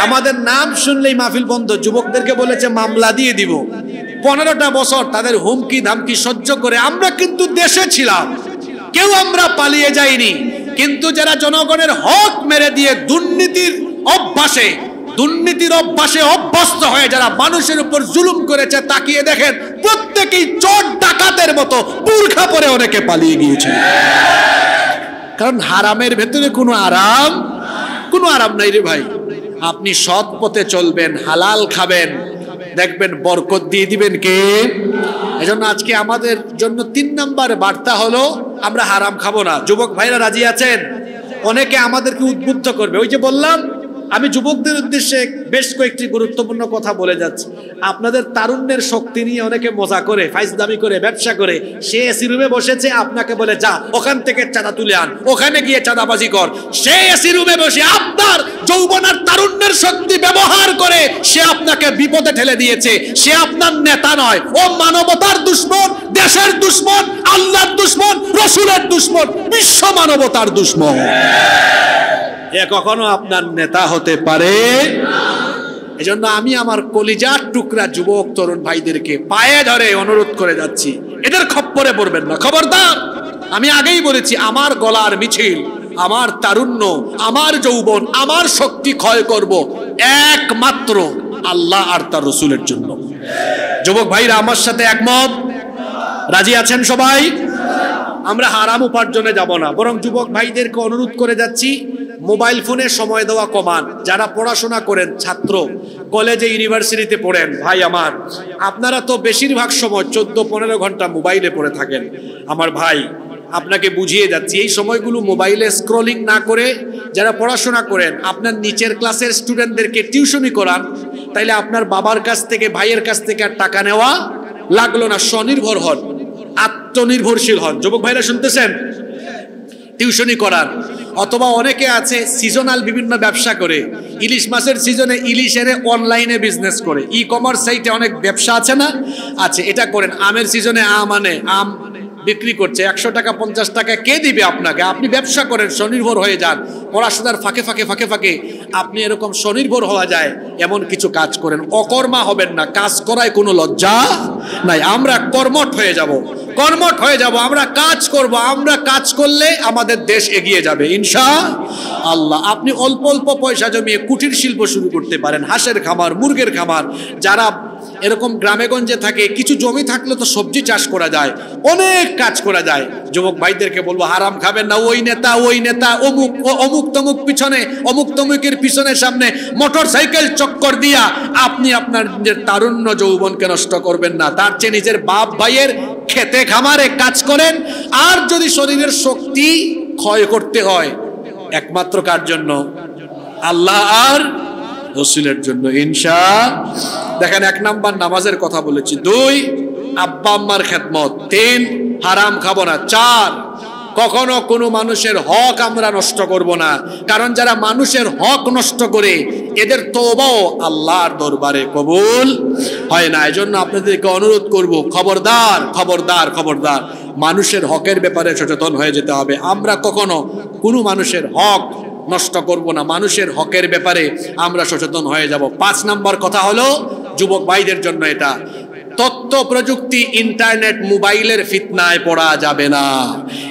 আমাদের নাম শুনলেই মাহফিল বন্ধ, যুবকদেরকে বলেছে মামলা দিয়ে দিব। 15টা বছর তাদের হুমকি ধামকি সহ্য করে আমরা কিন্তু দেশে ছিলাম, কেউ আমরা পালিয়ে যাইনি। কিন্তু যারা জনগণের হক মেরে দিয়ে দুর্নীতির অভ্যাসে অভ্যস্ত হয়ে যারা মানুষের উপর জুলুম করেছে, তাকিয়ে দেখেন প্রত্যেকেই চোর ডাকাতের মতো বুরখা পরে অনেকে পালিয়ে গিয়েছে। কারণ হারামের ভেতরে কোনো আরাম নাই রে ভাই। আপনি সৎ পথে চলবেন, হালাল খাবেন, দেখবেন বরকত দিয়ে দিবেন কে। এজন্য আজকে আমাদের জন্য 3 নাম্বার বার্তা হলো আমরা হারাম খাবো না। যুবক ভাইরা রাজি আছেন? অনেকে আমাদেরকে উদ্বুদ্ধ করবে। ওই যে বললাম, আমি যুবকদের উদ্দেশ্যে বেশ কয়েকটি গুরুত্বপূর্ণ কথা বলে যাচ্ছি। আপনাদের তারুণ্যের শক্তি নিয়ে অনেকে মজা করে, ফাইজদামি করে, ব্যবসা করে। সে এসি রুমে বসেছে, আপনাকে বলে যা ওখান থেকে চাঁদা তুলে আন, ওখানে গিয়ে চাঁদাবাজি কর। সে এসি রুমে বসে আপনার যৌবন আর তারুণ্যের শক্তি ব্যবহার করে সে আপনাকে বিপদে ঠেলে দিয়েছে। সে আপনার নেতা নয়, ও মানবতার দুশ্মন, দেশের দুশ্মন, আল্লাহর দুশ্মন, রসুলের দুশ্মন, বিশ্ব মানবতার দুশ্মন। এ কখনো আপনার নেতা হতে পারে। এজন্য আমি আমার কলিজার টুকরা যুবক তরুণ ভাইদেরকে পায়ে ধরে অনুরোধ করে যাচ্ছি, এদের খপ্পরে পড়বেন না, খবরদার। আমি আগেই বলেছি, আমার গলার মিছিল, আমার তারুণ্য, আমার যৌবন, আমার শক্তি ক্ষয় করব একমাত্র আল্লাহ আর তার রসুলের জন্য। যুবক ভাইরা আমার সাথে একমত? রাজি আছেন সবাই? আমরা হারাম উপার্জনে যাব না, বরং যুবক ভাইদেরকে অনুরোধ করে যাচ্ছি, মোবাইল ফোনে সময় দেওয়া কমান। যারা পড়াশোনা করেন, ছাত্র, কলেজে ইউনিভার্সিটিতে পড়েন, ভাই আমার, আপনারা তো বেশিরভাগ সময় 14-15 ঘন্টা মোবাইলে পড়ে থাকেন। আমার ভাই, আপনাকে বুঝিয়ে যাচ্ছি, এই সময়গুলো মোবাইলে স্ক্রলিং না করে যারা পড়াশোনা করেন, আপনার নিচের ক্লাসের স্টুডেন্টদেরকে টিউশনি করান। তাইলে আপনার বাবার কাছ থেকে, ভাইয়ের কাছ থেকে আর টাকা নেওয়া লাগলো না। স্বনির্ভর হন, আত্মনির্ভরশীল হন। যুবক ভাইরা শুনতেছেন? টিউশনি করান। অথবা অনেকে আছে সিজনাল বিভিন্ন ব্যবসা করে, ইলিশ মাছের সিজনে ইলিশের অনলাইনে বিজনেস করে, ই কমার্স সাইটে অনেক ব্যবসা আছে না? আছে, এটা করেন। আমের সিজনে আম বিক্রি করছে, 100 টাকা 50 টাকা কে দিবে আপনাকে? আপনি ব্যবসা করেন, স্বনির্ভর হয়ে যান। পড়াশোনার ফাঁকে ফাঁকে আপনি এরকম স্বনির্ভর হওয়া যায় এমন কিছু কাজ করেন। অকর্মা হবেন না, কাজ করায় কোনো লজ্জা নাই। আমরা কর্মঠ হয়ে যাব, আমরা কাজ করব। আমরা কাজ করলে আমাদের দেশ এগিয়ে যাবে ইনশাআল্লাহ। আপনি অল্প অল্প পয়সা জমিয়ে কুটির শিল্প শুরু করতে পারেন, হাঁসের খামার, মুরগের খামার। যারা এরকম গ্রামে গঞ্জে থাকে, কিছু জমি থাকলে তো সবজি চাষ করা যায়, অনেক কাজ করা যায়। যুবক ভাইদেরকে বলবো, হারাম খাবেন না। ওই নেতা অমুক তমুক পিছনে, অমুক তমুকের পিছনে সামনে মোটর সাইকেল চক্কর দিয়া আপনি আপনার নিজের তারুণ্য যৌবনকে নষ্ট করবেন না। তার চেয়ে নিজের বাপ ভাইয়ের খেতে খামারে কাজ করেন। আর যদি শরীরের শক্তি ক্ষয় করতে হয়, একমাত্র কার জন্য? আল্লাহ আর রসুলের জন্য দেখেন, 1 নাম্বার নামাজের কথা বলেছি, 2 আব্বা আম্মার খেদমত, 3 হারাম খাবো না, 4 কখনো কোনো মানুষের হক আমরা নষ্ট করব না। কারণ যারা মানুষের হক নষ্ট করে, এদের তওবাও আল্লাহর দরবারে কবুল হয় না। এজন্য আপনাদেরকে অনুরোধ করব, খবরদার, মানুষের হকের ব্যাপারে সচেতন হয়ে যেতে হবে। আমরা কখনো কোনো মানুষের হক নষ্ট করব না, মানুষের হকের ব্যাপারে আমরা সচেতন হয়ে যাব। 5 নাম্বার কথা হলো যুবক ভাইদের জন্য, এটা তথ্য প্রযুক্তি, ইন্টারনেট, মোবাইলের ফিতনায় পড়া যাবে না।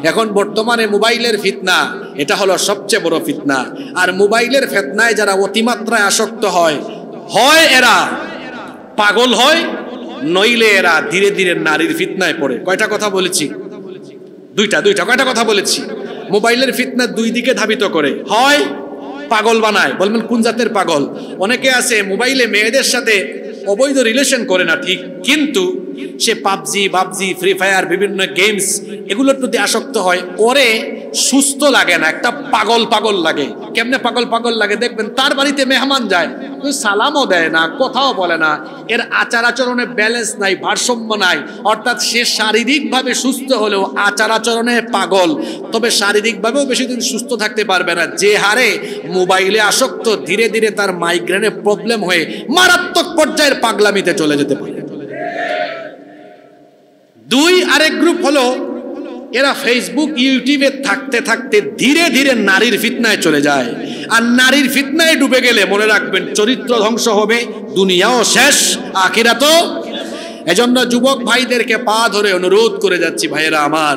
এখন বর্তমানে মোবাইলের ফিতনা, এটা হলো সবচেয়ে বড় ফিতনা। আর মোবাইলের ফিতনায় যারা অতিমাত্রায় আসক্ত হয় এরা পাগল হয়, নইলে এরা ধীরে ধীরে নারীর ফিতনায় পড়ে। কয়টা কথা বলেছি? দুইটা। কয়টা কথা বলেছি? মোবাইলের ফিতনা 2 দিকে ধাবিত করে, হয় পাগল বানায়। বলবেন কোন জাতের পাগল? অনেকে আছে মোবাইলে মেয়েদের সাথে অবৈধ রিলেশন করে না ঠিক, কিন্তু সে পাবজি ফ্রি ফায়ার বিভিন্ন গেমস এগুলোর প্রতি আসক্ত হয়, ওরে সুস্থ লাগে না, একটা পাগল পাগল লাগে। কেমনে পাগল পাগল লাগে দেখবেন, তার বাড়িতে মেহমান যায়, সালামও দেয় না, কথাও বলে না, এর আচার আচরণে ব্যালেন্স নাই, ভারসাম্য নাই। অর্থাৎ সে শারীরিকভাবে সুস্থ হলেও আচার আচরণে পাগল, তবে শারীরিকভাবেও বেশি দিন সুস্থ থাকতে পারবে না। যে হারে মোবাইলে আসক্ত, ধীরে ধীরে তার মাইগ্রেনের প্রবলেম হয়ে মারাত্মক পর্যায়ের পাগলামিতে চলে যেতে পারে। দুই আরেক গ্রুপ হলো, এরা ফেসবুক ইউটিউবে থাকতে থাকতে ধীরে ধীরে নারীর ফিতনায় চলে যায়। আর নারীর ফিতনায় ডুবে গেলে মনে রাখবেন চরিত্র ধ্বংস হবে, দুনিয়াও শেষ, আখিরাতও। এজন্য যুবক ভাইদেরকে পা ধরে অনুরোধ করে যাচ্ছি, ভাইয়েরা আমার,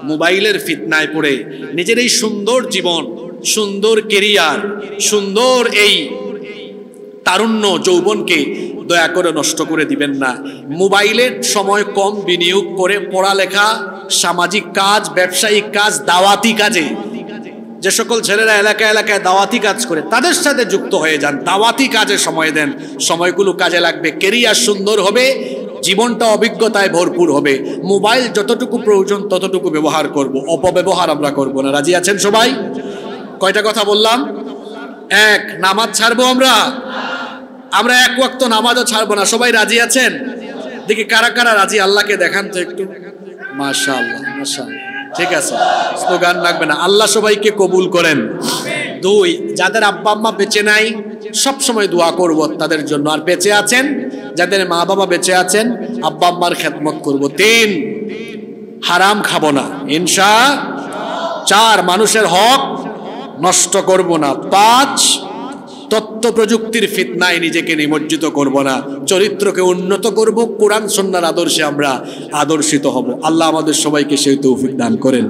মোবাইলের ফিতনায় পড়ে নিজের এই সুন্দর জীবন, সুন্দর কেরিয়ার, সুন্দর এই তারুণ্য যৌবনকে দয়া করে নষ্ট করে দিবেন না। মোবাইলের সময় কম বিনিয়োগ করে পড়ালেখা, সামাজিক কাজ, ব্যবসায়িক কাজ, দাওয়াতি কাজে, যে সকল ছেলেরা এলাকায় এলাকায় দাওয়াতি কাজ করে তাদের সাথে যুক্ত হয়ে যান, দাওয়াতি কাজে সময় দেন, সময়গুলো কাজে লাগবে, কেরিয়ার সুন্দর হবে, জীবনটা অভিজ্ঞতায় ভরপুর হবে। মোবাইল যতটুকু প্রয়োজন ততটুকু ব্যবহার করব, অপব্যবহার আমরা করব না। রাজি আছেন সবাই? কয়টা কথা বললাম? এক, নামাজ ছাড়বো আমরা এক ওয়াক্ত নামাজও ছাড়বো না। সবাই রাজি আছেন? দেখি কারা কারা রাজি, আল্লাহকে দেখান তো একটু। মাশাআল্লাহ মাশাআল্লাহ, ঠিক আছে, স্লোগান লাগবে না। আল্লাহ সবাইকে কবুল করেন। দুই, যাদের আব্বা আম্মা বেঁচে নাই সব সময় দোয়া করব তাদের জন্য, আর বেঁচে আছেন যাদের মা বাবা বেঁচে আছেন আব্বা আম্মার খেদমত করব। তিন, হারাম খাবো না ইনশাআল্লাহ। চার, মানুষের হক নষ্ট করব না। পাঁচ, তথ্য প্রযুক্তির ফিতনায় নিজেকে নিমজ্জিত করব না, চরিত্রকে উন্নত করব, কোরআন সুন্নাহর আদর্শে আমরা আদর্শিত হব। আল্লাহ আমাদের সবাইকে সেই তৌফিক দান করেন।